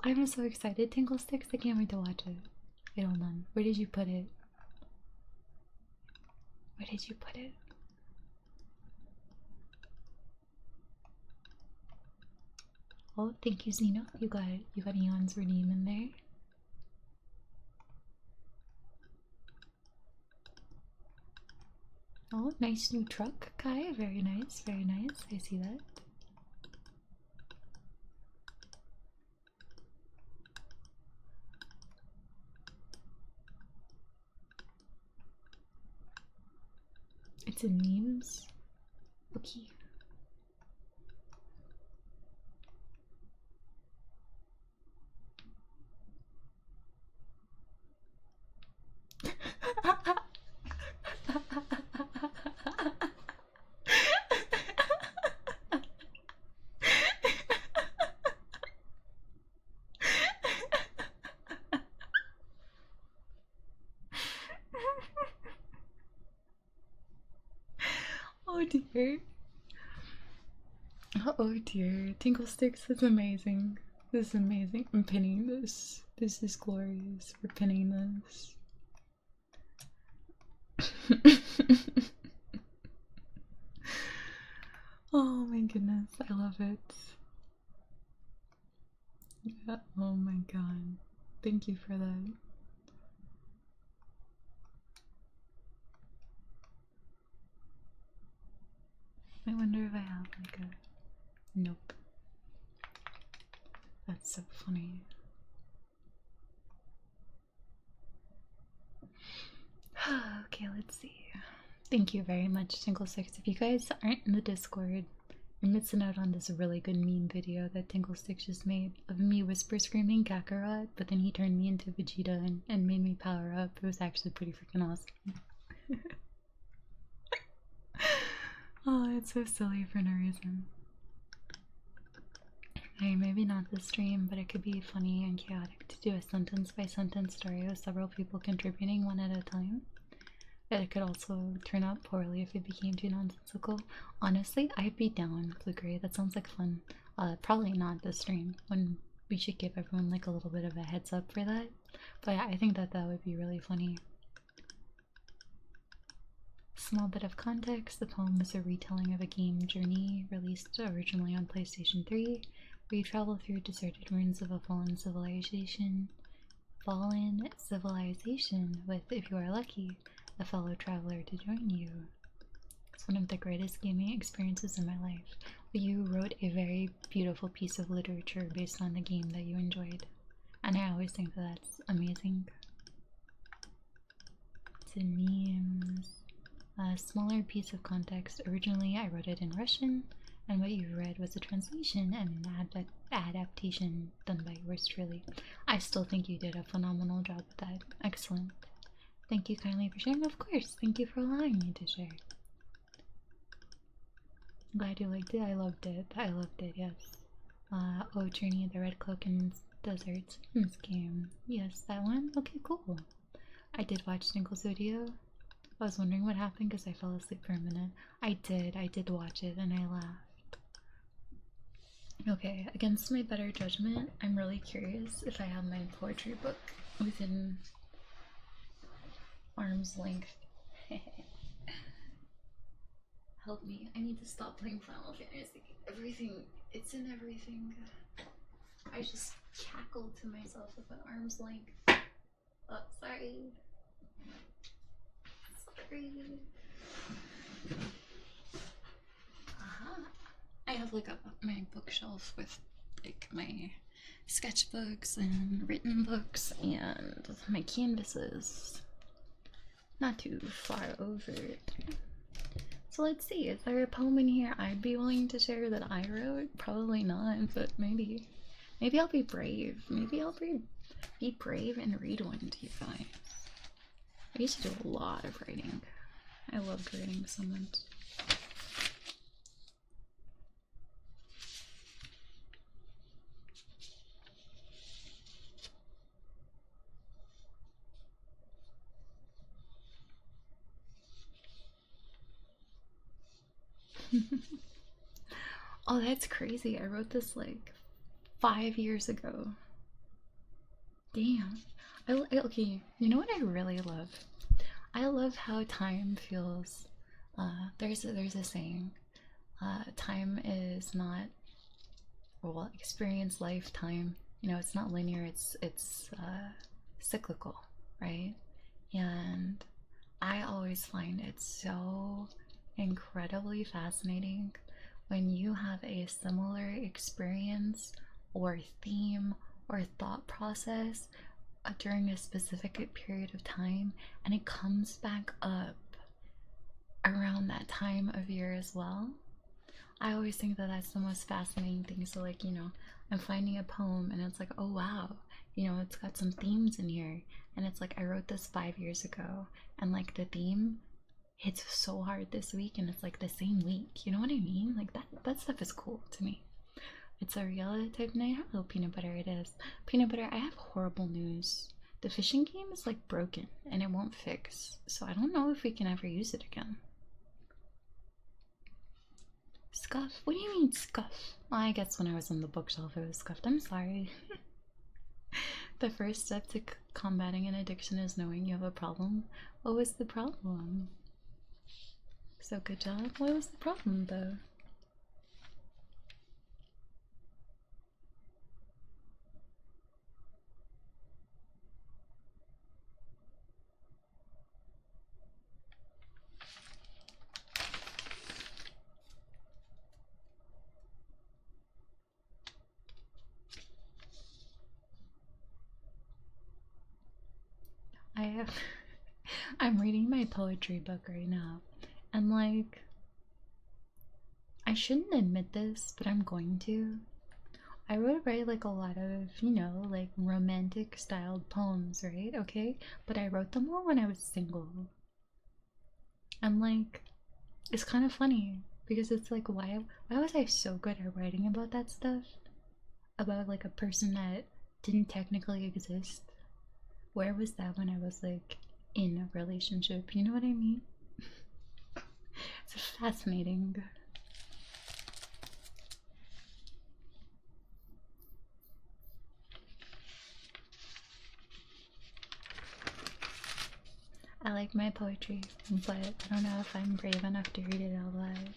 I'm so excited. Tingle Sticks. I can't wait to watch it. Wait, hold on. Where did you put it? Where did you put it? Oh, thank you, Zeno. You got Eon's redeem in there. Oh, nice new truck, Kai. Very nice, very nice. I see that. It's in memes. Okay. Oh dear. Oh dear. Tinkle Sticks is amazing. This is amazing. I'm pinning this. This is glorious. We're pinning this. Oh my goodness. I love it. Yeah. Oh my god. Thank you for that. I wonder if I have like a. Nope. That's so funny. Okay, let's see. Thank you very much, Tinkle Sticks. If you guys aren't in the Discord, you're missing out on this really good meme video that Tinkle Sticks just made of me whisper screaming Kakarot, but then he turned me into Vegeta and made me power up. It was actually pretty freaking awesome. Oh, it's so silly for no reason. Hey, maybe not this stream, but it could be funny and chaotic to do a sentence by sentence story with several people contributing one at a time. But it could also turn out poorly if it became too nonsensical. Honestly, I'd be down, Blue-Gray. That sounds like fun. Probably not this stream, when we should give everyone like a little bit of a heads up for that. But yeah, I think that that would be really funny. Small bit of context, the poem is a retelling of a game Journey, released originally on PlayStation 3, where you travel through deserted ruins of a fallen civilization with, if you are lucky, a fellow traveler to join you. It's one of the greatest gaming experiences in my life. You wrote a very beautiful piece of literature based on the game that you enjoyed, and I always think that that's amazing. To memes. A smaller piece of context. Originally, I wrote it in Russian, and what you read was a translation and an adaptation done by yours truly. I still think you did a phenomenal job with that. Excellent. Thank you kindly for sharing. Of course, thank you for allowing me to share. I'm glad you liked it. I loved it. I loved it, yes. Oh, Journey, the Red Cloak and Desert Sims game. Yes, that one? Okay, cool. I did watch Single's video. I was wondering what happened because I fell asleep for a minute. I did watch it and I laughed. Okay, against my better judgment, I'm really curious if I have my poetry book within arm's length. Help me, I need to stop playing Final Fantasy. Everything, it's in everything. I just cackled to myself with an arm's length. Oh, sorry. I have like my bookshelf with like my sketchbooks and written books and my canvases. Not too far over it. So let's see, is there a poem in here I'd be willing to share that I wrote? Probably not, but maybe. Maybe I'll be brave. Maybe I'll be brave and read one to you guys. I used to do a lot of writing. I loved writing so much. Oh, that's crazy. I wrote this like 5 years ago. Damn. Okay, you know what I really love? I love how time feels. There's a saying. Time is not, well, experience lifetime. You know, it's not linear. It's cyclical, right? And I always find it so incredibly fascinating when you have a similar experience or theme or thought process during a specific period of time and it comes back up around that time of year as well. I always think that that's the most fascinating thing. So like, you know, I'm finding a poem and it's like, oh wow, you know, it's got some themes in here, and it's like I wrote this 5 years ago and like the theme hits so hard this week and it's like the same week, you know what I mean? Like that stuff is cool to me. It's a Ariella type night. Hello, Peanut Butter. It is. Peanut Butter, I have horrible news. The fishing game is like broken and it won't fix, so I don't know if we can ever use it again. Scuff? What do you mean scuff? Well, I guess when I was on the bookshelf it was scuffed. I'm sorry. The first step to combating an addiction is knowing you have a problem. What was the problem? So good job. What was the problem though? I have I'm reading my poetry book right now, and like I shouldn't admit this, but I'm going to. I write like a lot of, you know, like romantic styled poems, right? Okay, but I wrote them all when I was single. And like it's kind of funny because it's like, why was I so good at writing about that stuff? About like a person that didn't technically exist? Where was that when I was like in a relationship? You know what I mean? It's fascinating. I like my poetry, but I don't know if I'm brave enough to read it out loud.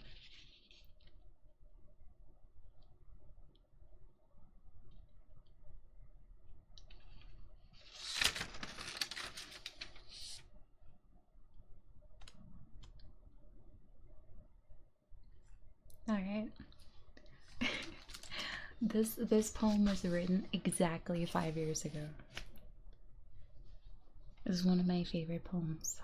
Alright. This poem was written exactly 5 years ago. This is one of my favorite poems.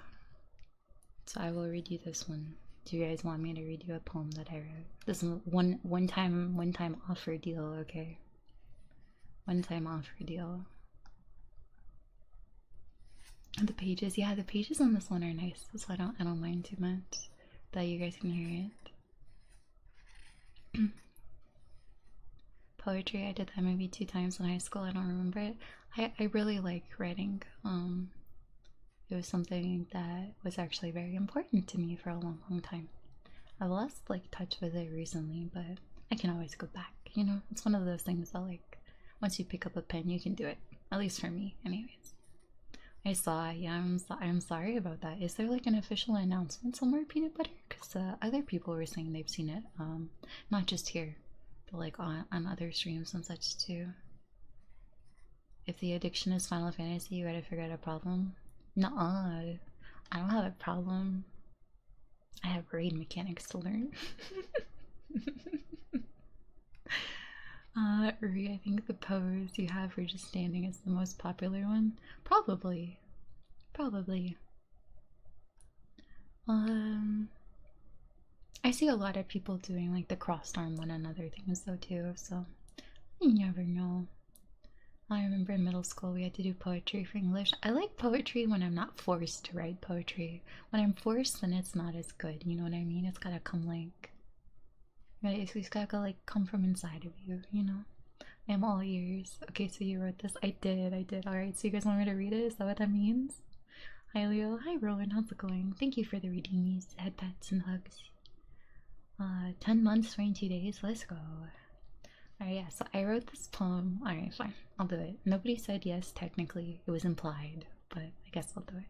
So I will read you this one. Do you guys want me to read you a poem that I wrote? This is one time offer deal, okay? One time offer deal. And the pages, yeah, the pages on this one are nice, so I don't mind too much that you guys can hear it. Poetry, I did that maybe 2 times in high school. I don't remember it. I really like writing. It was something that was actually very important to me for a long time. I've lost like touch with it recently, but I can always go back. You know, it's one of those things that like once you pick up a pen, you can do it. At least for me, anyways. I saw. Yeah, I'm sorry about that. Is there like an official announcement somewhere, Peanut Butter? Because other people were saying they've seen it. Not just here, but like on other streams and such too. If the addiction is Final Fantasy, you gotta figure out a problem. Nuh-uh. I don't have a problem. I have raid mechanics to learn. Uri, I think the pose you have for just standing is the most popular one. Probably. Probably. I see a lot of people doing like the crossed arm one and other things though too, so you never know. I remember in middle school we had to do poetry for English. I like poetry when I'm not forced to write poetry. When I'm forced, then it's not as good. You know what I mean? It's gotta come like, it's gotta like come from inside of you. You know? I'm all ears. Okay, so you wrote this. I did. All right. So you guys want me to read it? Is that what that means? Hi Leo. Hi Rowan. How's it going? Thank you for the redeemies, head pets, and hugs. 10 months, 22 days. Let's go. Alright, yeah, so I wrote this poem. Alright, fine. I'll do it. Nobody said yes, technically. It was implied, but I guess I'll do it.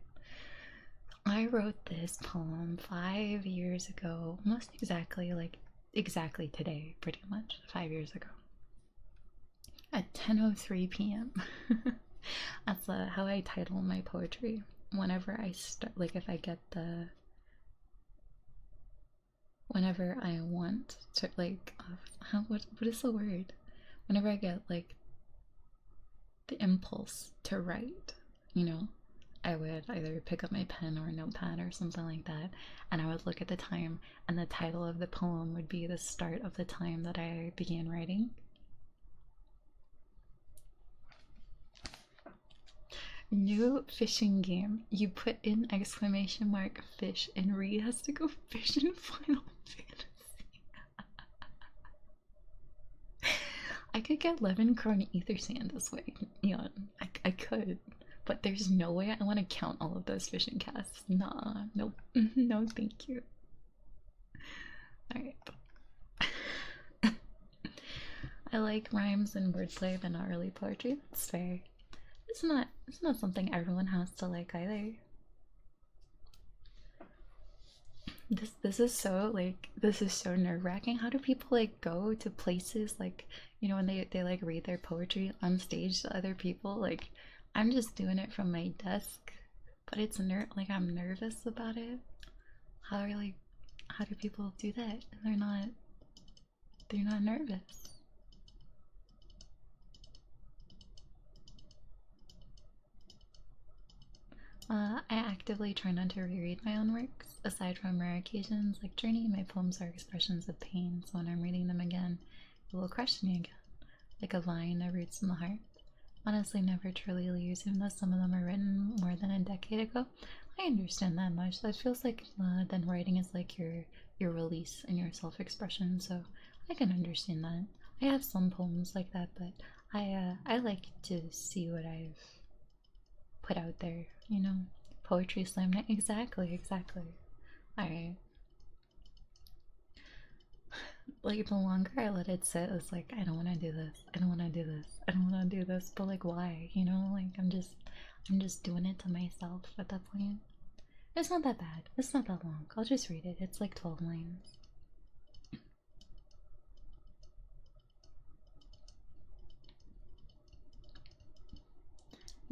I wrote this poem 5 years ago. Almost exactly, like, exactly today, pretty much. 5 years ago. At 10:03 p.m. That's how I title my poetry. Whenever I start, like, if I get the whenever I want to like what is the word? Whenever I get like the impulse to write, you know, I would either pick up my pen or a notepad or something like that, and I would look at the time, and the title of the poem would be the start of the time that I began writing. New fishing game. You put in exclamation mark fish, and Reed has to go fish in Final Fantasy. I could get Levencrone Ether Sand this way. Yeah, I could. But there's no way I want to count all of those fishing casts. Nah, nope. No, thank you. Alright. I like rhymes and wordplay, but not really poetry. That's fair. It's not something everyone has to like either. This is so like this is so nerve-wracking. How do people like go to places like, you know, when they like read their poetry on stage to other people? Like, I'm just doing it from my desk, but it's like I'm nervous about it. How do people do that? They're not nervous. I actively try not to reread my own works, aside from rare occasions like Journey. My poems are expressions of pain, so when I'm reading them again, it will crush me again, like a vine that roots in the heart. honestly never truly leaves, even though some of them are written more than a decade ago. I understand that much. That feels like then writing is like your release and your self-expression, so I can understand that. I have some poems like that, but I like to see what I've put out there, you know? Poetry slam night. Exactly, exactly. Alright. Like the longer I let it sit, it's like I don't wanna do this. I don't wanna do this. I don't wanna do this. But like why? You know, like I'm just doing it to myself at that point. It's not that bad. It's not that long. I'll just read it. It's like 12 lines.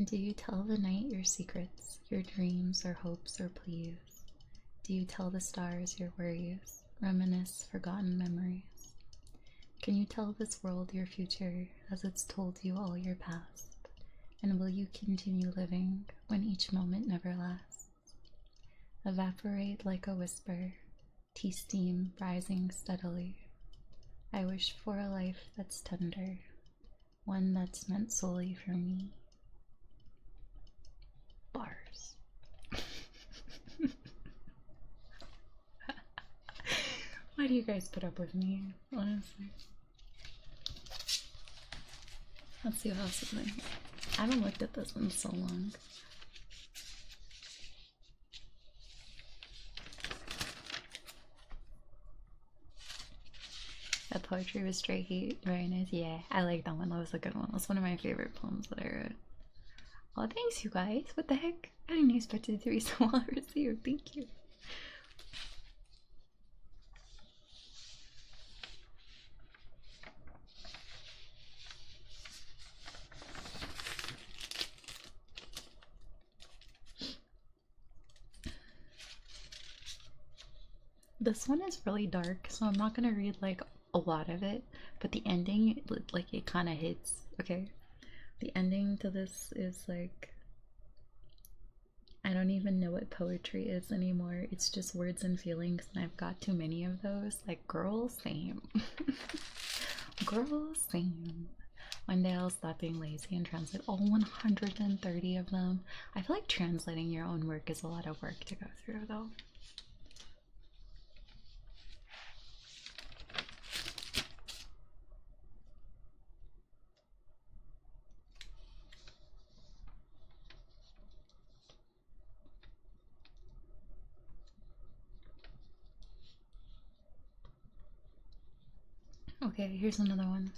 Do you tell the night your secrets, your dreams or hopes or pleas? Do you tell the stars your worries, reminisce forgotten memories? Can you tell this world your future as it's told you all your past? And will you continue living when each moment never lasts? Evaporate like a whisper, tea steam rising steadily. I wish for a life that's tender, one that's meant solely for me. Bars. Why do you guys put up with me, honestly? Let's see what else is in here. I haven't looked at this in so long. That poetry was straight heat. Very nice. Yeah, I like that one. That was a good one. That's one of my favorite poems that I wrote. Oh, thanks, you guys. What the heck? I didn't expect it to be so well received. Thank you. This one is really dark, so I'm not gonna read like a lot of it, but the ending, like, it kind of hits. Okay, the ending to this is like, I don't even know what poetry is anymore. It's just words and feelings, and I've got too many of those. Like, girl, same. Girl, same. One day I'll stop being lazy and translate all 130 of them. I feel like translating your own work is a lot of work to go through, though. Okay, here's another one.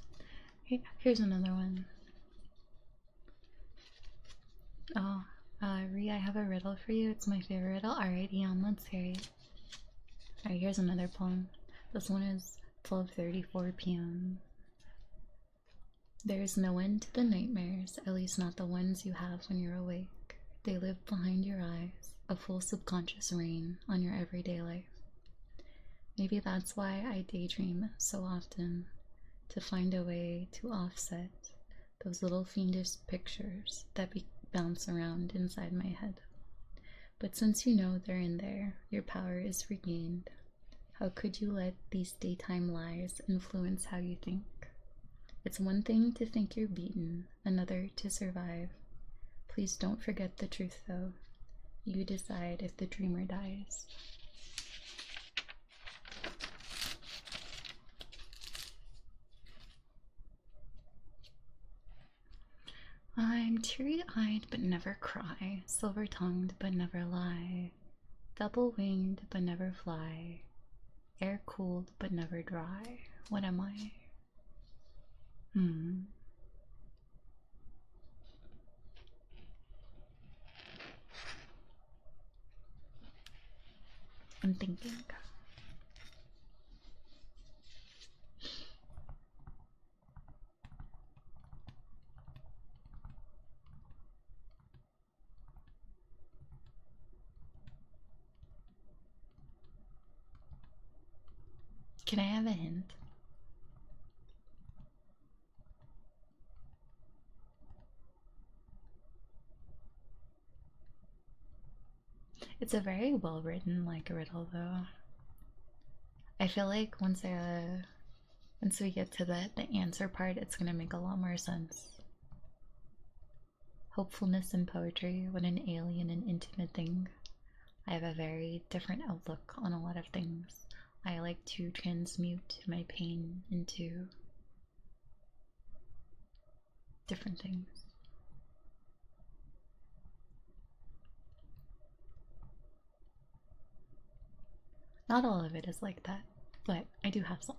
Here's another one. Oh, Ree, I have a riddle for you. It's my favorite riddle. Alright, Eon, let's hear it. Alright, here's another poem. This one is 12:34 p.m. There is no end to the nightmares, at least not the ones you have when you're awake. They live behind your eyes, a full subconscious reign on your everyday life. Maybe that's why I daydream so often, to find a way to offset those little fiendish pictures that bounce around inside my head. But since you know they're in there, your power is regained. How could you let these daytime lies influence how you think? It's one thing to think you're beaten, another to survive. Please don't forget the truth, though. You decide if the dreamer dies. I'm teary-eyed but never cry, silver-tongued but never lie, double-winged but never fly, air-cooled but never dry. What am I? I'm thinking. Can I have a hint? It's a very well written like riddle though. I feel like once we get to the answer part, it's gonna make a lot more sense. hopefulness in poetry, what an alien and intimate thing. I have a very different outlook on a lot of things. I like to transmute my pain into different things. Not all of it is like that, but I do have some.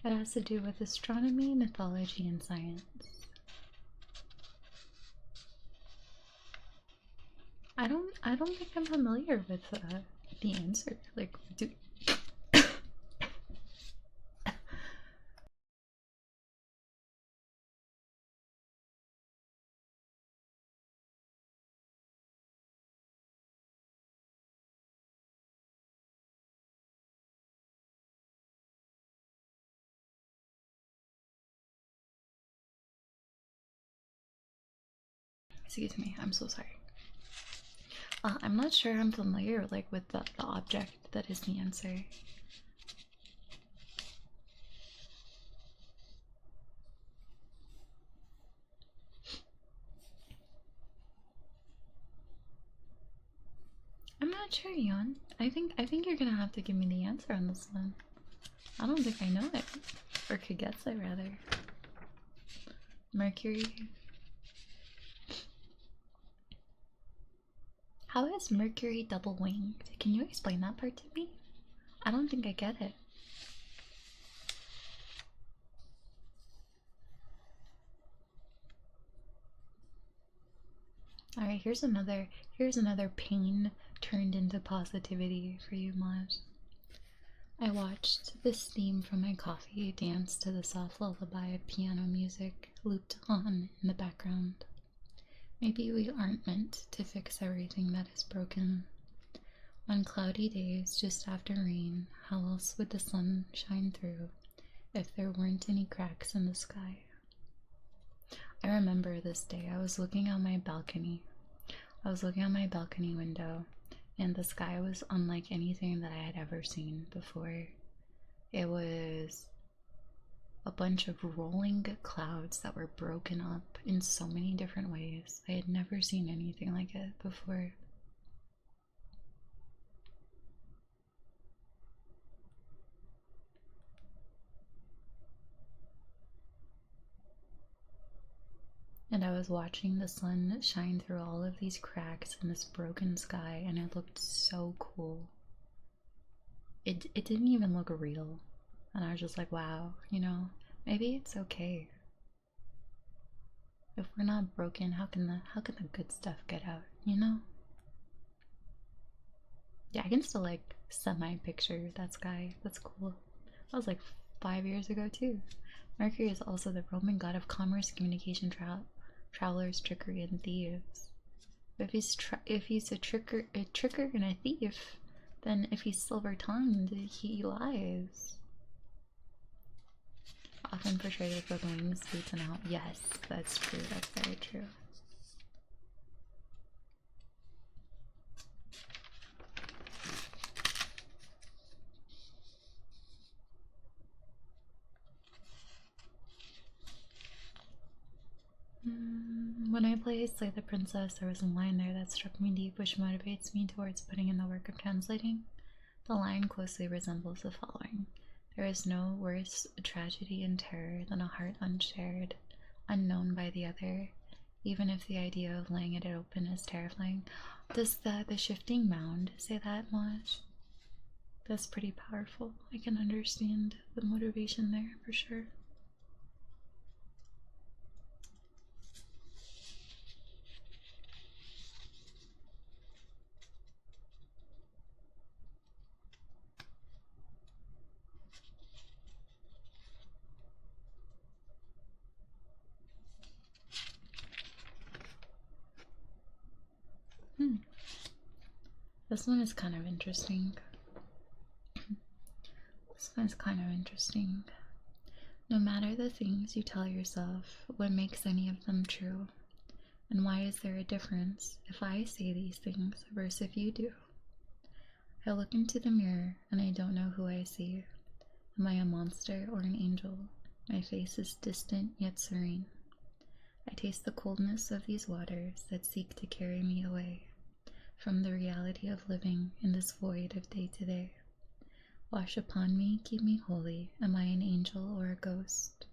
It has to do with astronomy, mythology, and science. I don't think I'm familiar with the answer. Like, do excuse me, I'm so sorry. I'm not sure I'm familiar like with the object that is the answer. I'm not sure, Yon. I think you're gonna have to give me the answer on this one. I don't think I know it. Or could guess it rather. Mercury. How is Mercury double winged? Can you explain that part to me? I don't think I get it. Alright, here's another pain turned into positivity for you, Maj. I watched this theme from my coffee dance to the soft lullaby of piano music looped on in the background. Maybe we aren't meant to fix everything that is broken. On cloudy days just after rain, how else would the sun shine through if there weren't any cracks in the sky? I remember this day I was looking out my balcony. I was looking out my balcony window, and the sky was unlike anything that I had ever seen before. It was a bunch of rolling clouds that were broken up in so many different ways. I had never seen anything like it before. And I was watching the sun shine through all of these cracks in this broken sky, and it looked so cool. It didn't even look real. And I was just like, wow, you know, maybe it's okay. If we're not broken, how can the good stuff get out, you know? Yeah, I can still like semi picture that sky. That's cool. That was like 5 years ago too. Mercury is also the Roman god of commerce, communication, travelers, trickery, and thieves. If he's a tricker and a thief, then if he's silver-tongued, he lies. Often portrayed with both wings, boots, and out. Yes, that's true. That's very true. When I play Slay the Princess, there was a line there that struck me deep, which motivates me towards putting in the work of translating. The line closely resembles the following. There is no worse tragedy and terror than a heart unshared, unknown by the other, even if the idea of laying it open is terrifying. Does the shifting mound say that much? That's pretty powerful. I can understand the motivation there for sure. This one is kind of interesting. No matter the things you tell yourself, what makes any of them true? And why is there a difference if I say these things versus if you do? I look into the mirror and I don't know who I see. Am I a monster or an angel? My face is distant yet serene. I taste the coldness of these waters that seek to carry me away from the reality of living in this void of day to day. Wash upon me, keep me holy. Am I an angel or a ghost?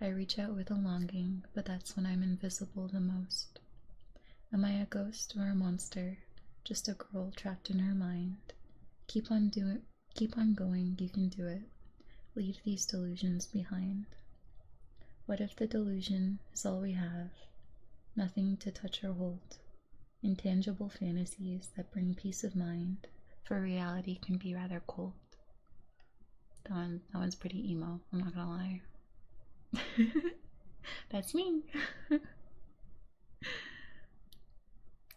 I reach out with a longing, but that's when I'm invisible the most. Am I a ghost or a monster? Just a girl trapped in her mind. Keep on going, you can do it. Leave these delusions behind. What if the delusion is all we have? Nothing to touch or hold. Intangible fantasies that bring peace of mind, for reality can be rather cold. That one's pretty emo, I'm not gonna lie. That's me.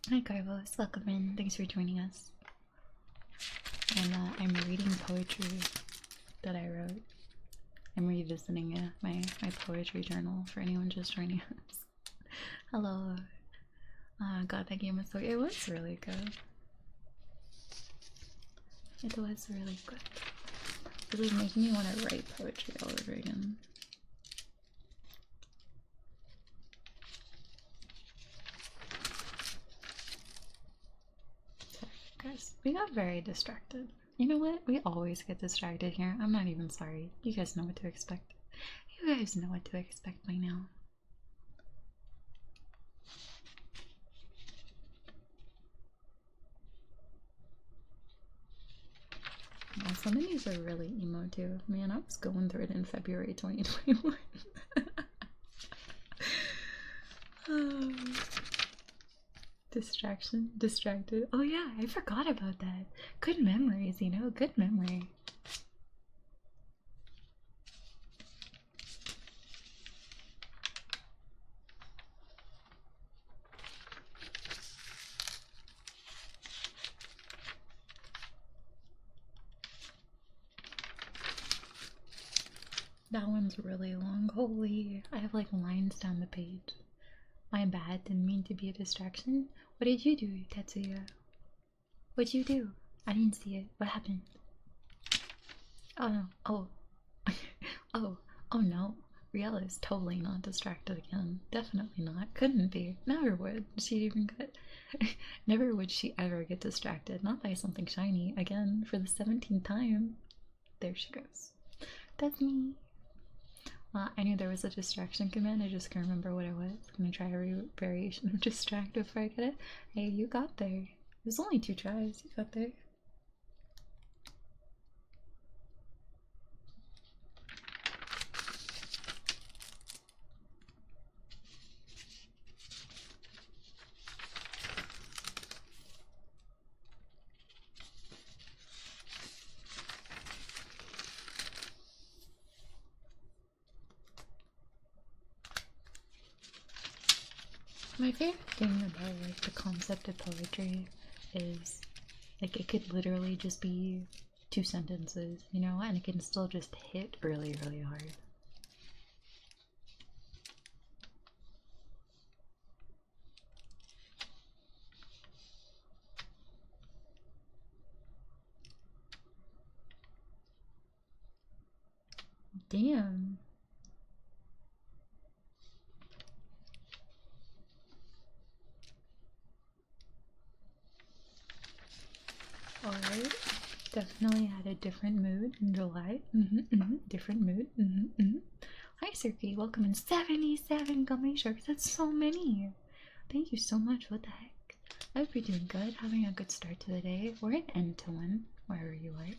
Hi Carlos, welcome in. Thanks for joining us. And I'm reading poetry that I wrote. I'm revisiting my poetry journal for anyone just joining us. Hello. God, that game was it was really good. It was really good. It was making me want to write poetry all over again. Guys, we got very distracted. You know what? We always get distracted here. I'm not even sorry. You guys know what to expect. You guys know what to expect by now. Yeah, some of these are really emo too. Man, I was going through it in February 2021. Distraction, distracted. Oh yeah, I forgot about that. Good memories, you know, good memory. That one's really long. Holy, I have like lines down the page. My bad, didn't mean to be a distraction. What did you do, Tetsuya? What'd you do? I didn't see it. What happened? Oh no. Oh. Oh no. Riella is totally not distracted again. Definitely not. Couldn't be. Never would. She even get. Never would she ever get distracted. Not by something shiny. Again, for the 17th time. There she goes. That's me. I knew there was a distraction command, I just can't remember what it was. I'm gonna try a variation of distract before I get it. Hey, you got there. It was only 2 tries, you got there. My favorite thing about like the concept of poetry is like it could literally just be 2 sentences, you know, and it can still just hit really, really hard. Damn. Alright. Definitely had a different mood in July. Different mood. Hi, Sergey. Welcome in 77 gummy sharks. That's so many. Thank you so much. What the heck? I hope you're doing good. Having a good start to the day. Or an end to one, wherever you are.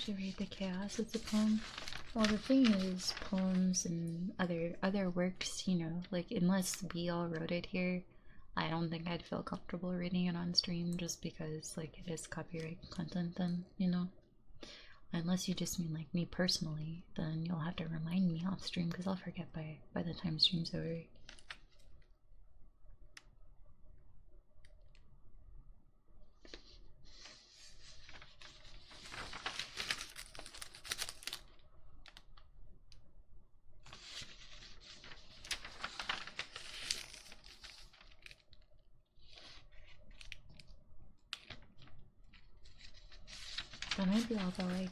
should read the chaos. It's a poem. Well, the thing is, poems and other works, you know, like unless we all wrote it here, I don't think I'd feel comfortable reading it on stream just because like it is copyright content. Then you know, unless you just mean like me personally, then you'll have to remind me off stream because I'll forget by the time stream's over. That might be all the like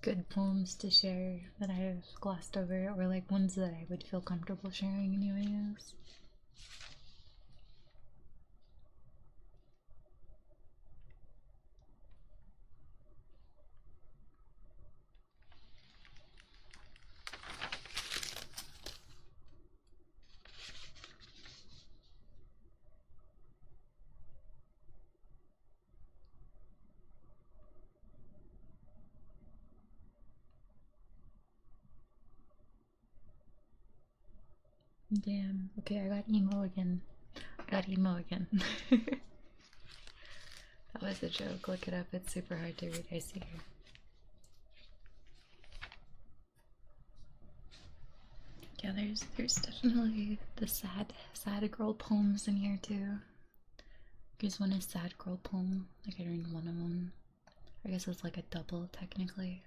good poems to share that I've glossed over, or like ones that I would feel comfortable sharing anyways. Damn. Okay, I got emo again. That was a joke. Look it up. It's super hard to read. I see you. Yeah, there's definitely the sad girl poems in here too. Here's one is sad girl poem. I could read one of them. I guess it's like a double technically.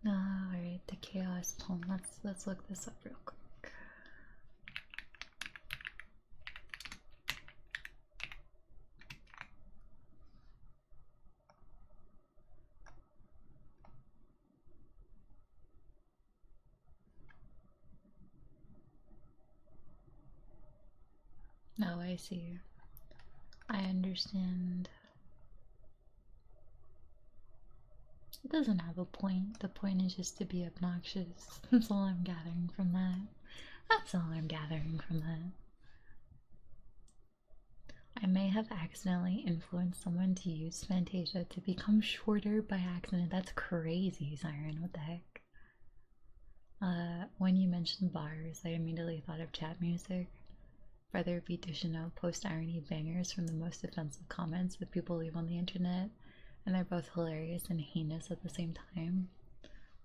Alright, the chaos poem. Let's look this up real quick. Oh, I see. I understand. It doesn't have a point. The point is just to be obnoxious. That's all I'm gathering from that. That's all I'm gathering from that. I may have accidentally influenced someone to use Fantasia to become shorter by accident. That's crazy, Siren. What the heck? When you mentioned bars, I immediately thought of chat music. Brother B. Duchesneau post irony bangers from the most offensive comments that people leave on the internet, and they're both hilarious and heinous at the same time.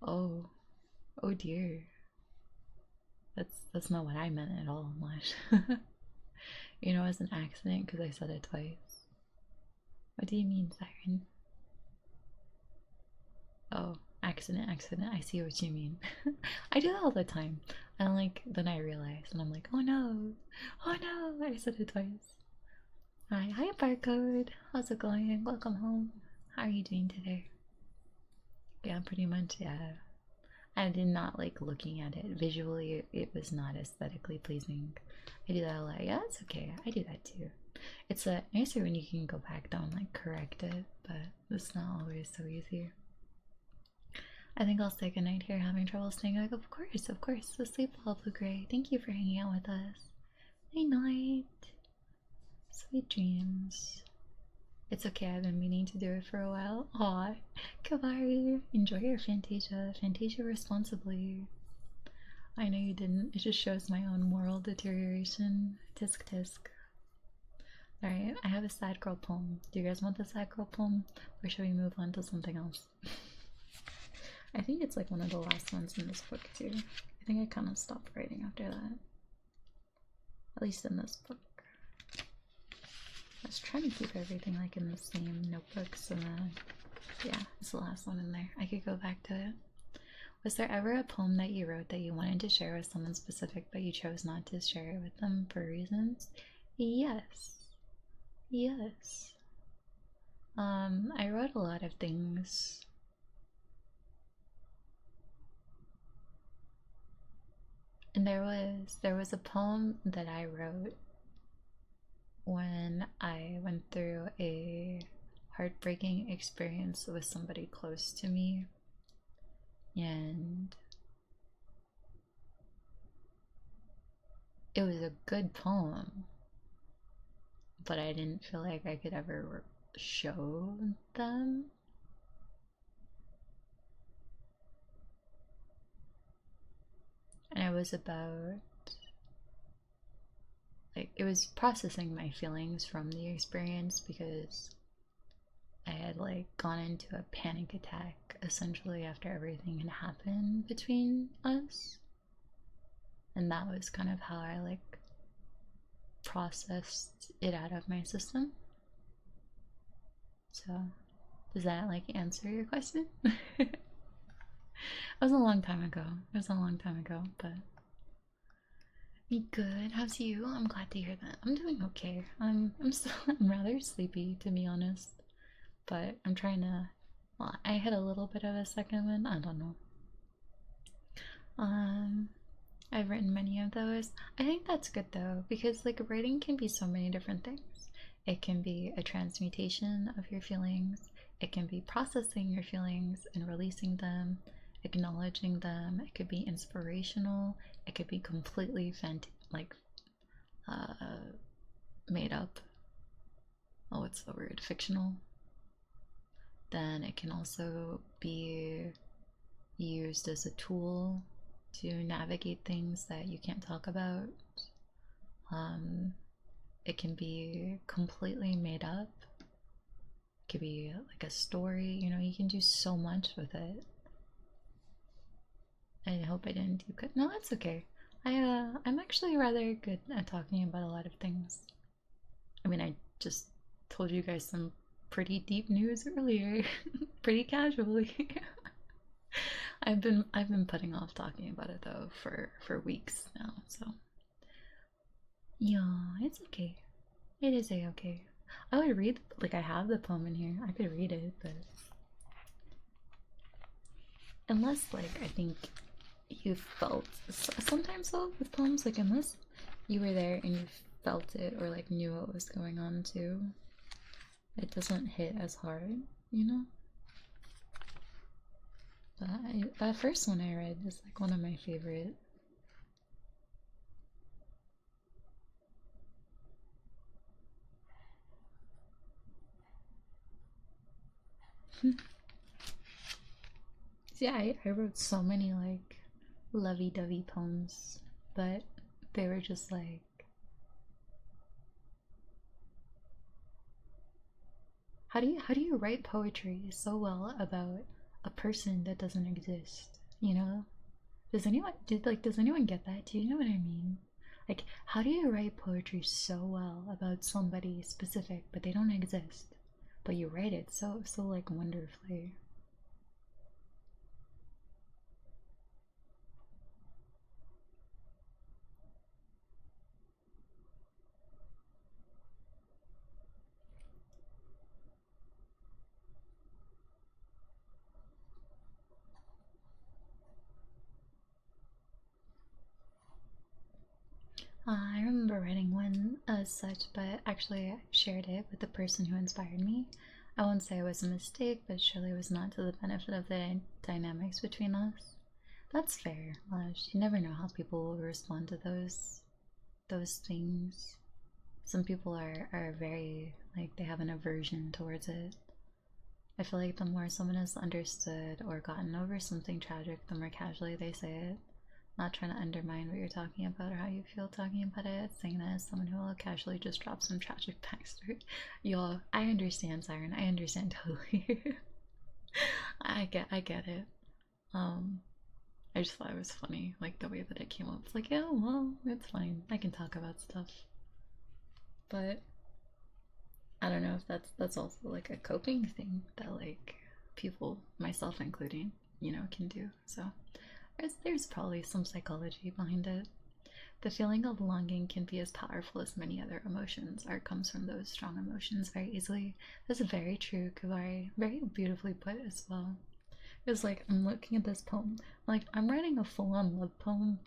Oh, oh dear. That's not what I meant at all, Mush. You know, it's an accident because I said it twice. What do you mean, Siren? Oh, accident. I see what you mean. I do that all the time. And like, then I realize, and I'm like, oh no, I said it twice. Hi, Barcode. How's it going? Welcome home. How are you doing today? Yeah, pretty much, yeah. I did not like looking at it. Visually, it was not aesthetically pleasing. I do that a lot. Yeah, that's okay. I do that too. It's nicer when you can go back down, like correct it, but it's not always so easy. I think I'll stay good night here, having trouble staying awake. Of course. So sleep well, Blue Gray. Thank you for hanging out with us. Night night. Sweet dreams. It's okay, I've been meaning to do it for a while. Aw, Kavari, enjoy your Fantasia. Fantasia responsibly. I know you didn't. It just shows my own moral deterioration. Tisk tisk. Alright, I have a sad girl poem. Do you guys want the sad girl poem? Or should we move on to something else? I think it's like one of the last ones in this book too. I think I kind of stopped writing after that. At least in this book. I was trying to keep everything like in the same notebooks, and then yeah, it's the last one in there. I could go back to it. Was there ever a poem that you wrote that you wanted to share with someone specific, but you chose not to share it with them for reasons? Yes. Yes. I wrote a lot of things. And there was a poem that I wrote when I went through a heartbreaking experience with somebody close to me, and it was a good poem, but I didn't feel like I could ever show them. And it was about, like, it was processing my feelings from the experience because I had like gone into a panic attack essentially after everything had happened between us. And that was kind of how I like processed it out of my system. So, does that like answer your question? It was a long time ago. It was a long time ago, but me good. How's you? I'm glad to hear that. I'm doing okay. I'm still I'm rather sleepy to be honest, but I'm trying to. Well, I had a little bit of a second one. I don't know. I've written many of those. I think that's good though, because like writing can be so many different things. It can be a transmutation of your feelings. It can be processing your feelings and releasing them, acknowledging them. It could be inspirational. It could be completely uh, made up. Oh, what's the word? Fictional. Then it can also be used as a tool to navigate things that you can't talk about. It can be completely made up. It could be like a story, you know, you can do so much with it. I hope I didn't do good. No, that's okay. I'm actually rather good at talking about a lot of things. I mean, I just told you guys some pretty deep news earlier, pretty casually. I've been putting off talking about it though for weeks now, so yeah, it's okay. It is okay. I would read, like, I have the poem in here. I could read it, but unless like I think you felt sometimes though with poems, like unless you were there and you felt it or like knew what was going on too, it doesn't hit as hard, you know. But that first one I read is like one of my favorite. Yeah, I wrote so many like lovey-dovey poems, but they were just like, how do you write poetry so well about a person that doesn't exist? You know? Does anyone get that? Do you know what I mean? Like, how do you write poetry so well about somebody specific, but they don't exist, but you write it so like wonderfully? I remember writing one as such, but actually I shared it with the person who inspired me. I won't say it was a mistake, but surely it was not to the benefit of the dynamics between us. That's fair, Lush. You never know how people will respond to those things. Some people are very like they have an aversion towards it. I feel like the more someone has understood or gotten over something tragic, the more casually they say it. Not trying to undermine what you're talking about or how you feel talking about it. Saying that as someone who will casually just drop some tragic backstory. Y'all, I understand, Siren. I understand totally. I get it. I just thought it was funny, like the way that it came up. It's like, yeah, well, it's fine. I can talk about stuff. But I don't know if that's also like a coping thing that like people, myself including, you know, can do. So there's probably some psychology behind it. The feeling of longing can be as powerful as many other emotions, or it comes from those strong emotions very easily. That's very true, Kavari. Very beautifully put as well. It's like I'm looking at this poem, like I'm writing a full-on love poem.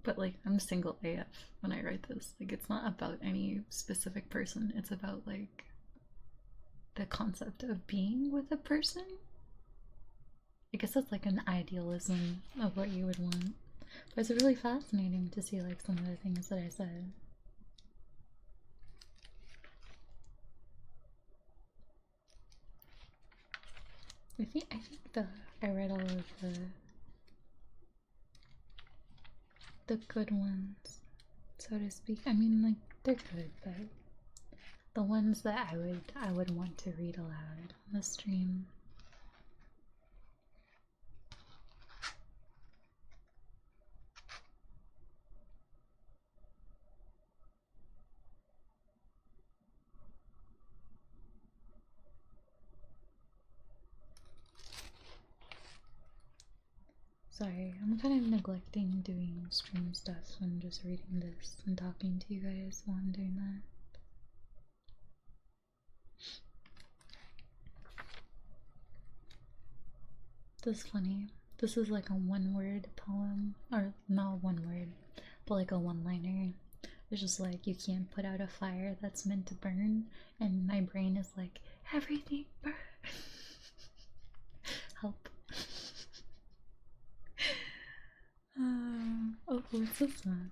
But I'm single AF when I write this. Like it's not about any specific person. It's about like the concept of being with a person. I guess that's like an idealism of what you would want. But it's really fascinating to see like some of the things that I said. I think I read all of the good ones, so to speak. I mean, like, they're good, but the ones that I would want to read aloud on the stream. Sorry, I'm kind of neglecting doing stream stuff and just reading this and talking to you guys while I'm doing that. This is funny. This is like a one-word poem, or not one word, but like a one-liner. It's just like, you can't put out a fire that's meant to burn, and my brain is like, everything burn. Help. Oh, what's this one?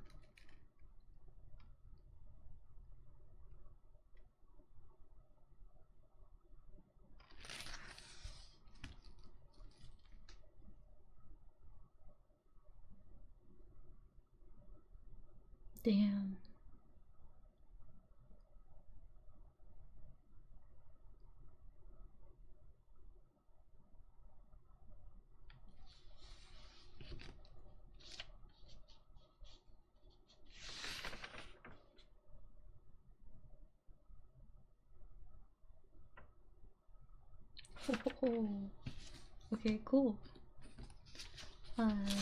Damn. Oh, okay, cool.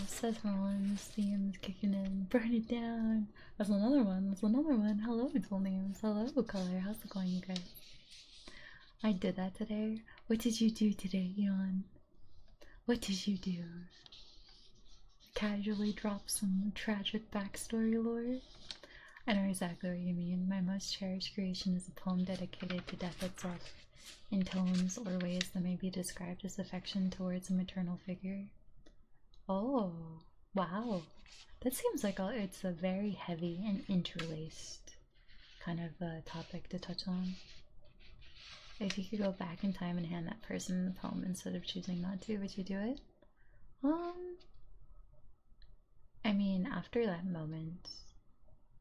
Seth Rollins themes kicking in. Burn it down. That's another one. That's another one. Hello, Dual Names. Hello, Color. How's it going, you guys? I did that today. What did you do today, Eon? What did you do? Casually drop some tragic backstory lore? I know exactly what you mean. My most cherished creation is a poem dedicated to death itself, in tones or ways that may be described as affection towards a maternal figure. Oh, wow. That seems like it's a very heavy and interlaced kind of topic to touch on. If you could go back in time and hand that person the poem instead of choosing not to, would you do it? I mean, after that moment,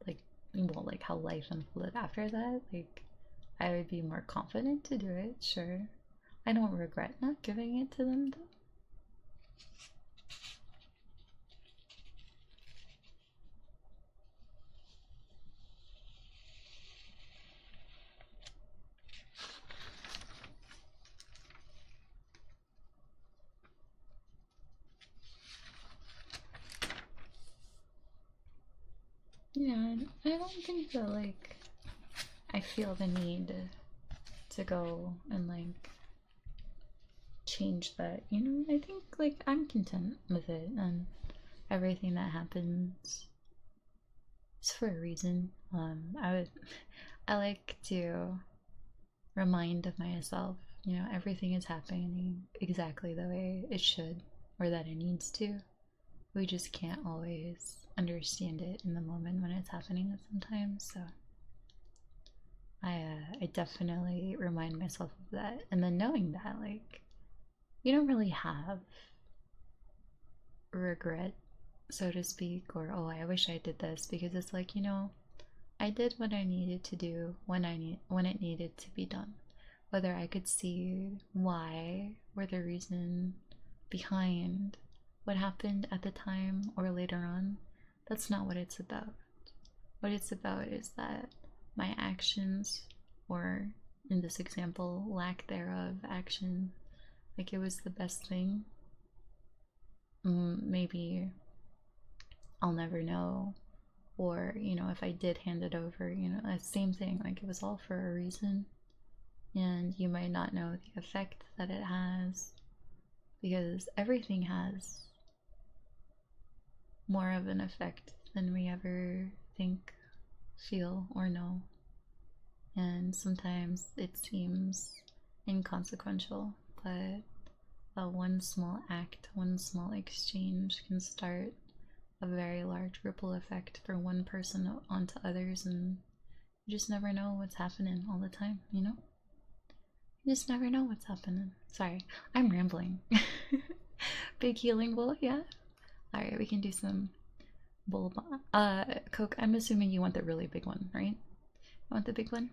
like, well, like how life unfolded after that, like, I would be more confident to do it, sure. I don't regret not giving it to them, though. Yeah, I don't think that, like, I feel the need to go and, like, change that, you know? I think, like, I'm content with it, and everything that happens is for a reason. I like to remind myself, you know, everything is happening exactly the way it should, or that it needs to. We just can't always understand it in the moment when it's happening sometimes, so I definitely remind myself of that. And then knowing that, like, you don't really have regret, so to speak, or oh, I wish I did this, because it's like, you know, I did what I needed to do when it needed to be done. Whether I could see why or the reason behind what happened at the time or later on, that's not what it's about. What it's about is that my actions, or in this example, lack thereof action, like, it was the best thing. Maybe I'll never know, or, you know, if I did hand it over, you know, the same thing, like, it was all for a reason, and you might not know the effect that it has, because everything has more of an effect than we ever think, feel, or know. And sometimes it seems inconsequential, but one small act, one small exchange can start a very large ripple effect for one person onto others, and you just never know what's happening all the time, you know? You just never know what's happening. Sorry, I'm rambling. Big healing bowl, yeah. Alright, we can do some bowl. Coke, I'm assuming you want the really big one, right? You want the big one?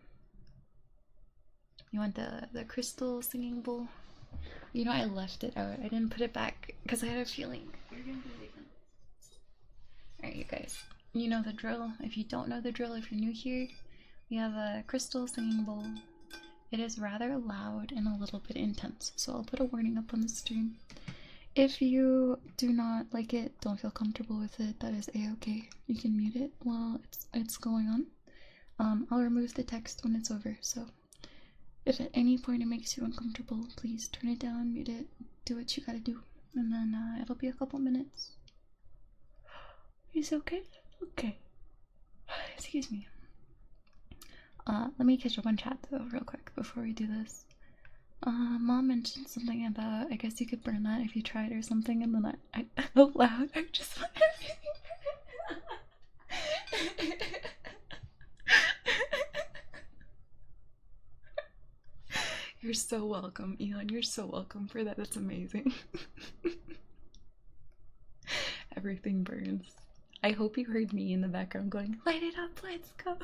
You want the crystal singing bowl? You know, I left it out. I didn't put it back because I had a feeling you're gonna be leaving. Alright, you guys. You know the drill. If you don't know the drill, if you're new here, we have a crystal singing bowl. It is rather loud and a little bit intense, so I'll put a warning up on the stream. If you do not like it, don't feel comfortable with it, that is a-okay. You can mute it while it's going on. I'll remove the text when it's over, so if at any point it makes you uncomfortable, please turn it down, mute it, do what you gotta do, and then it'll be a couple minutes. Is it okay? Okay. Excuse me. Let me catch up on chat though, real quick before we do this. Mom mentioned something about, I guess you could burn that if you tried or something, and then I out loud, I just want You're so welcome, Elon. You're so welcome for that. That's amazing. Everything burns. I hope you heard me in the background going, light it up, let's go.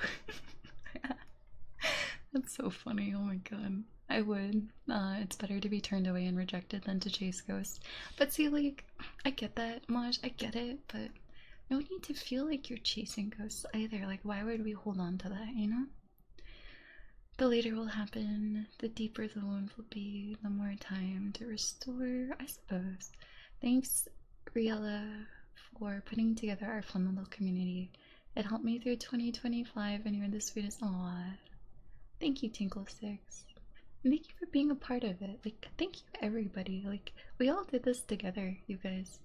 That's so funny. Oh my god. I would. It's better to be turned away and rejected than to chase ghosts. But see, like, I get that, Maj. I get it, but no need to feel like you're chasing ghosts either. Like, why would we hold on to that, you know? The later will happen, the deeper the wound will be, the more time to restore, I suppose. Thanks, Riella, for putting together our fun little community. It helped me through 2025, and you're the sweetest. Aww. Thank you, Tinkle6. And thank you for being a part of it. Like, thank you, everybody. Like, we all did this together, you guys.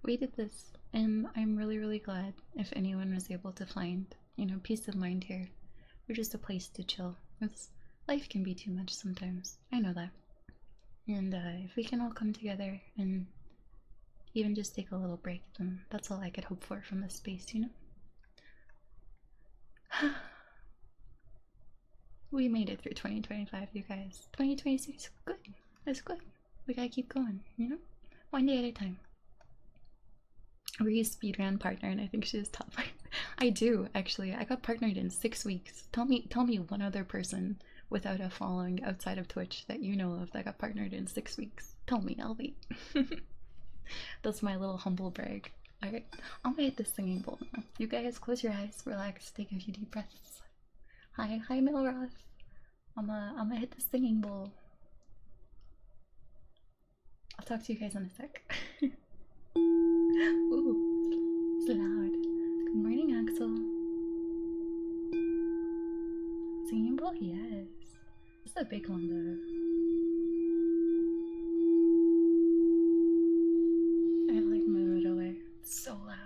We did this, and I'm really, really glad if anyone was able to find, you know, peace of mind here. Or just a place to chill. Because life can be too much sometimes. I know that. And if we can all come together and even just take a little break, then that's all I could hope for from this space, you know? We made it through 2025, you guys. 2026 is good. It's good. We gotta keep going, you know? One day at a time. Ree's speedrun partner, and I think she's top 5. I do, actually. I got partnered in 6 weeks. Tell me one other person without a following outside of Twitch that you know of that got partnered in 6 weeks. Tell me, I'll wait. That's my little humble brag. Alright, I'm gonna hit this singing bowl now. You guys close your eyes, relax, take a few deep breaths. Hi, Milroth. I'm gonna hit the singing bowl. I'll talk to you guys in a sec. Ooh, it's loud. Good morning, Axel. Singing bowl? Yes. This is a big one, though. I like move it away. It's so loud.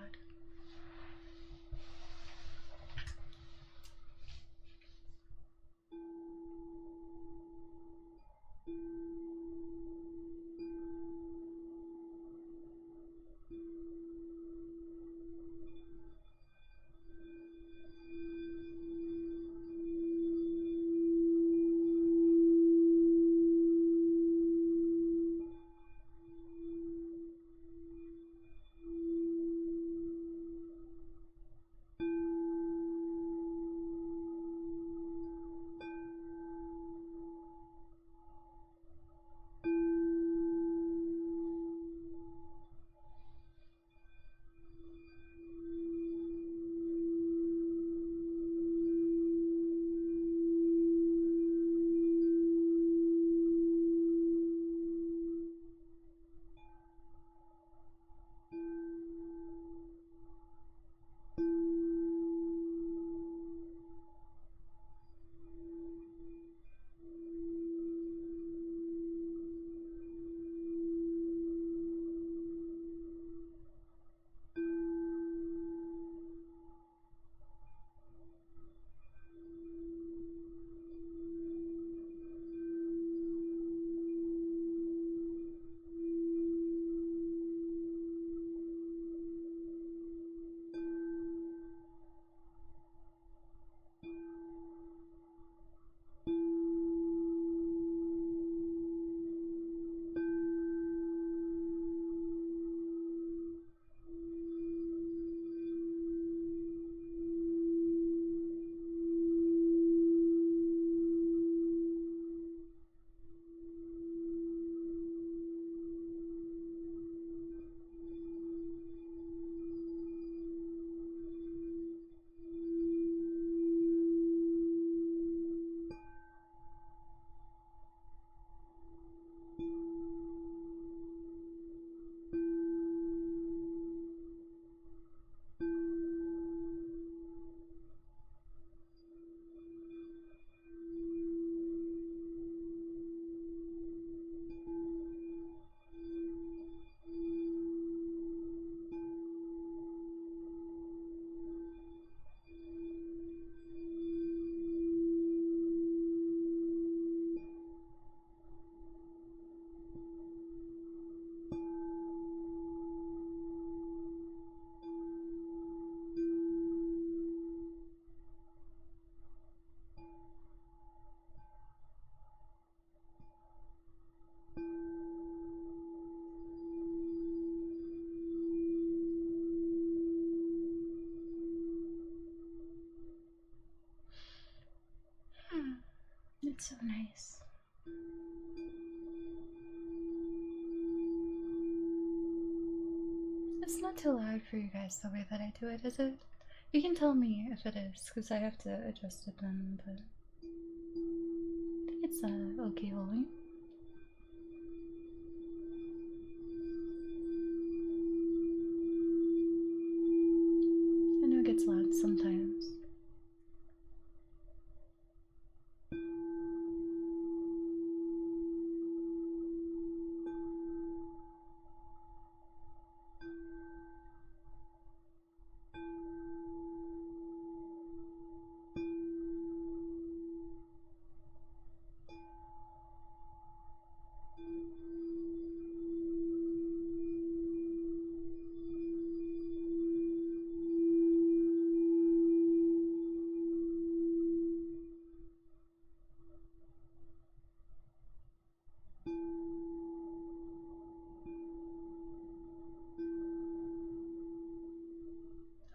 So nice. It's not too loud for you guys the way that I do it, is it? You can tell me if it is, because I have to adjust it then, but I think it's okay volume. I know it gets loud sometimes.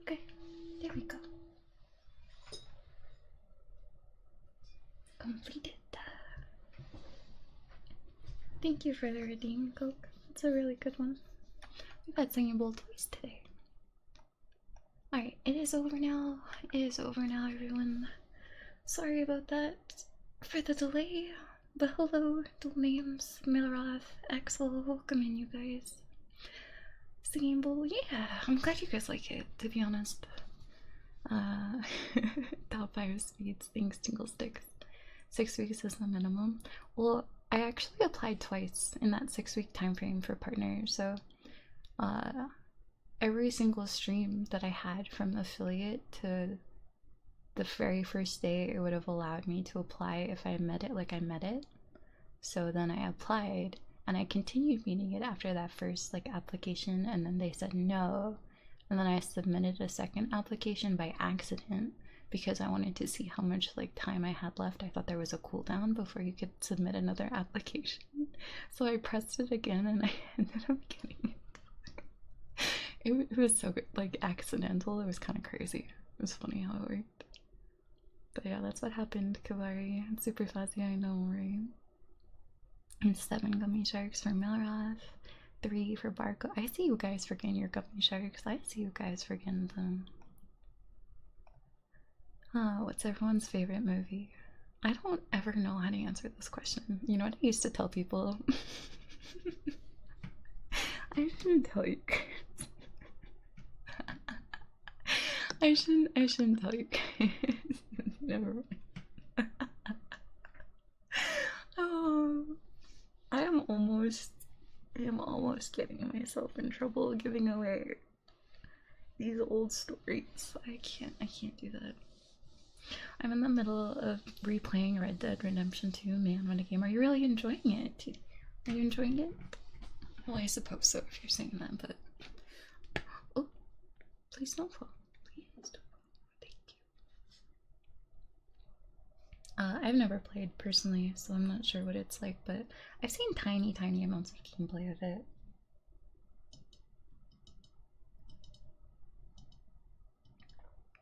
Okay, there we go. Completed. Thank you for the redeem, Coke. It's a really good one. We've had singing bowl twice today. Alright, it is over now. It is over now, everyone. Sorry about that for the delay. But hello, dual names, Milroth, Axel, welcome in, you guys. Singing bowl, yeah, I'm glad you guys like it, to be honest. Top 5 speeds, thanks, tingle sticks. 6 weeks is the minimum. Well, I actually applied twice in that 6-week time frame for partner, so every single stream that I had from affiliate to the very first day, it would have allowed me to apply if I met it like I met it. So then I applied and I continued meeting it after that first like application, and then they said no, and then I submitted a second application by accident because I wanted to see how much like time I had left. I thought there was a cooldown before you could submit another application. So I pressed it again and I ended up getting it. It was so good, like accidental. It was kind of crazy. It was funny how it worked. But yeah, that's what happened, Kavari. It's super fuzzy, I know, right? And 7 gummy sharks for Milroth. 3 for Barco. I see you guys for getting your gummy sharks. I see you guys for getting them. What's everyone's favorite movie? I don't ever know how to answer this question. You know what I used to tell people? I shouldn't tell you guys. I shouldn't tell you guys. Never mind. Oh, I am almost getting myself in trouble giving away these old stories. I can't do that. I'm in the middle of replaying Red Dead Redemption 2. Man, what a game. Are you really enjoying it? Are you enjoying it? Well, I suppose so if you're saying that, but... Oh, please don't fall. Please don't fall. Thank you. I've never played personally, so I'm not sure what it's like, but I've seen tiny amounts of gameplay of it.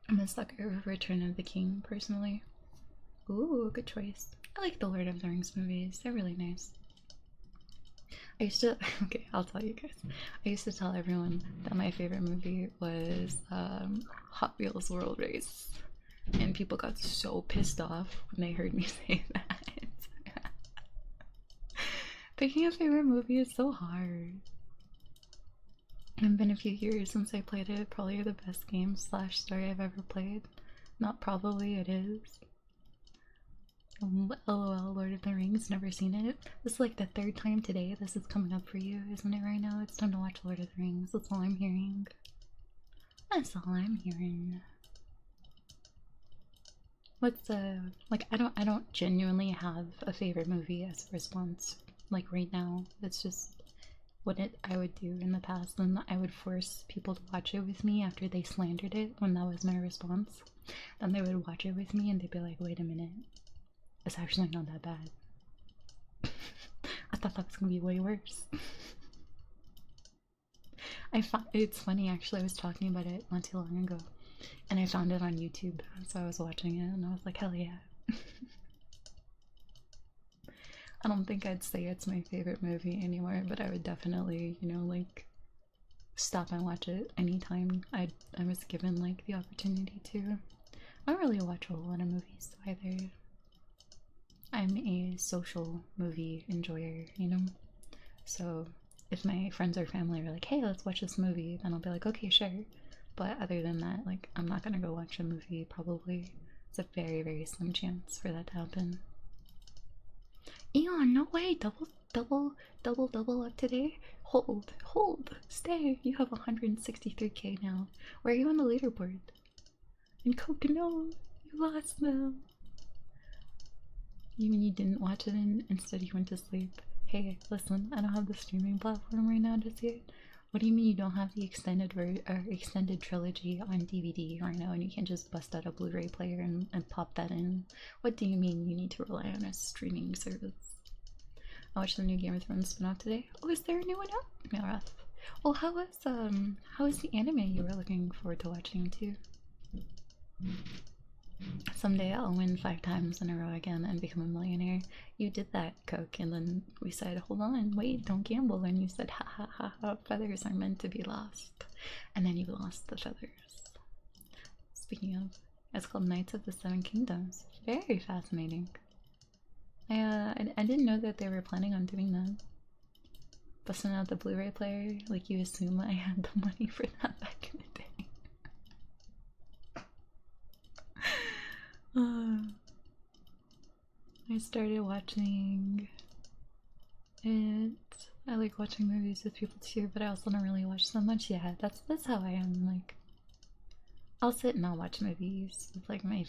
I'm a sucker for Return of the King, personally. Ooh, good choice. I like the Lord of the Rings movies. They're really nice. I used to... Okay, I'll tell you guys. I used to tell everyone that my favorite movie was Hot Wheels World Race. And people got so pissed off when they heard me say that. Picking a favorite movie is so hard. It's been a few years since I played it. Probably the best game / story I've ever played. Not probably, it is. LOL, Lord of the Rings, never seen it. This is like the 3rd time today this is coming up for you, isn't it right now? It's time to watch Lord of the Rings. That's all I'm hearing. That's all I'm hearing. What's like I don't genuinely have a favorite movie as a response. Like right now. It's just what I would do in the past, and I would force people to watch it with me after they slandered it when that was my response. Then they would watch it with me and they'd be like, wait a minute, it's actually not that bad. I thought that was gonna be way worse. It's funny actually, I was talking about it not too long ago and I found it on YouTube, so I was watching it and I was like, hell yeah. I don't think I'd say it's my favorite movie anymore, but I would definitely, you know, like stop and watch it anytime I was given like the opportunity to. I don't really watch a lot of movies either. I'm a social movie enjoyer, you know? So if my friends or family are like, hey, let's watch this movie, then I'll be like, okay, sure. But other than that, like, I'm not gonna go watch a movie, probably. It's a very, very slim chance for that to happen. Eon, no way! Double up today? Hold, stay! You have 163k now. Where are you on the leaderboard? And Coke, no! You lost them! You mean you didn't watch it and instead you went to sleep? Hey, listen, I don't have the streaming platform right now to see it. What do you mean you don't have the extended trilogy on DVD right now and you can't just bust out a Blu-ray player and pop that in? What do you mean you need to rely on a streaming service? I watched the new Game of Thrones spin-off today. Oh, is there a new one out? Malrath. Oh, how was the anime you were looking forward to watching too? Someday I'll win 5 times in a row again and become a millionaire. You did that, Coke, and then we said, hold on, wait, don't gamble. And you said, ha ha ha ha, feathers are meant to be lost. And then you lost the feathers. Speaking of, it's called Knights of the Seven Kingdoms. Very fascinating. I didn't know that they were planning on doing that. Busting out the Blu-ray player, like you assume I had the money for that back in the day. I started watching it. I like watching movies with people too, but I also don't really watch so much. Yeah, that's how I am. Like, I'll sit and I'll watch movies with like my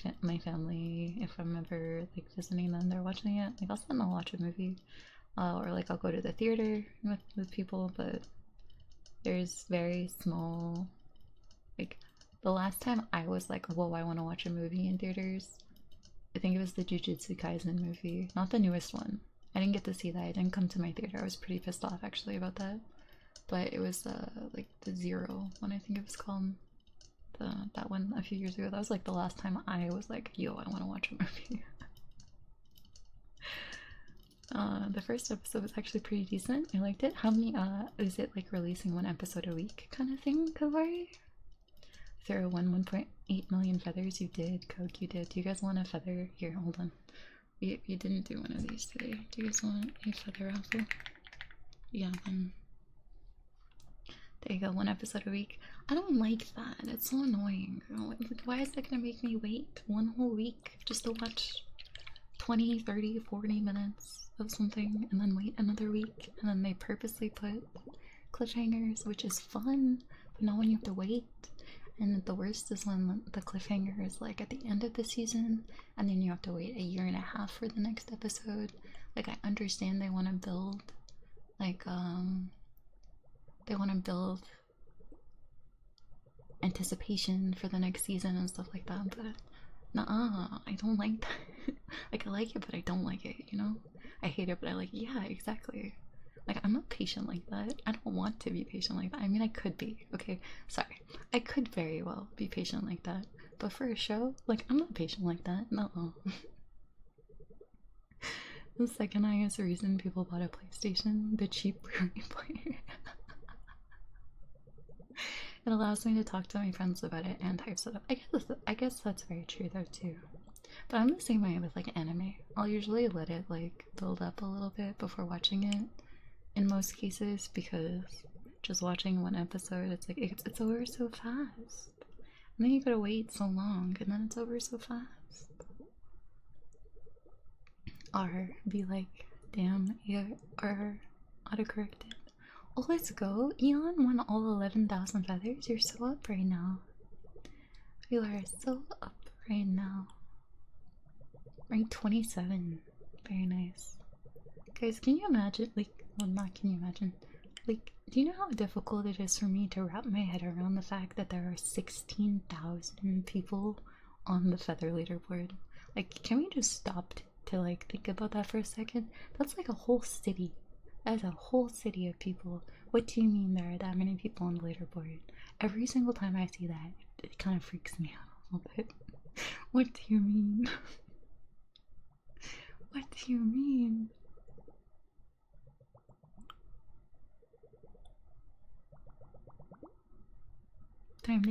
family if I'm ever like visiting them. They're watching it. Like, I'll sit and I'll watch a movie, or like I'll go to the theater with people. But there's very small. Like, the last time I was like, whoa, I want to watch a movie in theaters, I think it was the Jujutsu Kaisen movie, not the newest one. I didn't get to see that. I didn't come to my theater. I was pretty pissed off actually about that. But it was like the Zero one, I think it was called. That one a few years ago. That was like the last time I was like, yo, I want to watch a movie. The first episode was actually pretty decent. I liked it. How many is it like releasing 1 episode a week kind of thing, Kavari? There 1.8 million feathers. You did, Coke, you did. Do you guys want a feather? Here, hold on. You didn't do one of these today. Do you guys want a feather raffle? Yeah, then. There you go, 1 episode a week. I don't like that. It's so annoying. Like, why is that gonna make me wait 1 whole week just to watch 20, 30, 40 minutes of something and then wait another week? And then they purposely put cliffhangers, which is fun, but not when you have to wait. And the worst is when the cliffhanger is like at the end of the season and then you have to wait 1.5 years for the next episode. Like, I understand they want to build like they want to build anticipation for the next season and stuff like that, but nah, I don't like that. Like, I like it but I don't like it, you know? I hate it but I like it. Yeah, exactly. Like, I'm not patient like that. I don't want to be patient like that. I mean, I could be, okay? Sorry. I could very well be patient like that. But for a show, like, I'm not patient like that. No. The second highest reason people bought a PlayStation, the cheap Blu-ray player. It allows me to talk to my friends about it and type stuff. I guess that's very true though too. But I'm the same way with like anime. I'll usually let it like build up a little bit before watching it in most cases, because just watching 1 episode, it's like it's over so fast. And then you gotta wait so long and then it's over so fast. Or be like, damn, or autocorrected. Oh, let's go. Eon won all 11,000 feathers. You're so up right now. You are so up right now. Rank 27. Very nice. Guys, can you imagine, like, well, not can you imagine, like, do you know how difficult it is for me to wrap my head around the fact that there are 16,000 people on the feather leaderboard? Like, can we just stop to like think about that for a second? That's like a whole city. That is a whole city of people. What do you mean there are that many people on the leaderboard? Every single time I see that, it kind of freaks me out a little bit. What do you mean? What do you mean?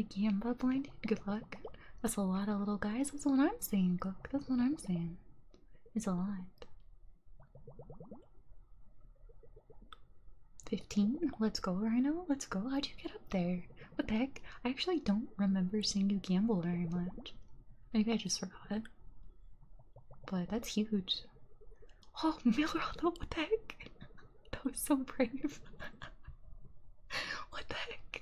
Gamba blinded? Good luck. That's a lot of little guys. That's what I'm saying, Cook. That's what I'm saying. It's a lot. 15? Let's go, Rhino. Let's go. How'd you get up there? What the heck? I actually don't remember seeing you gamble very much. Maybe I just forgot. But that's huge. Oh, Milrado, what the heck? That was so brave. What the heck?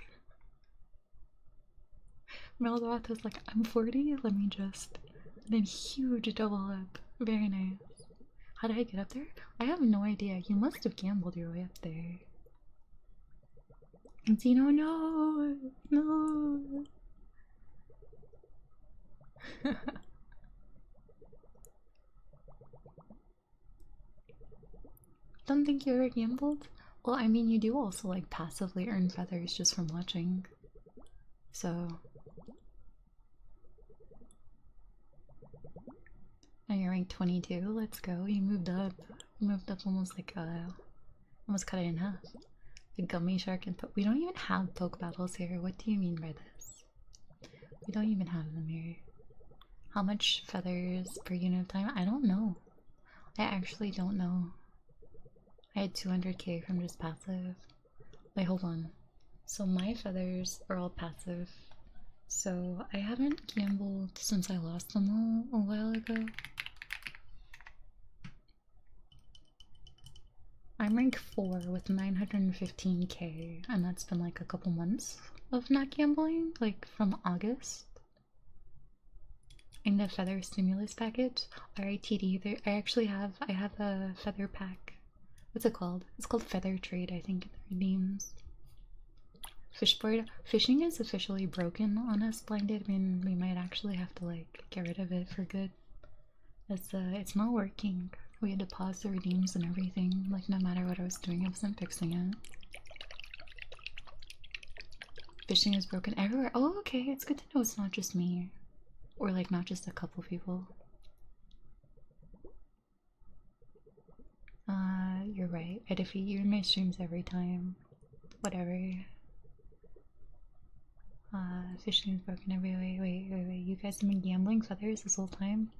Milrado's like, I'm 40, let me just. And then huge double up. Very nice. How did I get up there? I have no idea. You must have gambled your way up there. And Tino, no! No! Don't think you ever gambled? Well, I mean, you do also like passively earn feathers just from watching. So. Now you're ranked 22. Let's go. You moved up. You moved up almost like almost cut it in half. The gummy shark and we don't even have poke battles here. What do you mean by this? We don't even have them here. How much feathers per unit of time? I don't know. I actually don't know. I had 200k from just passive. Wait, hold on. So my feathers are all passive. So I haven't gambled since I lost them all a while ago. I'm rank 4 with 915k, and that's been like a couple months of not gambling, like from August. In the feather stimulus package, RITD, I have a feather pack. What's it called? It's called Feather Trade, I think, in the names. Fishboard. Fishing is officially broken on us, Blinded. I mean, we might actually have to like get rid of it for good. It's not working. We had to pause the redeems and everything. Like no matter what I was doing, I wasn't fixing it. Fishing is broken everywhere. Oh, okay. It's good to know it's not just me, or like not just a couple people. You're right. I defeat you in my streams every time. Whatever. Fishing is broken every way. Wait. You guys have been gambling feathers this whole time?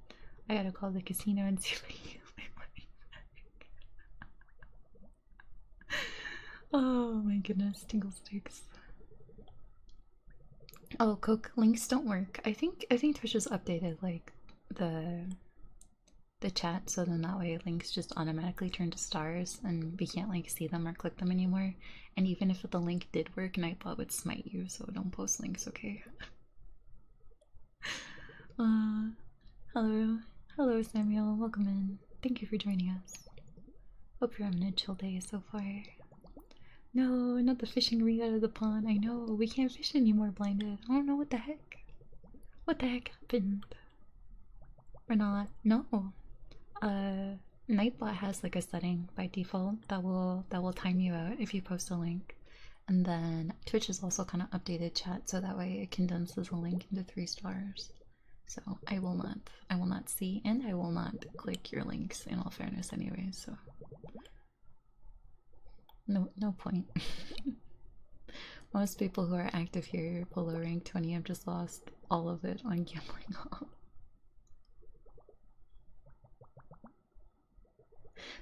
I gotta call the casino and see if I can get my money. Oh my goodness, tingle sticks. Oh, Coke, links don't work. I think Twitch has updated like the chat, so then that way links just automatically turn to stars and we can't like see them or click them anymore. And even if the link did work, Nightbot would smite you, so don't post links, okay? Hello Samuel, welcome in. Thank you for joining us. Hope you're having a chill day so far. No, not the fishing ring out of the pond. I know, we can't fish anymore, Blinded. I don't know what the heck. What the heck happened? Or not? No. Nightbot has like a setting by default that will time you out if you post a link. And then Twitch has also kind of updated chat so that way it condenses a link into 3 stars. So I will not see and I will not click your links in all fairness anyway, so no point. Most people who are active here below rank 20 have just lost all of it on gambling hall.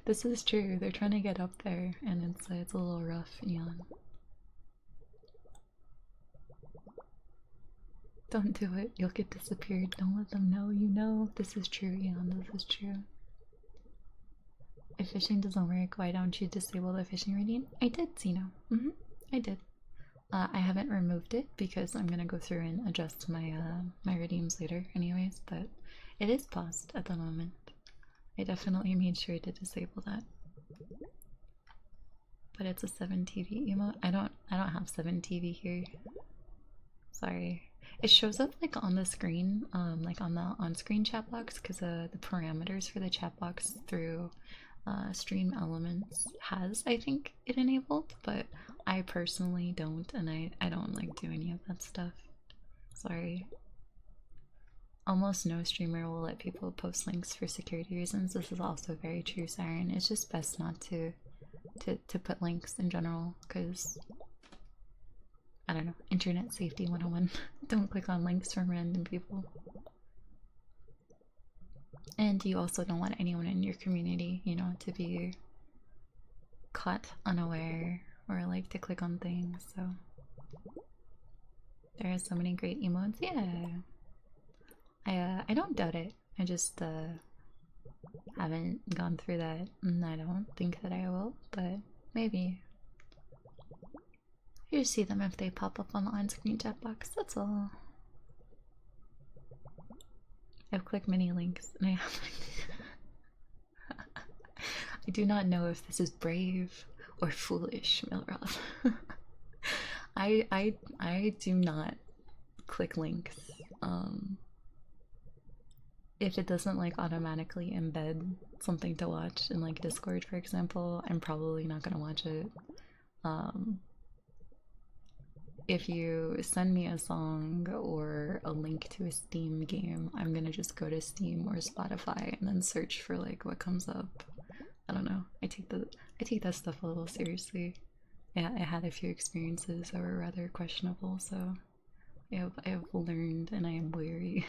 This is true, they're trying to get up there and it's a little rough, Eon. Don't do it, you'll get disappeared. Don't let them know you know. This is true, Eon, this is true. If fishing doesn't work, why don't you disable the fishing redeem? I did, Zeno. I did. I haven't removed it because I'm gonna go through and adjust my my redeems later anyways, but it is paused at the moment. I definitely made sure to disable that. But it's a 7 TV emote. I don't have 7 TV here. Sorry. It shows up like on the screen, like on the on-screen chat box, because the parameters for the chat box through Stream Elements has, I think, it enabled, but I personally don't, and I don't like do any of that stuff. Sorry. Almost no streamer will let people post links for security reasons. This is also very true, Siren. It's just best not to put links in general, because I don't know, internet safety 101. Don't click on links from random people. And you also don't want anyone in your community, you know, to be caught unaware or like to click on things. So there are so many great emotes. Yeah, I don't doubt it. I just haven't gone through that, and I don't think that I will. But maybe you see them if they pop up on the on-screen chat box. That's all. I've clicked many links, and I have. I do not know if this is brave or foolish, Milroth. I do not click links. If it doesn't like automatically embed something to watch in like Discord, for example, I'm probably not gonna watch it. If you send me a song or a link to a Steam game, I'm gonna just go to Steam or Spotify and then search for like what comes up. I don't know. I take that stuff a little seriously. Yeah, I had a few experiences that were rather questionable, so I have learned and I am wary.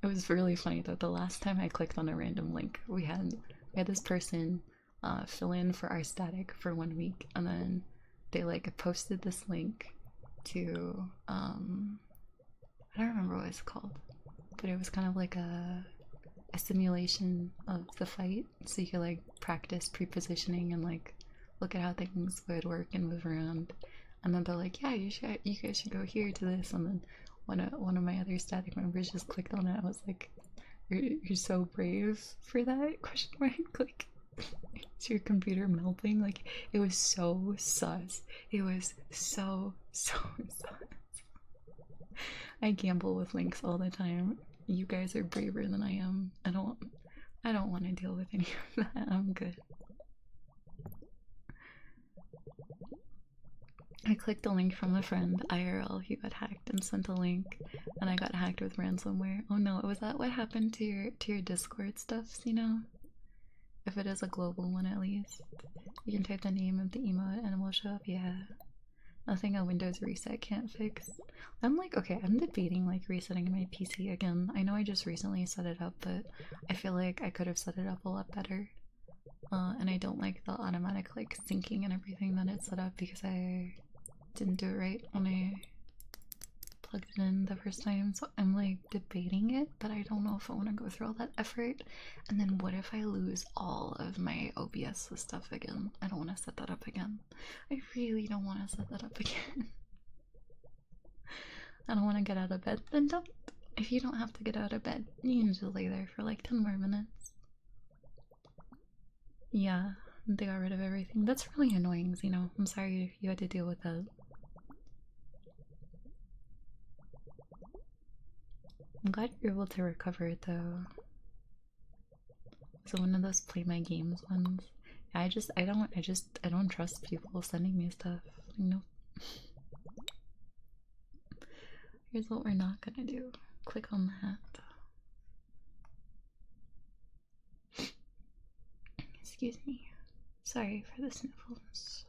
It was really funny though. The last time I clicked on a random link, we had this person fill in for our static for 1 week, and then they like posted this link to I don't remember what it's called, but it was kind of like a simulation of the fight, so you could like practice pre-positioning and like look at how things would work and move around. And then they're like, yeah, you guys should go here to this. And then one of my other static members just clicked on it. I was like, you're so brave for that? Question mark. Like, is your computer melting? Like, it was so sus. It was so sus. I gamble with links all the time. You guys are braver than I am. I don't want to deal with any of that. I'm good. I clicked a link from a friend, IRL, he got hacked and sent a link, and I got hacked with ransomware. Oh no, was that what happened to your Discord stuff, you know? If it is a global one at least. You can type the name of the emote and it will show up, yeah. Nothing a Windows reset can't fix. I'm like, okay, I'm debating like resetting my PC again. I know I just recently set it up, but I feel like I could have set it up a lot better. And I don't like the automatic like syncing and everything that it's set up because I didn't do it right when I plugged it in the first time. So I'm like debating it, but I don't know if I want to go through all that effort. And then what if I lose all of my OBS stuff again? I don't want to set that up again. I really don't want to set that up again. I don't want to get out of bed. Then don't. If you don't have to get out of bed, you can just lay there for like 10 more minutes. Yeah, they got rid of everything. That's really annoying, you know. I'm sorry you had to deal with that. I'm glad you're able to recover it though. So one of those play my games ones. I don't trust people sending me stuff. Nope. Here's what we're not gonna do. Click on that. Excuse me. Sorry for the sniffles.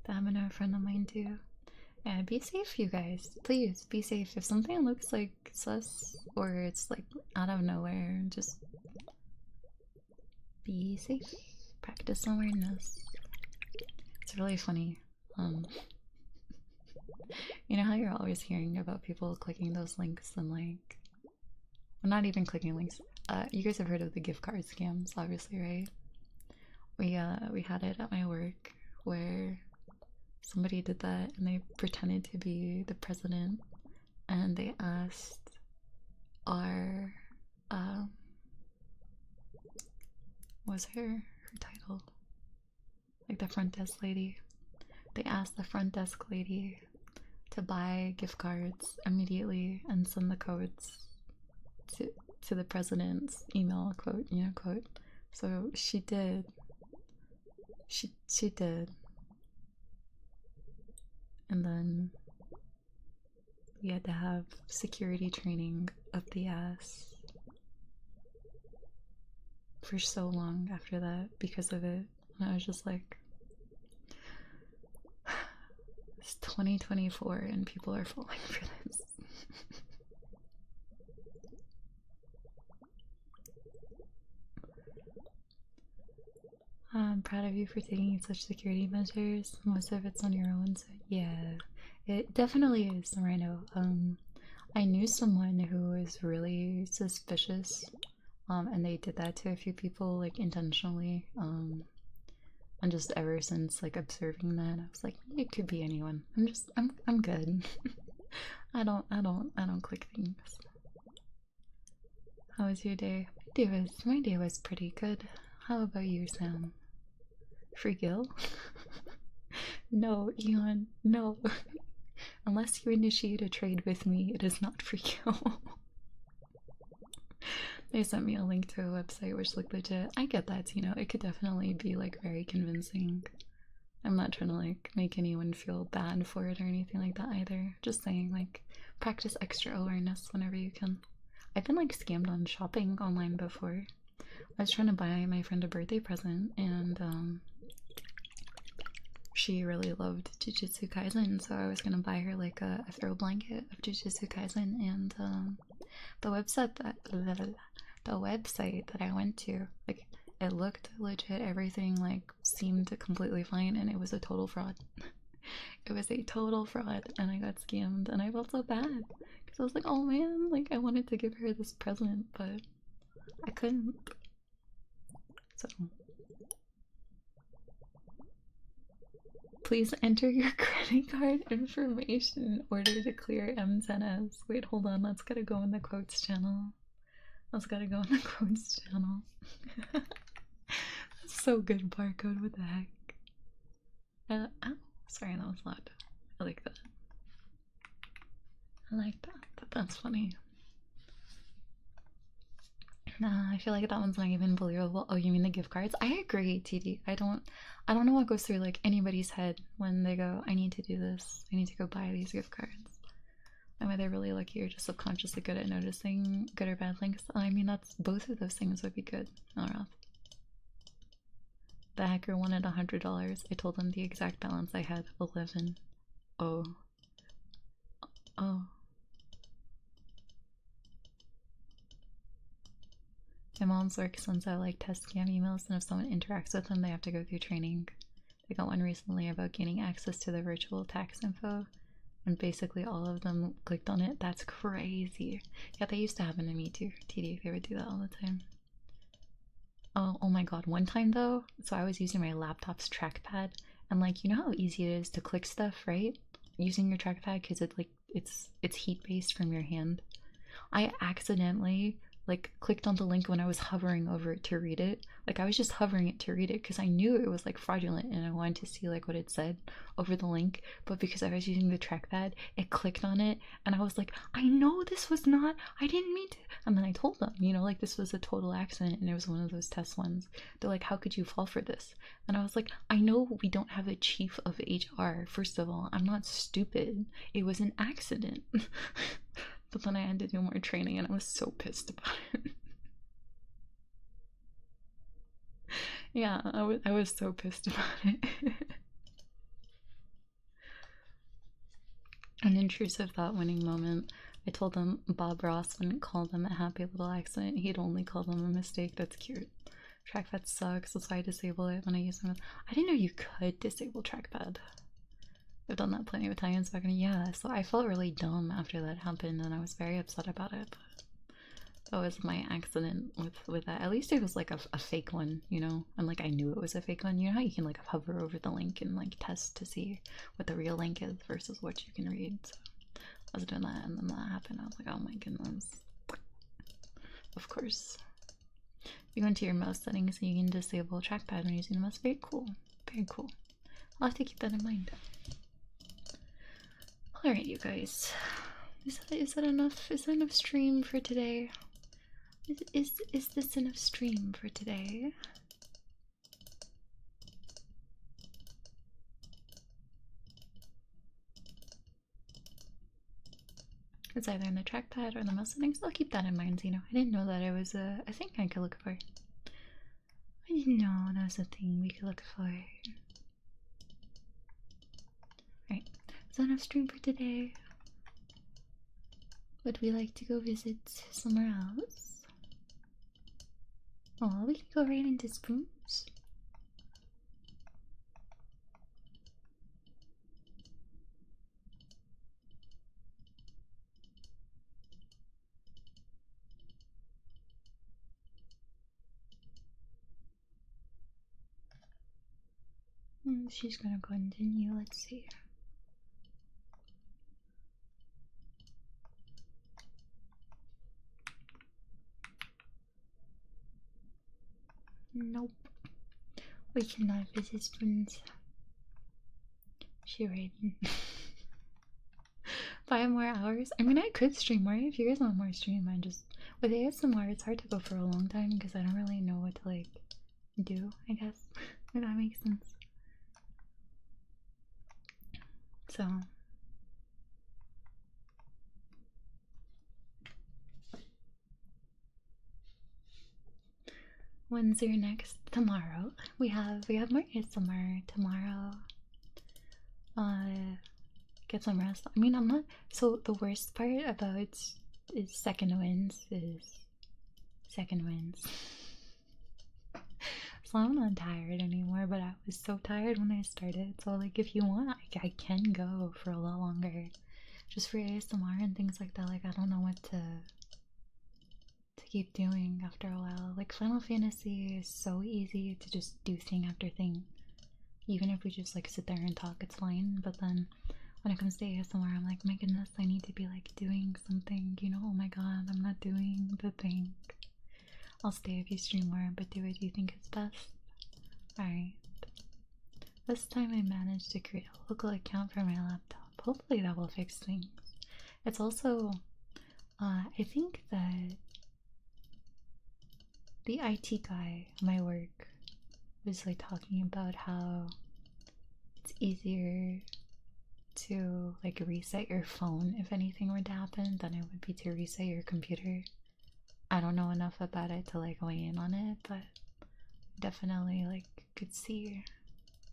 I'm a friend of mine too. Yeah, be safe, you guys. Please be safe. If something looks like sus or it's like out of nowhere, just be safe. Practice awareness. It's really funny. You know how you're always hearing about people clicking those links and like, well, not even clicking links. You guys have heard of the gift card scams, obviously, right? We had it at my work where somebody did that and they pretended to be the president and they asked our what was her title? Like the front desk lady. They asked the front desk lady to buy gift cards immediately and send the codes to the president's email, quote, you know, quote. So she did. She did. And then we had to have security training up the ass. for so long after that because of it. And I was just like, it's 2024 and people are falling for this. I'm proud of you for taking such security measures. Most of it's on your own, so yeah, it definitely is, Rhino. I knew someone who was really suspicious, and they did that to a few people, like intentionally. And just ever since like observing that, I was like, it could be anyone. I'm good. I don't click things. How was your day? My day was pretty good. How about you, Sam? Free Gil? No, Eon, no. Unless you initiate a trade with me, it is not free Gil. They sent me a link to a website which looked legit. I get that, you know, it could definitely be like very convincing. I'm not trying to like make anyone feel bad for it or anything like that either. Just saying, like, practice extra awareness whenever you can. I've been like scammed on shopping online before. I was trying to buy my friend a birthday present, and she really loved Jujutsu Kaisen, so I was gonna buy her like a throw blanket of Jujutsu Kaisen, and the website that I went to, like, it looked legit, everything like seemed completely fine, and it was a total fraud. It was a total fraud, and I got scammed, and I felt so bad because I was like, oh man, like I wanted to give her this present, but I couldn't. So please enter your credit card information in order to clear M10S. Wait, hold on, that's gotta go in the quotes channel. That's gotta go in the quotes channel. That's so good, barcode, what the heck? Oh, sorry, that was loud. I like that. I like that. That's funny. Nah, I feel like that one's not even believable. Oh, you mean the gift cards? I agree, TD. I don't know what goes through like anybody's head when they go, I need to do this. I need to go buy these gift cards. Am I really lucky or just subconsciously good at noticing good or bad links? I mean, that's both of those things would be good. Alright. The hacker wanted $100. I told him the exact balance I had, 11. Oh. Oh. My mom's work sends out like test scam emails, and if someone interacts with them, they have to go through training. They got one recently about gaining access to the virtual tax info, and basically all of them clicked on it. That's crazy. Yeah, that used to happen to me too. TD, they would do that all the time. Oh my god, one time though, so I was using my laptop's trackpad, and like, you know how easy it is to click stuff, right? Using your trackpad because it's heat based from your hand. I accidentally like clicked on the link when I was hovering over it to read it. Like I was just hovering it to read it because I knew it was like fraudulent and I wanted to see like what it said over the link. But because I was using the trackpad, it clicked on it and I was like, I know this was not, I didn't mean to. And then I told them, you know, like this was a total accident and it was one of those test ones. They're like, how could you fall for this? And I was like, I know we don't have a chief of HR. First of all, I'm not stupid. It was an accident. But then I had to do more training and I was so pissed about it. Yeah, I was so pissed about it. An intrusive thought winning moment. I told them Bob Ross wouldn't call them a happy little accident. He'd only call them a mistake. That's cute. Trackpad sucks. That's why I disable it when I use them. I didn't know you could disable trackpad. I've done that plenty of times back in. Yeah, so I felt really dumb after that happened and I was very upset about it. But that was my accident with that. At least it was like a fake one, you know? And like I knew it was a fake one. You know how you can like hover over the link and like test to see what the real link is versus what you can read. So I was doing that and then that happened. I was like, oh my goodness. Of course. You go into your mouse settings and you can disable trackpad when using the mouse. Very cool. Very cool. I'll have to keep that in mind. Alright, you guys. Is that enough? Is that enough stream for today? Is this enough stream for today? It's either in the trackpad or the mouse settings. I'll keep that in mind, you know. I didn't know that it was a thing I could look for. No, that's a thing we could look for. Right, is that enough stream for today? Would we like to go visit somewhere else? Oh, we can go right into Spoons. She's gonna continue, let's see. Nope. We cannot visit Spoons. She ran. 5 more hours? I mean, I could stream more if you guys want more stream. I just, with ASMR, it's hard to go for a long time because I don't really know what to like do, I guess, if that makes sense. So, when's your next? Tomorrow. We have more ASMR tomorrow. Get some rest. I mean, I'm not. So the worst part about is second wins. So I'm not tired anymore, but I was so tired when I started. So like, if you want, I can go for a lot longer, just for ASMR and things like that. Like, I don't know what to keep doing after a while. Like, Final Fantasy is so easy to just do thing after thing. Even if we just like sit there and talk, it's fine. But then when it comes to ASMR, I'm like, my goodness, I need to be like doing something, you know? Oh my god, I'm not doing the thing. I'll stay if you stream more, but do what you think is best. Alright. This time I managed to create a local account for my laptop. Hopefully that will fix things. It's also, I think that the IT guy at my work was like talking about how it's easier to like reset your phone if anything were to happen than it would be to reset your computer. I don't know enough about it to like weigh in on it, but definitely like could see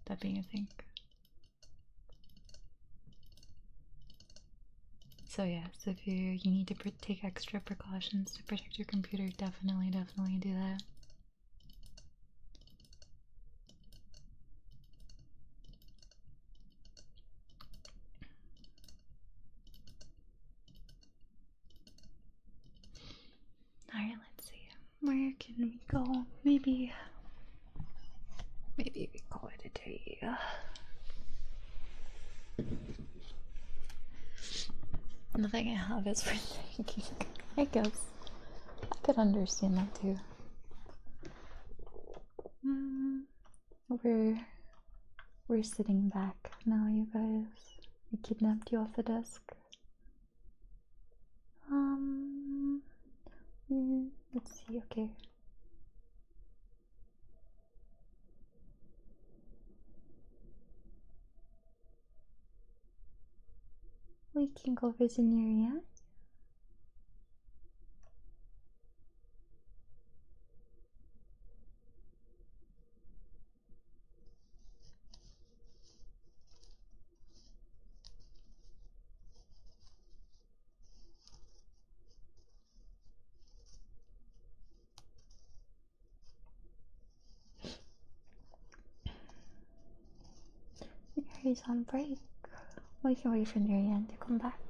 that being a thing. So yeah, so if you need to take extra precautions to protect your computer, definitely do that. Alright, let's see. Where can we go? Maybe we call it a day. Nothing I have is worth thinking. I guess I could understand that too. We're sitting back now, you guys. I kidnapped you off the desk. Let's see, okay. We can go visit Nurian. He's on break. We can wait for Nurian to come back.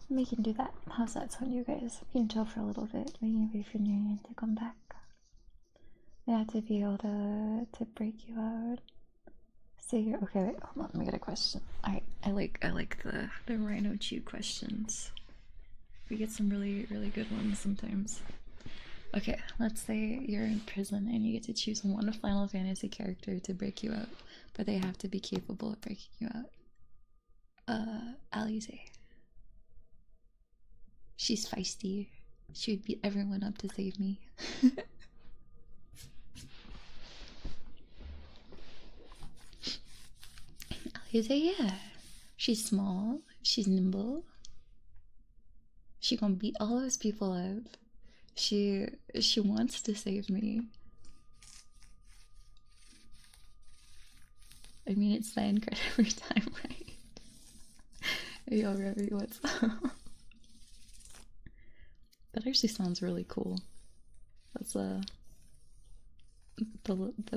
We can do that. How's that sound, you guys? We can chill for a little bit. We can wait for Nurian to come back. We have to be able to break you out. So you're okay. Wait, hold on. Let me get a question. I like the Rhino Chew questions. We get some really good ones sometimes. Okay, let's say you're in prison and you get to choose one Final Fantasy character to break you out, but they have to be capable of breaking you out. Alize. She's feisty. She would beat everyone up to save me. Alize, yeah. She's small. She's nimble. She gonna beat all those people up. She wants to save me. I mean, it's the end credit every time, right? Yo, Revy, what's up? That actually sounds really cool. That's the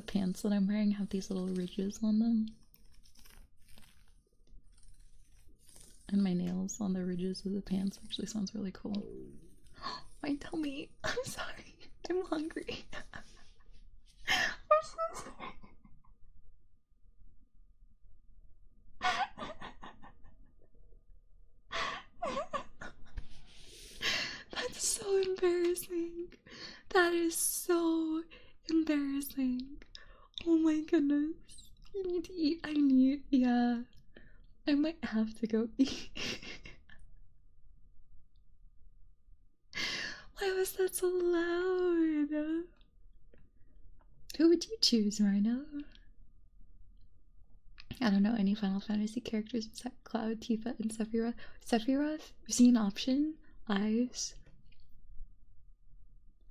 pants that I'm wearing have these little ridges on them. And my nails on the ridges of the pants actually sounds really cool. My tummy! I'm sorry. I'm hungry. I'm so sorry. That's so embarrassing. That is so embarrassing. Oh my goodness. You need to eat. I need, yeah. I might have to go eat. Why was that so loud? Who would you choose, Rhino? I don't know any Final Fantasy characters besides Cloud, Tifa, and Sephiroth. Sephiroth? See an option? Eyes?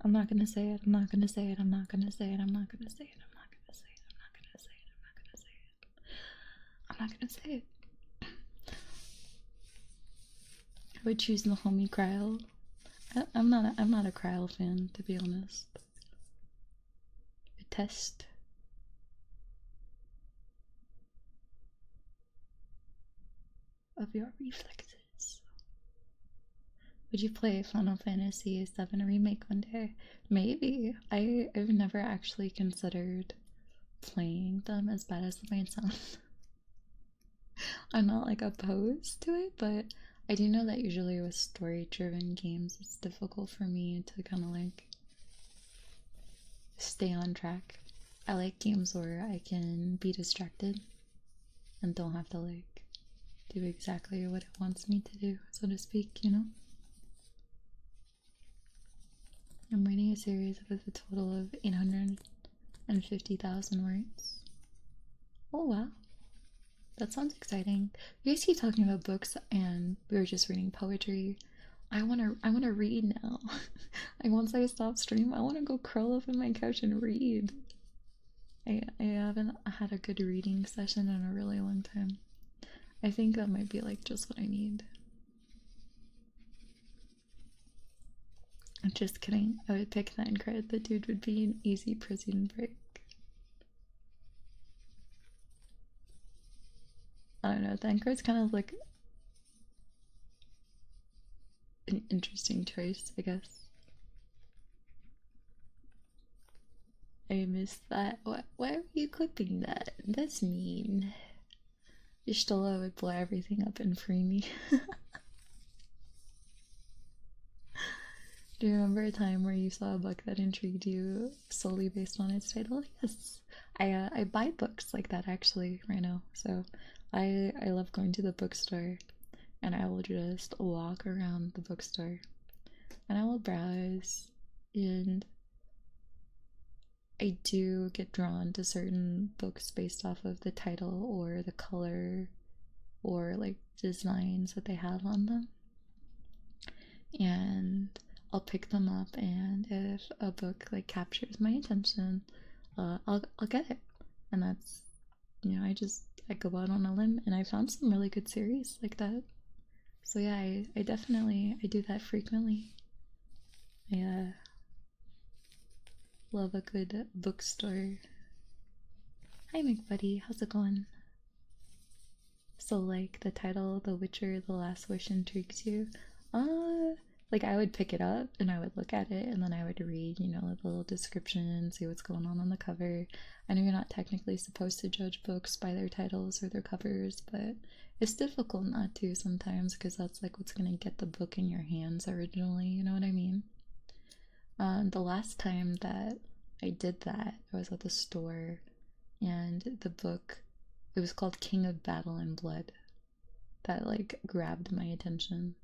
I'm not gonna say it, I'm not gonna say it, I'm not gonna say it, I'm not gonna say it, I'm not gonna say it, I'm not gonna say it, I'm not gonna say it. I'm not gonna say it. I would choose the homie Cryle. I'm not a Cryle fan, to be honest. A test. Of your reflexes. Would you play Final Fantasy VII Remake one day? Maybe. I've never actually considered playing them, as bad as it might sound. I'm not like opposed to it, but I do know that usually with story driven games it's difficult for me to kind of like stay on track. I like games where I can be distracted and don't have to like do exactly what it wants me to do, so to speak, you know? I'm reading a series with a total of 850,000 words. Oh wow. That sounds exciting. You guys keep talking about books and we were just reading poetry. I wanna read now. Like once I stop stream, I wanna go curl up in my couch and read. I haven't had a good reading session in a really long time. I think that might be like just what I need. I'm just kidding. I would pick that credit. The dude would be an easy prison break. I don't know. Thancred's kind of like an interesting choice, I guess. I missed that. Why are you clipping that? That's mean. Ishtola would blow everything up and free me. Do you remember a time where you saw a book that intrigued you solely based on its title? Yes. I buy books like that actually right now. So I love going to the bookstore and I will just walk around the bookstore and I will browse, and I do get drawn to certain books based off of the title or the color or like designs that they have on them. And I'll pick them up, and if a book like captures my attention, I'll get it. And that's, you know, I go out on a limb and I found some really good series like that. So yeah, I definitely I do that frequently. I love a good bookstore. Hi McBuddy, how's it going? So like the title The Witcher The Last Wish intrigues you? Like I would pick it up and I would look at it and then I would read, you know, the little description and see what's going on the cover. I know you're not technically supposed to judge books by their titles or their covers, but it's difficult not to sometimes because that's like what's gonna get the book in your hands originally, you know what I mean? The last time that I did that, I was at the store and the book, it was called King of Battle and Blood, that like grabbed my attention.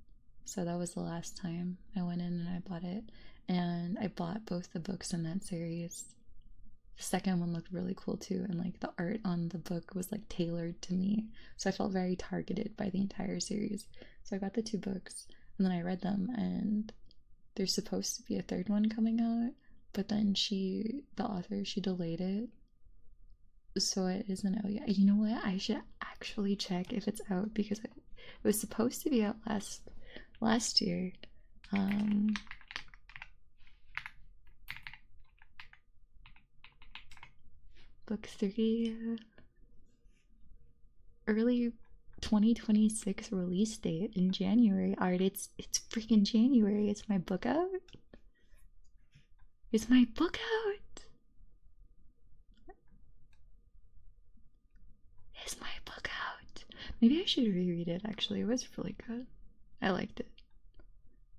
So that was the last time I went in and I bought it. And I bought both the books in that series. The second one looked really cool too, and like the art on the book was like tailored to me. So I felt very targeted by the entire series. So I got the two books and then I read them, and there's supposed to be a third one coming out, but then the author, she delayed it. So it isn't out yet. You know what? I should actually check if it's out because it was supposed to be out last year. Book 3, early 2026 release date in January. Alright, it's freaking January. Is my book out? Is my book out? Is my book out? Maybe I should reread it actually. It was really good. I liked it.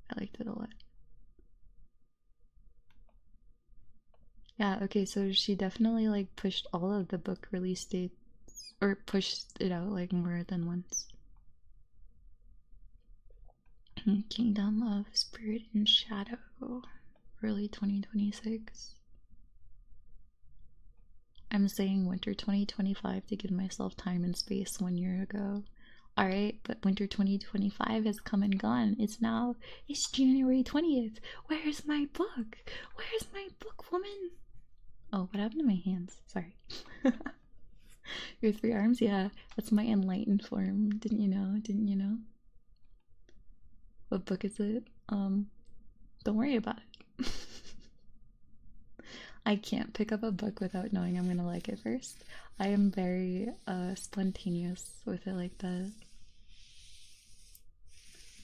I liked it a lot. Yeah, okay, so she definitely like pushed all of the book release dates or pushed it out like more than once. Kingdom of Spirit and Shadow, early 2026. I'm saying winter 2025 to give myself time and space 1 year ago. Alright, but winter 2025 has come and gone. It's January 20th. Where's my book? Where's my book, woman? Oh, what happened to my hands? Sorry. Your 3 arms? Yeah, that's my enlightened form. Didn't you know? Didn't you know? What book is it? Don't worry about it. I can't pick up a book without knowing I'm gonna like it first. I am very spontaneous with it like that.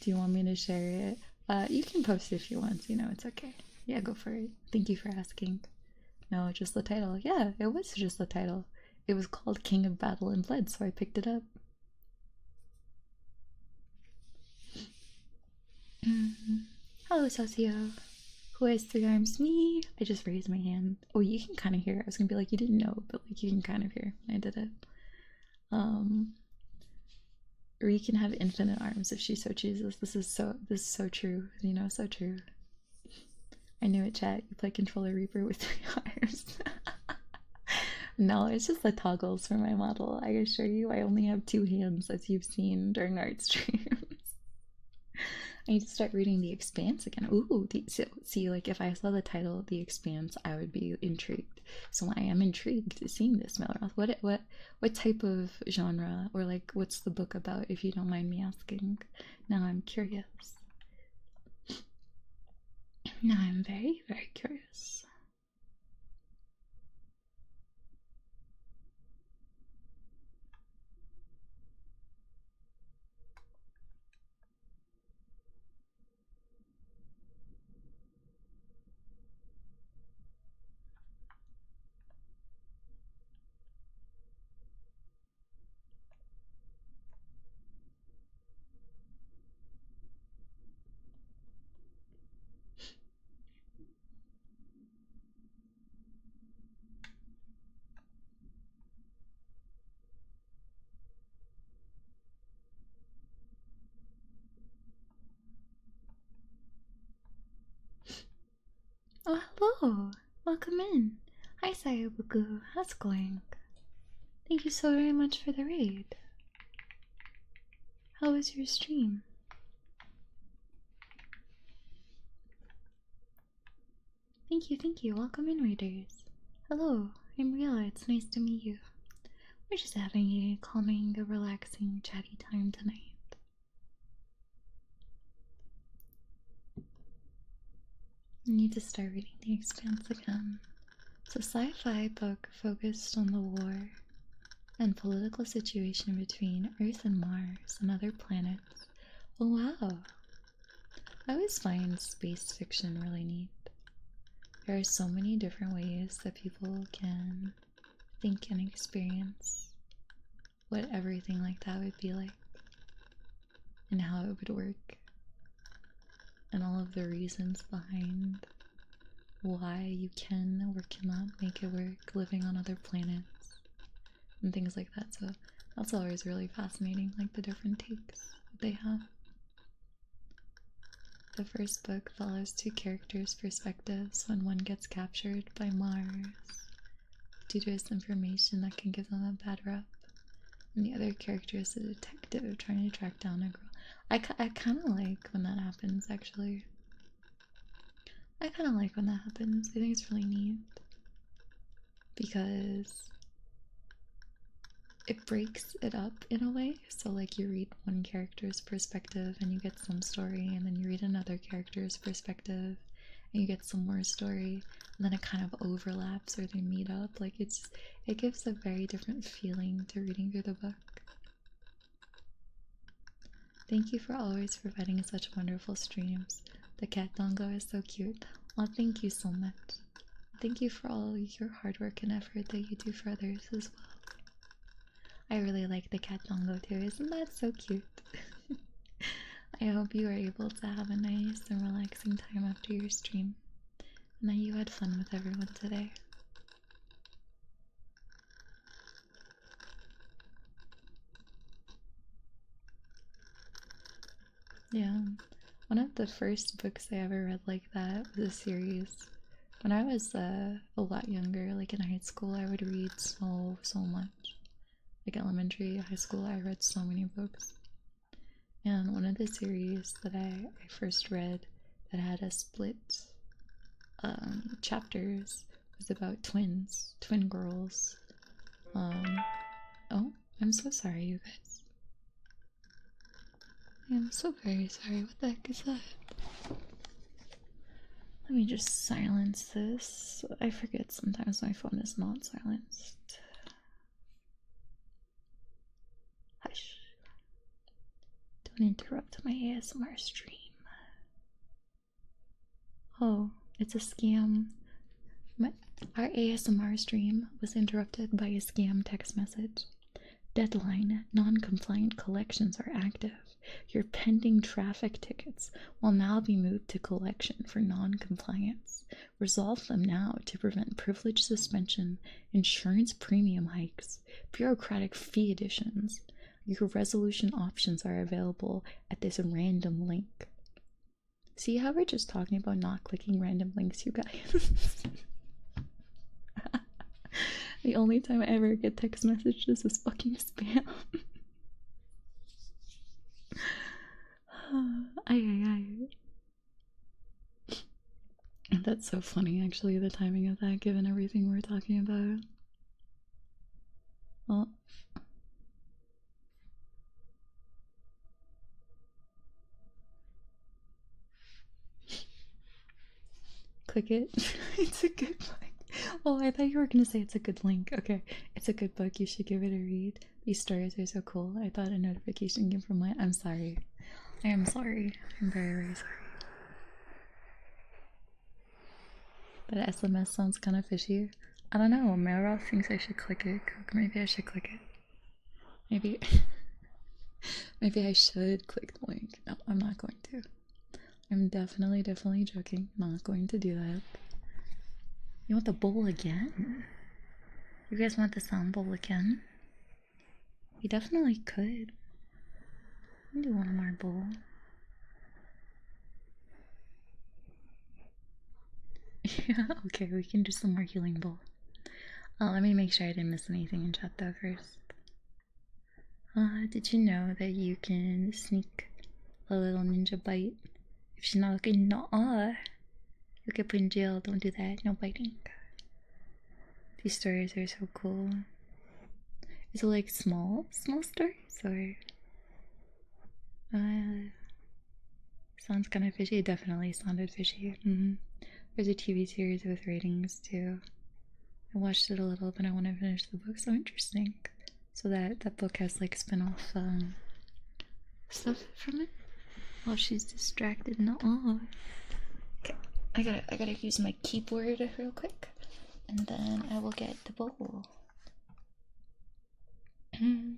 Do you want me to share it? You can post it if you want, it's okay. Yeah, go for it. Thank you for asking. No, just the title. Yeah, it was just the title. It was called King of Battle and Blood, so I picked it up. Hello, Sasio. Who has 3 arms? Me. I just raised my hand. Oh, you can kind of hear. I was gonna be like, you didn't know, but like you can kind of hear. I did it. Ree can have infinite arms if she so chooses. This is so true. So true. I knew it, chat. You play Controller Reaper with 3 arms. No, it's just the toggles for my model. I assure you, I only have 2 hands, as you've seen during art streams. I need to start reading The Expanse again. Ooh, see, like if I saw the title The Expanse, I would be intrigued. So I am intrigued seeing this, Melroth. What type of genre, or like what's the book about, if you don't mind me asking? Now I'm curious. Now I'm very, very curious. Oh, hello! Welcome in. Hi, Sayabuku. How's it going? Thank you so very much for the raid. How was your stream? Thank you. Welcome in, readers. Hello, I'm Rila. It's nice to meet you. We're just having a calming, relaxing, chatty time tonight. I need to start reading The Expanse again. It's a sci-fi book focused on the war and political situation between Earth and Mars and other planets. Oh wow! I always find space fiction really neat. There are so many different ways that people can think and experience what everything like that would be like, and how it would work, and all of the reasons behind why you can or cannot make it work living on other planets and things like that. So that's always really fascinating, like the different takes that they have. The first book follows 2 characters' perspectives when one gets captured by Mars due to its information that can give them a bad rep, and the other character is a detective trying to track down a girl. I kind of like when that happens, actually. I kind of like when that happens. I think it's really neat because it breaks it up in a way. So like you read one character's perspective and you get some story, and then you read another character's perspective and you get some more story, and then it kind of overlaps or they meet up. Like it gives a very different feeling to reading through the book. Thank you for always providing such wonderful streams. The cat dongo is so cute. Oh, thank you so much. Thank you for all your hard work and effort that you do for others as well. I really like the cat dongo too. Isn't that so cute? I hope you are able to have a nice and relaxing time after your stream, and that you had fun with everyone today. Yeah, one of the first books I ever read like that was a series. When I was a lot younger, like in high school, I would read so much. Like elementary, high school, I read so many books. And one of the series that I first read that had a split chapters was about twin girls. Oh, I'm so sorry, you guys. I'm so very sorry. What the heck is that? Let me just silence this. I forget sometimes my phone is not silenced. Hush. Don't interrupt my ASMR stream. Oh, it's a scam. Our ASMR stream was interrupted by a scam text message. Deadline. Non-compliant collections are active. Your pending traffic tickets will now be moved to collection for non-compliance. Resolve them now to prevent privilege suspension, insurance premium hikes, bureaucratic fee additions. Your resolution options are available at this random link. See how we're just talking about not clicking random links, you guys? The only time I ever get text messages is fucking spam. Ay. That's so funny, actually, the timing of that, given everything we're talking about. Well, click it. It's a good book. Oh, I thought you were gonna say it's a good link. Okay, it's a good book. You should give it a read. These stories are so cool. I thought a notification came from I'm sorry. I am sorry. I'm very, very sorry. That SMS sounds kind of fishy. I don't know. Meryl thinks I should click it. Maybe I should click it. Maybe. Maybe I should click the link. No, I'm not going to. I'm definitely joking. Not going to do that. You want the bowl again? You guys want the sound bowl again? We definitely could. I'll do one more bowl. Yeah, okay, we can do some more healing bowl. Let me make sure I didn't miss anything in chat though first. Did you know that you can sneak a little ninja bite if she's not looking? No, you'll get put in jail. Don't do that. No biting. These stories are so cool. Is it like small stories or? Sounds kind of fishy. It definitely sounded fishy. There's a TV series with ratings too. I watched it a little, but I want to finish the book. So interesting. So that book has like spin-off stuff from it. While she's distracted. No. Okay, I gotta use my keyboard real quick, and then I will get the bowl.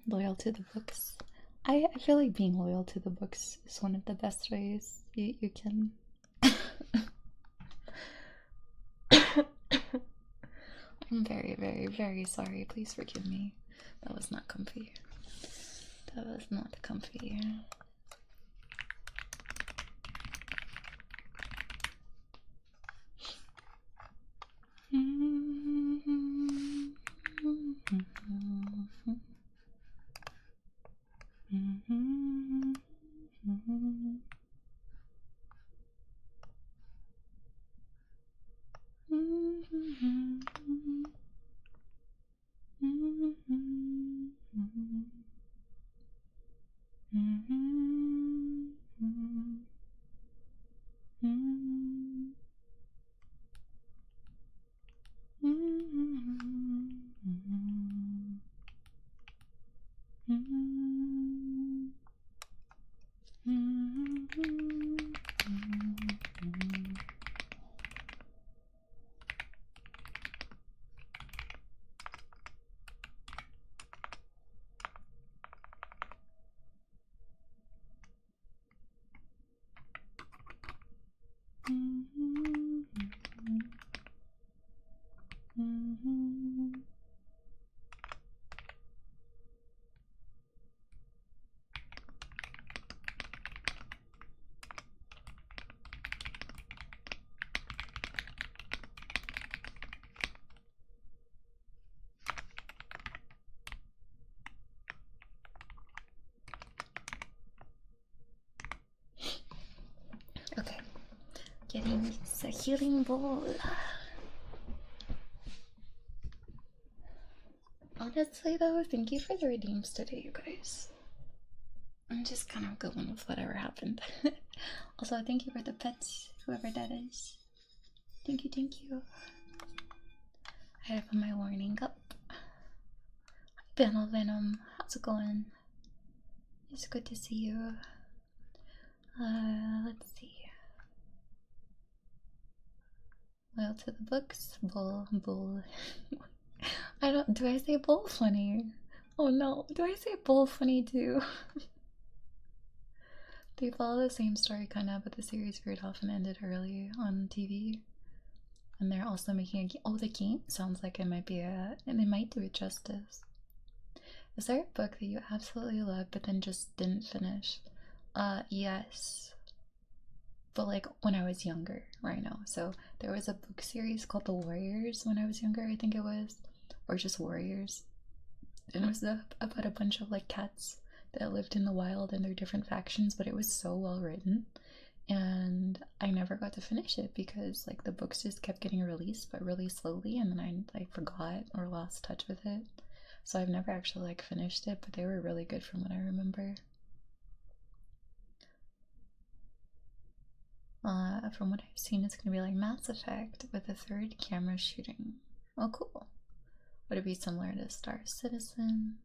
Loyal to the books. I feel like being loyal to the books is one of the best ways you can. I'm very, very, very sorry. Please forgive me. That was not comfy. That was not comfy. getting a healing bowl. Honestly, though, thank you for the redeems today, you guys. I'm just kind of going with whatever happened. Also, thank you for the pets, whoever that is. Thank you, thank you. I had to put my warning up. Panel Venom, how's it going? It's good to see you. Let's see. Well, to the books. Bull. I don't. Do I say bull funny? Oh no. Do I say bull funny too? They follow the same story kind of, but the series very often ended early on TV. And they're also making a game. Oh, the game sounds like it might be and they might do it justice. Is there a book that you absolutely love but then just didn't finish? Yes. But like when I was younger, right now. So there was a book series called The Warriors when I was younger, I think it was. Or just Warriors. And it was about a bunch of like cats that lived in the wild and their different factions, but it was so well written. And I never got to finish it because like the books just kept getting released but really slowly, and then I like forgot or lost touch with it. So I've never actually like finished it, but they were really good from what I remember. From what I've seen, it's gonna be like Mass Effect with a third camera shooting. Oh, cool. Would it be similar to Star Citizen?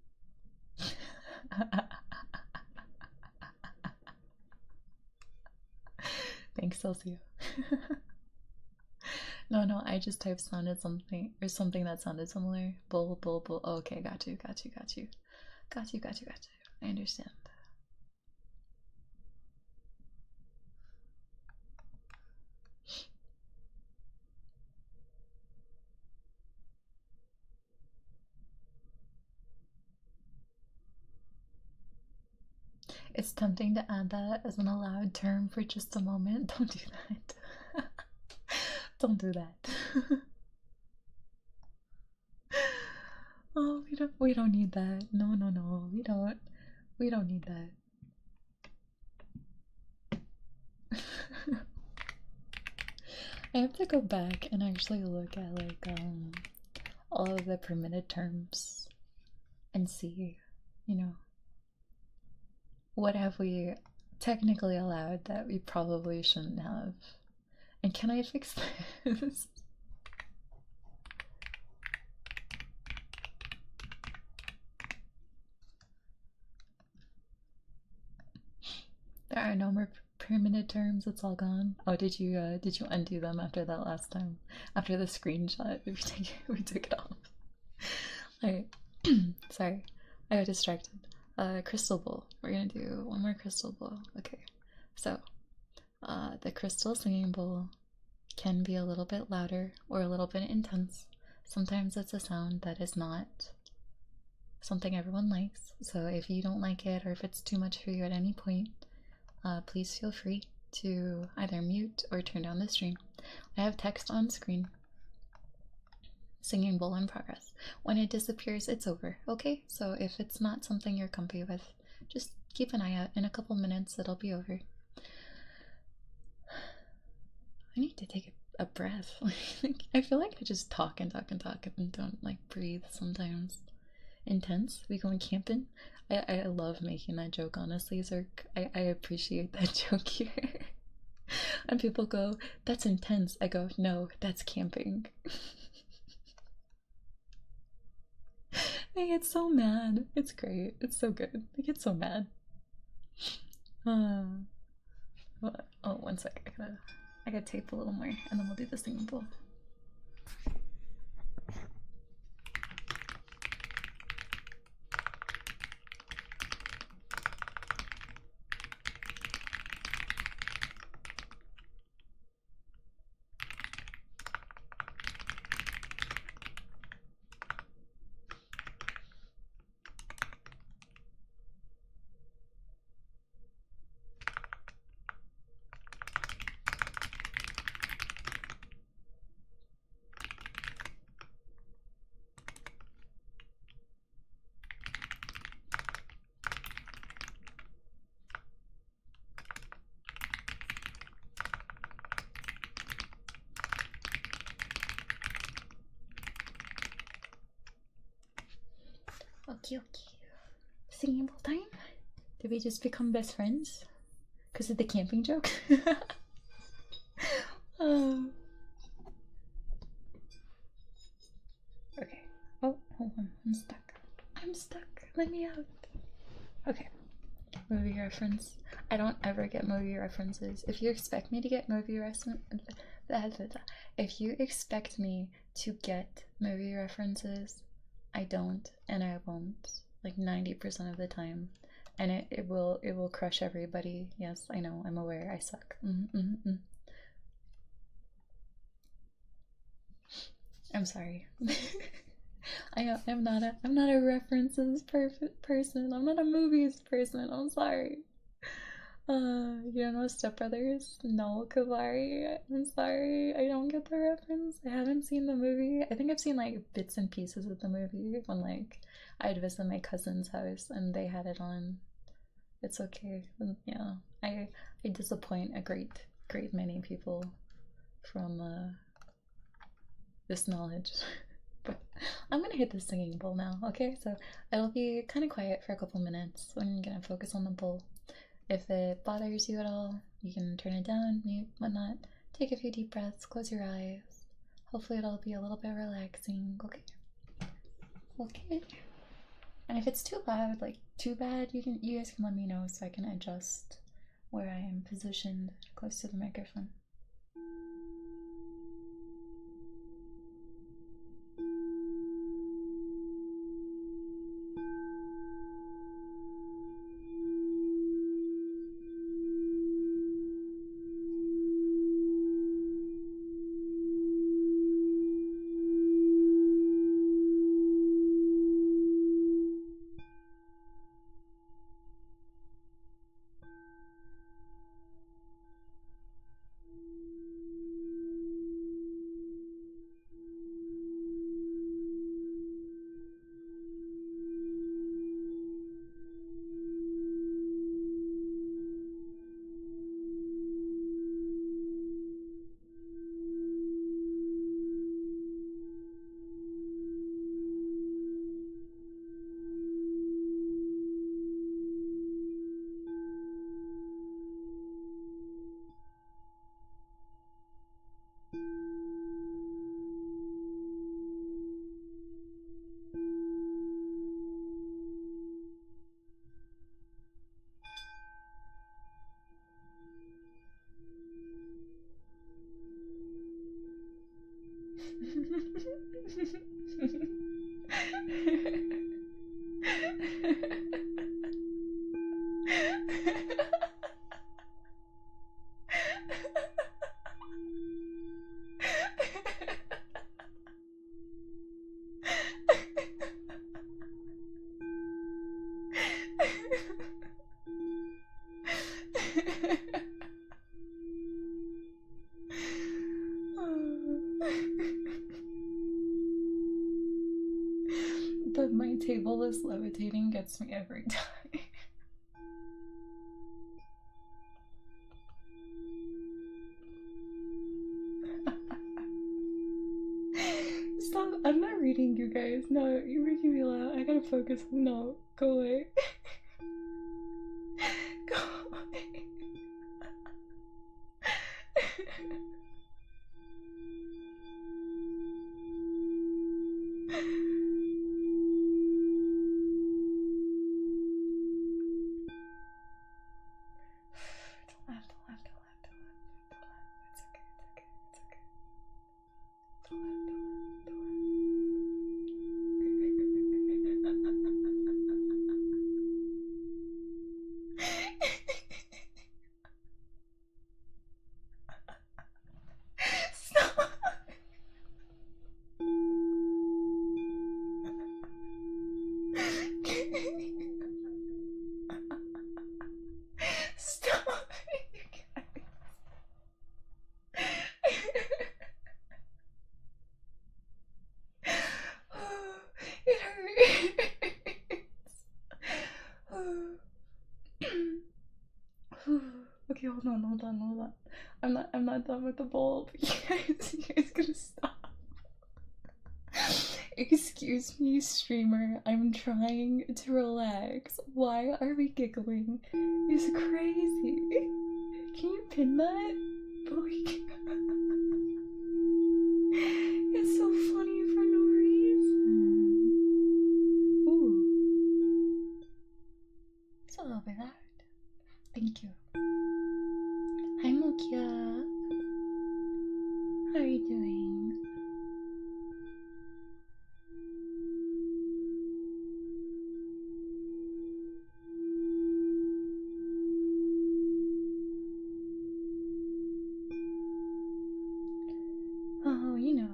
Thanks, Celsius. No, I just typed sounded something or something that sounded similar. Bull. Oh, okay, got you. I understand. It's tempting to add that as an allowed term for just a moment. Don't do that. Don't do that. Oh, we don't need that. No, we don't need that. I have to go back and actually look at like all of the permitted terms and see, you know, what have we technically allowed that we probably shouldn't have. And can I fix this? There are no more permanent terms. It's all gone. Oh, did you undo them after that last time? After the screenshot, we took it off. Alright. Sorry. I got distracted. Crystal bowl. We're gonna do one more crystal bowl. Okay. So, the crystal singing bowl can be a little bit louder or a little bit intense. Sometimes it's a sound that is not something everyone likes. So if you don't like it or if it's too much for you at any point, please feel free to either mute or turn down the stream. I have text on screen. Singing bowl in progress. When it disappears, it's over. Okay? So if it's not something you're comfy with, just keep an eye out. In a couple minutes, it'll be over. I need to take a breath. I feel like I just talk and don't like breathe sometimes. Intense. We going camping? I love making that joke, honestly, Zerk. I appreciate that joke here. And people go, that's intense. I go, no, that's camping. They get so mad. It's great. It's so good. They get so mad. Oh, one sec. I gotta tape a little more, and then we'll do the singing bowl. Okay, okay. Singing bowl time? Did we just become best friends? Because of the camping joke? um, okay. Oh, hold on. I'm stuck. I'm stuck. Let me out. Okay. Movie reference. I don't ever get movie references. If you expect me to get movie references, if you expect me to get movie references, I don't, and I won't. Like 90% of the time, and it will crush everybody. Yes, I know. I'm aware. I suck. I'm sorry. I'm not a references person. I'm not a movies person. I'm sorry. You don't know Step Brothers? No, Kavari. I'm sorry. I don't get the reference. I haven't seen the movie. I think I've seen like bits and pieces of the movie when like I'd visit my cousin's house and they had it on. It's okay. Yeah, I disappoint a great many people from this knowledge. But I'm gonna hit the singing bowl now, okay? So it'll be kind of quiet for a couple minutes. I'm gonna focus on the bowl. If it bothers you at all, you can turn it down, mute, whatnot. Take a few deep breaths, close your eyes. Hopefully it'll be a little bit relaxing, okay? Okay. And if it's too loud, like too bad, you guys can let me know so I can adjust where I am positioned close to the microphone. But my table is levitating gets me every time. Stop. I'm not reading you guys. No, you're making me laugh. I gotta focus. No, go away. Go away. Don't laugh, don't laugh, don't laugh, don't laugh, don't laugh. It's okay, it's okay, it's okay. Don't laugh, don't laugh, don't laugh. Stop. Stop. It hurts. Okay, hold on. I'm not done with the bowl. You guys gotta stop. Excuse me, streamer. I'm trying to relax. Why are we giggling? It's crazy. Can you pin that? It's so funny for no reason. Ooh. So I'll be that. Thank you. Hi, Mokia. How are you doing? Oh, you know,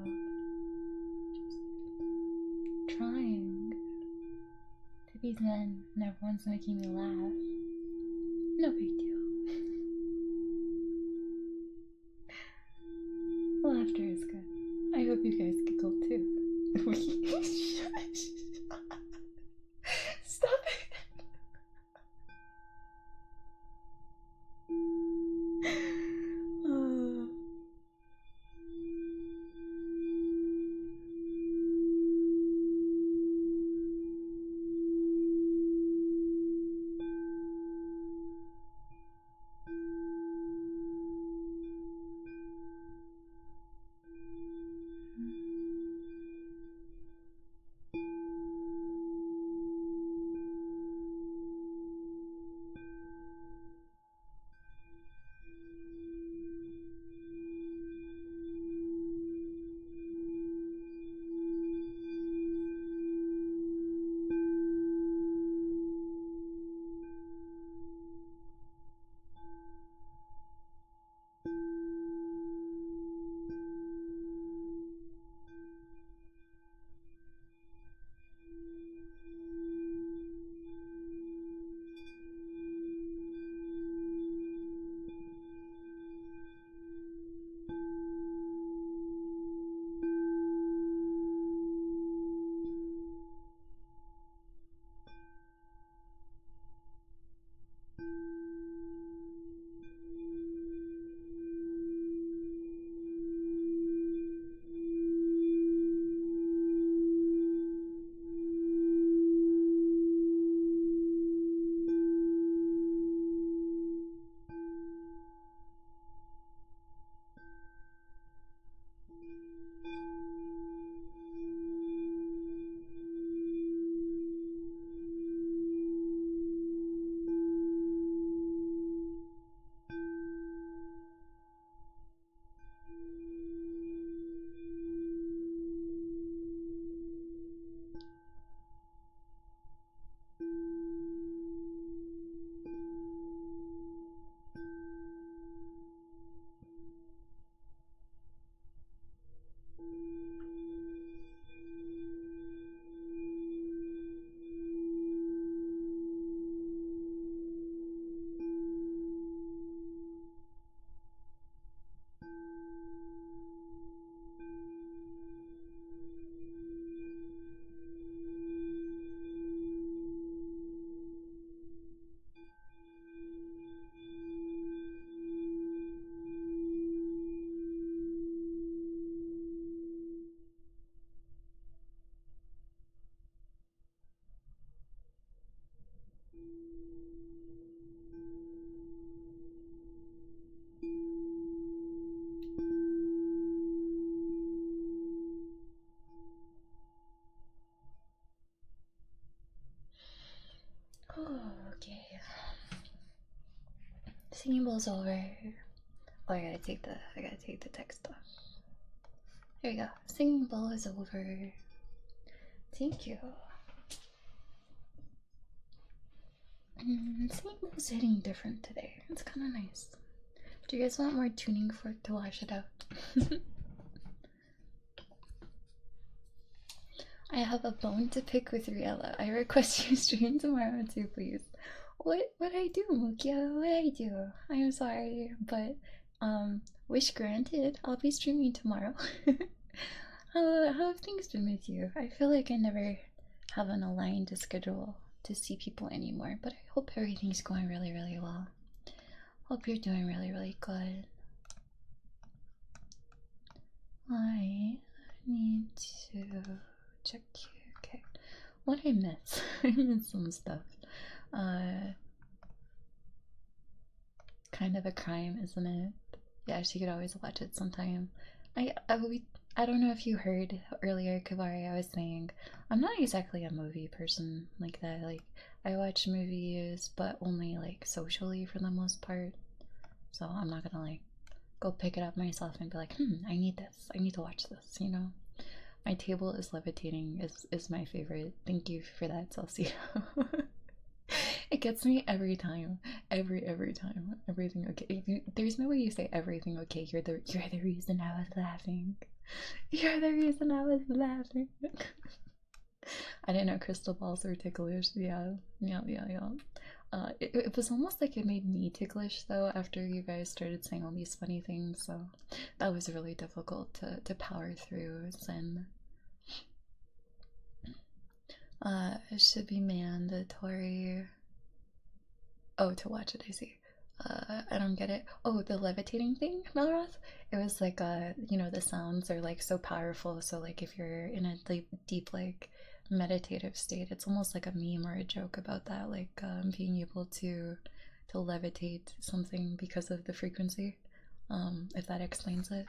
just trying to be zen and everyone's making me laugh. No big deal. Laughter is good. I hope you guys giggle too. Stop it. Uh, oh, okay. Singing bowl's over. Oh, I gotta take the text off. There we go. Singing bowl is over. Thank you. Singing bowl's hitting different today. It's kind of nice. Do you guys want more tuning fork to wash it out? I have a bone to pick with Riella. I request you stream tomorrow too, please. What I do, Mukia? What I do? I am sorry, but wish granted. I'll be streaming tomorrow. How have things been with you? I feel like I never have an aligned schedule to see people anymore, but I hope everything's going really, really well. Hope you're doing really, really good. I need to check here. Okay. What I miss? I missed some stuff. Kind of a crime, isn't it? Yeah, she could always watch it sometime. I don't know if you heard earlier, Kavari, I was saying I'm not exactly a movie person like that. Like, I watch movies, but only like socially for the most part. So I'm not gonna like go pick it up myself and be like, I need this. I need to watch this, you know? My table is levitating is my favorite. Thank you for that, Celsius. It gets me every time. Every time. Everything okay. There's no way you say everything okay. You're the reason I was laughing. You're the reason I was laughing. I didn't know crystal balls were ticklish. Yeah. It was almost like it made me ticklish though after you guys started saying all these funny things, so that was really difficult to power through. Sin. It should be mandatory. Oh, to watch it, I see. I don't get it. Oh, the levitating thing, Melroth? It was like, you know, the sounds are like so powerful. So, like, if you're in a deep like meditative state, it's almost like a meme or a joke about that, like being able to levitate something because of the frequency. If that explains it.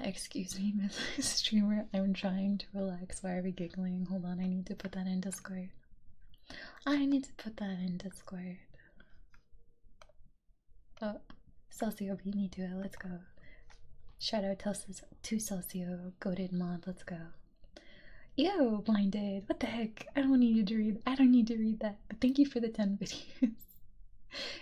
Excuse me, Miss Streamer. I'm trying to relax. Why are we giggling? Hold on, I need to put that in Discord. I need to put that in Discord. Oh, Celcio beat me to it. Let's go. Shout out to Celcio, goated mod. Let's go. Ew, blinded. What the heck? I don't need to read. I don't need to read that. But thank you for the 10 videos.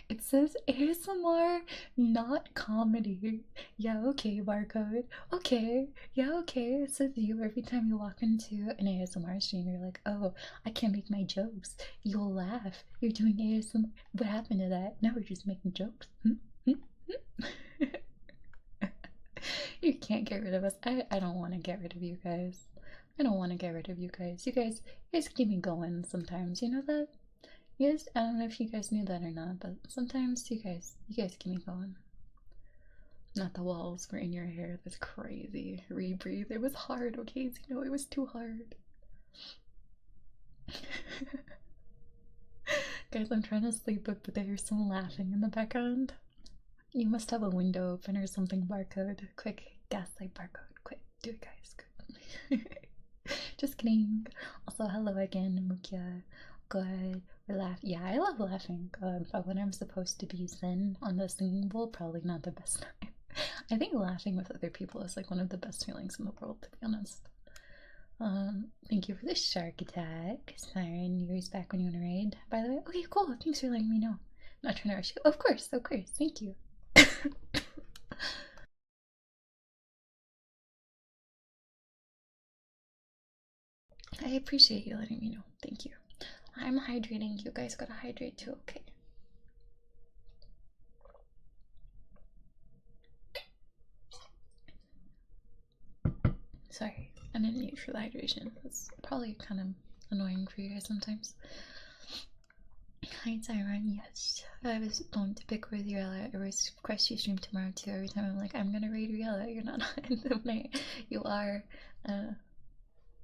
It says ASMR, not comedy. Yeah, okay, barcode. Okay, yeah, okay. It says you every time you walk into an ASMR stream. You're like, oh, I can't make my jokes. You'll laugh. You're doing ASMR. What happened to that? Now we're just making jokes. You can't get rid of us. I don't want to get rid of you guys. I don't want to get rid of you guys. You guys keep me going sometimes. You know that? You guys, I don't know if you guys knew that or not, but sometimes you guys keep me going. Not the walls were in your hair. That's crazy. Rebreathe. It was hard, okay? You know, it was too hard. Guys, I'm trying to sleep, but there's some laughing in the background. You must have a window open or something, barcode. Quick, gaslight barcode. Quick, do it, guys. Just kidding. Also, hello again, Mukia. Good. We're laughing. Yeah, I love laughing. But when I'm supposed to be zen on the singing bowl, probably not the best time. I think laughing with other people is like one of the best feelings in the world, to be honest. Thank you for the shark attack. Siren, yours back when you want to raid, by the way. Okay, cool. Thanks for letting me know. Not trying to rush you. Of course. Thank you. I appreciate you letting me know. Thank you. I'm hydrating. You guys gotta hydrate too, okay? Sorry, I'm in mute for the hydration. That's probably kind of annoying for you guys sometimes. Hi, Tyron. Yes, I was going to pick with Riella. I was request you stream tomorrow too. Every time I'm like, I'm gonna raid Riella. You're not in the night. You are.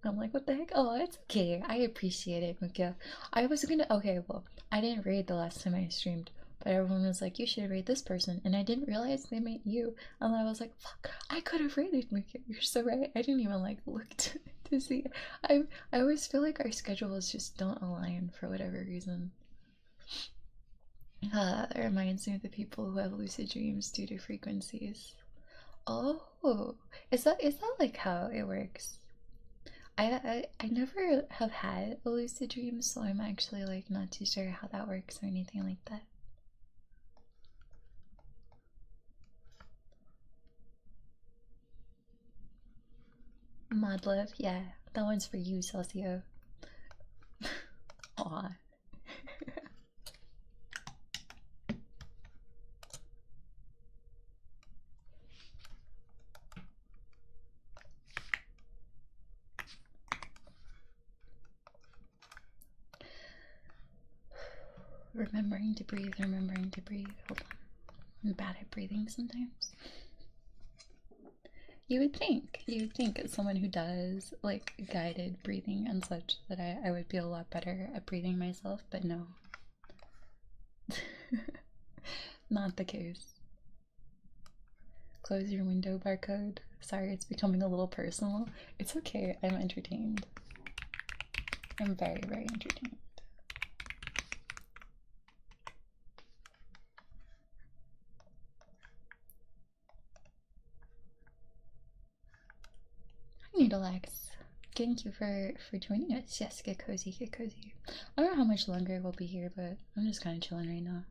I'm like, what the heck? Oh, it's okay. I appreciate it, Mukia. I was gonna. Okay, well, I didn't raid the last time I streamed, but everyone was like, you should raid this person, and I didn't realize they meant you. And I was like, fuck, I could have raided Mukia. You're so right. I didn't even like look to see. I always feel like our schedules just don't align for whatever reason. That reminds me of the people who have lucid dreams due to frequencies. Oh, is that like how it works? I never have had a lucid dream, so I'm actually like not too sure how that works or anything like that. Mod love, yeah, that one's for you, Celcio. Aw. Remembering to breathe, remembering to breathe. Hold on. I'm bad at breathing sometimes. You would think as someone who does like guided breathing and such that I would be a lot better at breathing myself, but no. Not the case. Close your window barcode. Sorry, it's becoming a little personal. It's okay, I'm entertained. I'm very, very entertained. Hi, Needleaxe. Thank you for joining us. Yes, get cozy, get cozy. I don't know how much longer we'll be here, but I'm just kind of chilling right now.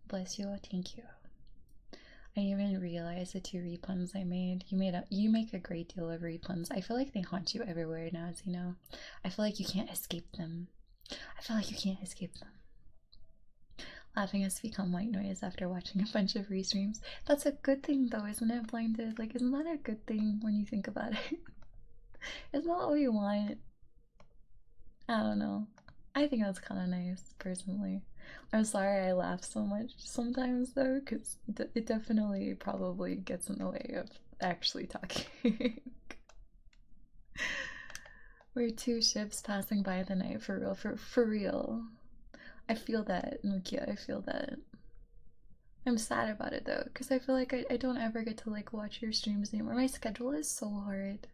Bless you all, thank you. I even realized the 2 repuns I made. You make a great deal of repuns. I feel like they haunt you everywhere now, as you know. I feel like you can't escape them. I feel like you can't escape them. Laughing has become white noise after watching a bunch of restreams. That's a good thing though, isn't it, Blinded? Like, isn't that a good thing when you think about it? Isn't that what we want? I don't know. I think that's kind of nice, personally. I'm sorry I laugh so much sometimes though, because it definitely probably gets in the way of actually talking. We're 2 ships passing by the night, for real, for real. I feel that, Nokia, I feel that. I'm sad about it though, because I feel like I don't ever get to like watch your streams anymore. My schedule is so hard.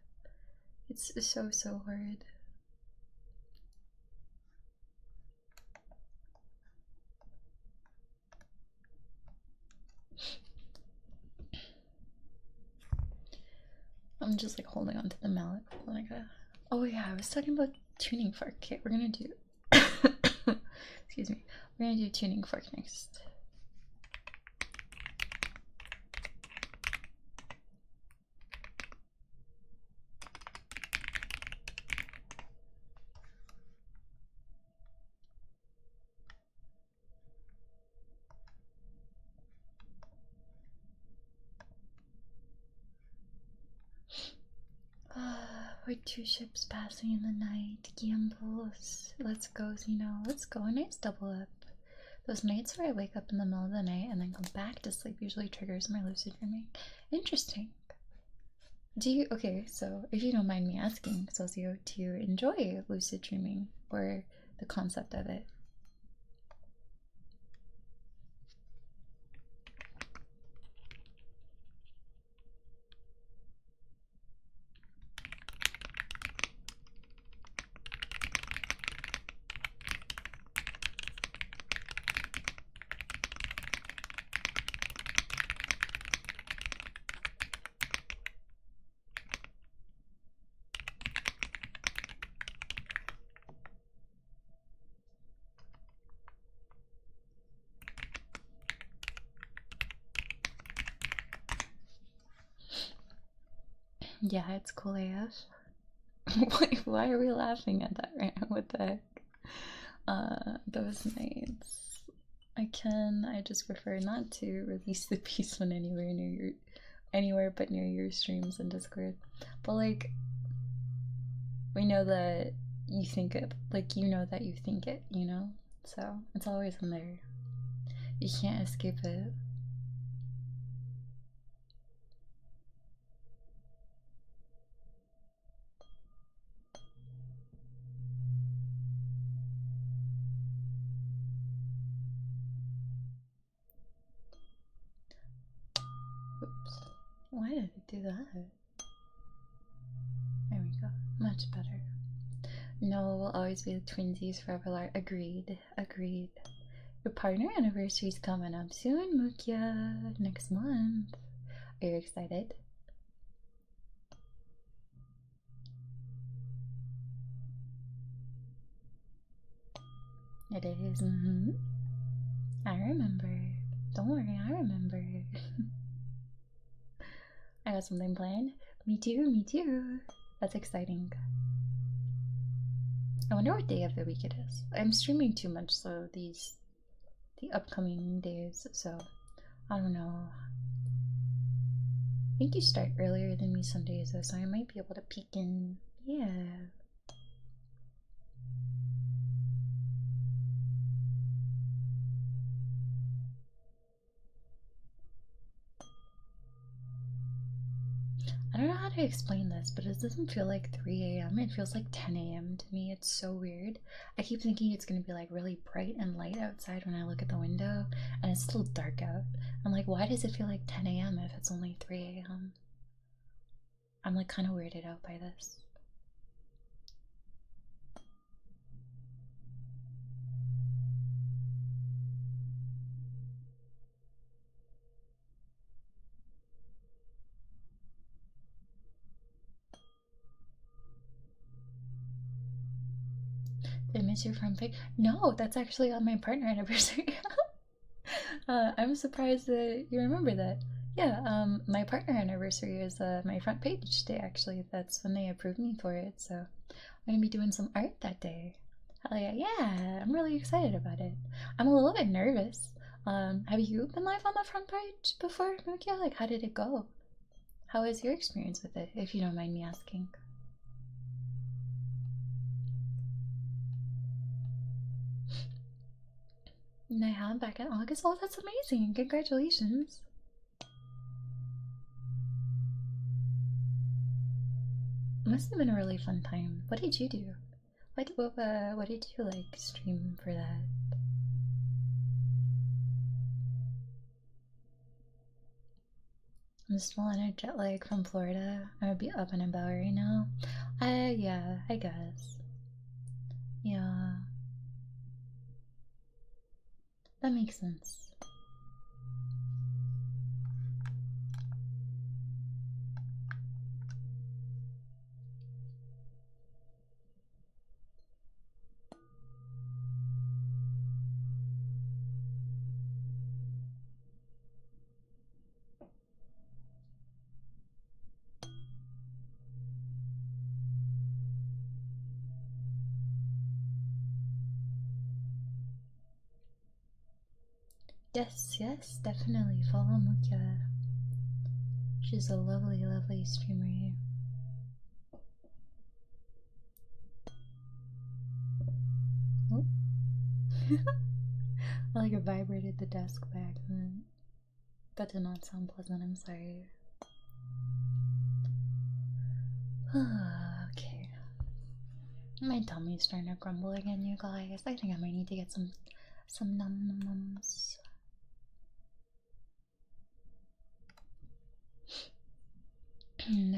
It's so hard. I'm just like holding on to the mallet. Oh yeah, I was talking about tuning fork. Okay, we're gonna do excuse me. We're gonna do tuning fork next. We're 2 ships passing in the night. Gambles. Let's go, Zeno. Let's go. A nice double up. Those nights where I wake up in the middle of the night and then go back to sleep usually triggers my lucid dreaming. Interesting. Do you, okay, so if you don't mind me asking, Socio, do you enjoy lucid dreaming or the concept of it? Yeah, it's cool AF. Why are we laughing at that right now? What the heck? Those nights. I just prefer not to release the piece when anywhere but near your streams and Discord. But like, we know that you think it, like, you know that you think it, you know? So it's always in there. You can't escape it. Oops. Why did it do that? There we go. Much better. No, we'll always be the twinsies forever. Agreed. Agreed. Your partner anniversary's coming up soon, Mukia. Next month. Are you excited? It is. I remember. Don't worry, I remember. I got something planned. Me too, me too. That's exciting. I wonder what day of the week it is. I'm streaming too much, so the upcoming days, so I don't know. I think you start earlier than me some days though, so I might be able to peek in. Yeah. how to explain this, but it doesn't feel like 3 a.m. It feels like 10 a.m. to me. It's so weird. I keep thinking it's gonna be like really bright and light outside when I look at the window, and it's still dark out. I'm like, why does it feel like 10 a.m. if it's only 3 a.m.? I'm like kind of weirded out by this. Did I miss your front page? No, that's actually on my partner anniversary. I'm surprised that you remember that. Yeah, my partner anniversary is my front page day actually. That's when they approved me for it, so I'm gonna be doing some art that day. Hell yeah, yeah, I'm really excited about it. I'm a little bit nervous. Have you been live on the front page before, Mukia? Like, how did it go? How was your experience with it, if you don't mind me asking? And I have back in August. Oh, that's amazing! Congratulations. It must have been a really fun time. What did you do? What did you like stream for that? I'm still on a jet lag from Florida. I would be up and about right now. Yeah, I guess. Yeah. That makes sense. Yes, yes, definitely. Follow Mukia. She's a lovely, lovely streamer. Oh. I like vibrated the desk back and then that did not sound pleasant, I'm sorry. Okay. My tummy's starting to grumble again, you guys. I think I might need to get some num nums.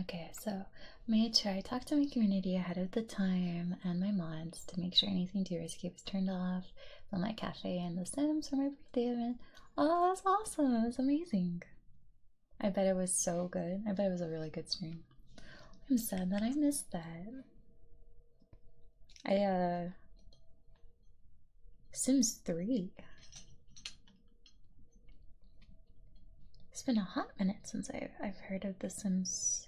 Okay, so made sure I talked to my community ahead of the time and my mods to make sure anything too risky was turned off. Then my cafe and The Sims for my birthday event. Oh, that's awesome! That's amazing. I bet it was so good. I bet it was a really good stream. I'm sad that I missed that. Sims 3. It's been a hot minute since I've heard of The Sims.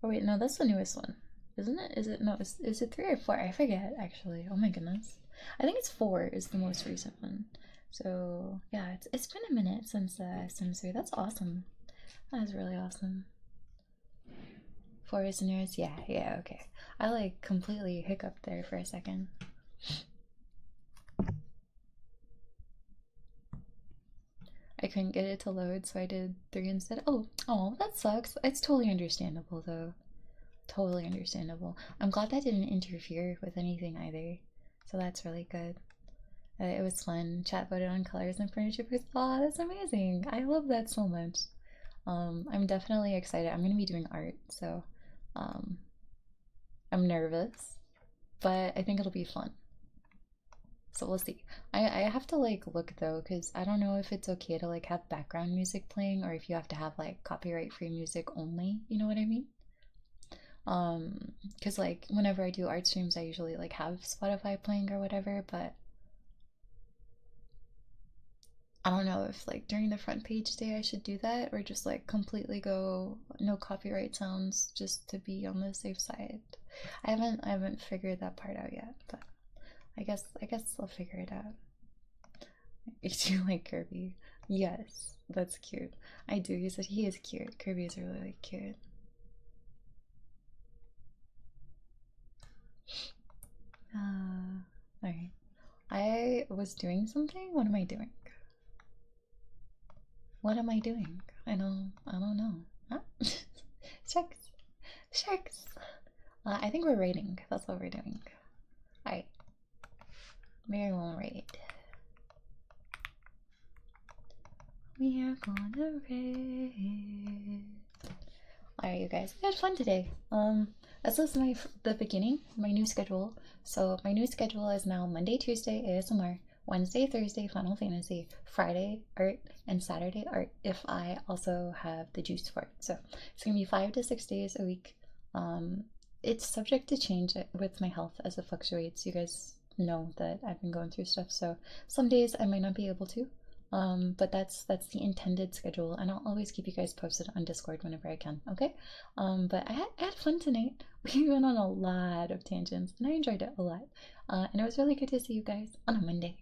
Oh wait, no, that's the newest one, isn't it? Is it no? Is it 3 or 4? I forget actually. Oh my goodness, I think it's 4 is the most recent one. So yeah, it's been a minute since Sims 3. That's awesome. That is really awesome. 4 is the newest. Yeah, yeah, okay. I like completely hiccuped there for a second. I couldn't get it to load, so I did 3 instead. Oh, that sucks. It's totally understandable, though. Totally understandable. I'm glad that didn't interfere with anything either. So that's really good. It was fun. Chat voted on colors and furniture picks. Oh, that's amazing. I love that so much. I'm definitely excited. I'm gonna be doing art, so I'm nervous, but I think it'll be fun. So we'll see. I have to like look though, because I don't know if it's okay to like have background music playing or if you have to have like copyright free music only, you know what I mean? Because like whenever I do art streams I usually like have Spotify playing or whatever, but I don't know if like during the front page day I should do that or just like completely go no copyright sounds just to be on the safe side. I haven't figured that part out yet, but I guess I'll figure it out. Do you like Kirby? Yes, that's cute. I do. He is cute. Kirby is really cute. Alright. I was doing something? What am I doing? What am I doing? I don't know. Huh? Check. Sharks! I think we're raiding. That's what we're doing. Alright. We're gonna raid. We are gonna raid. Alright, you guys. We had fun today. This is the beginning, my new schedule. So my new schedule is now Monday, Tuesday, ASMR, Wednesday, Thursday, Final Fantasy, Friday, art, and Saturday, art, if I also have the juice for it. So it's gonna be 5 to 6 days a week. It's subject to change with my health as it fluctuates. You guys know that I've been going through stuff, so some days I might not be able to. But that's the intended schedule, and I'll always keep you guys posted on Discord whenever I can. Okay. But I had fun tonight. We went on a lot of tangents, and I enjoyed it a lot. And it was really good to see you guys on a Monday.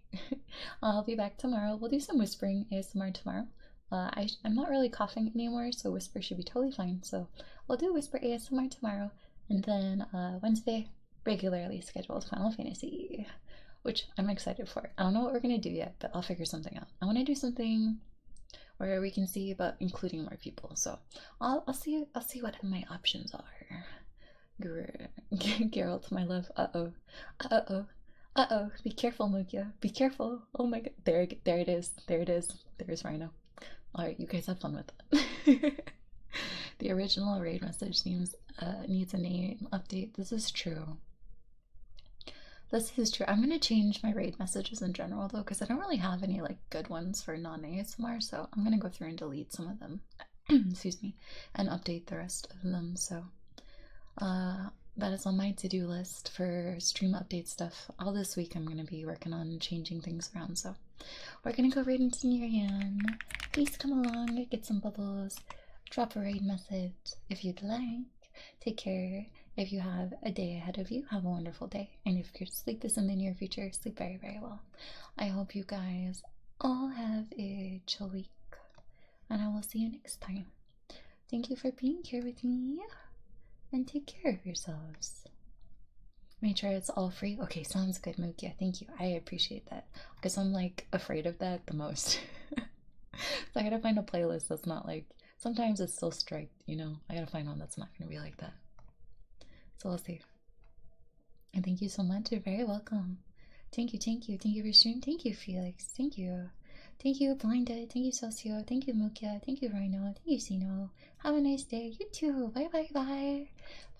I'll be back tomorrow. We'll do some whispering ASMR tomorrow. I'm not really coughing anymore, so whisper should be totally fine. So we'll do whisper ASMR tomorrow, and then Wednesday, regularly scheduled Final Fantasy, which I'm excited for. I don't know what we're gonna do yet, but I'll figure something out. I want to do something where we can see about including more people. So I'll see what my options are. Geralt, my love. Be careful, Mukia. Be careful. Oh my god. There it is. There's Rhino. Alright, you guys have fun with it. The original raid message needs a name update. This is true. This is true. I'm gonna change my raid messages in general though, because I don't really have any like good ones for non-ASMR, so I'm gonna go through and delete some of them. Excuse me, and update the rest of them. So that is on my to-do list for stream update stuff. All this week I'm gonna be working on changing things around. So we're gonna go right into Nirian. Please come along, get some bubbles, drop a raid message if you'd like. Take care. If you have a day ahead of you, have a wonderful day. And if your sleep is in the near future, sleep very, very well. I hope you guys all have a chill week. And I will see you next time. Thank you for being here with me. And take care of yourselves. Make sure it's all free. Okay, sounds good, Mukia. Thank you. I appreciate that. Because I'm like afraid of that the most. So I gotta find a playlist that's not like, sometimes it's still striked, you know? I gotta find one that's not gonna be like that. So we'll see. And thank you so much. You're very welcome. Thank you for stream. Thank you, Felix. Thank you. Thank you, Blinded. Thank you, Celcio. Thank you, Mukia. Thank you, Rhino. Thank you, Sino. Have a nice day. You too. Bye.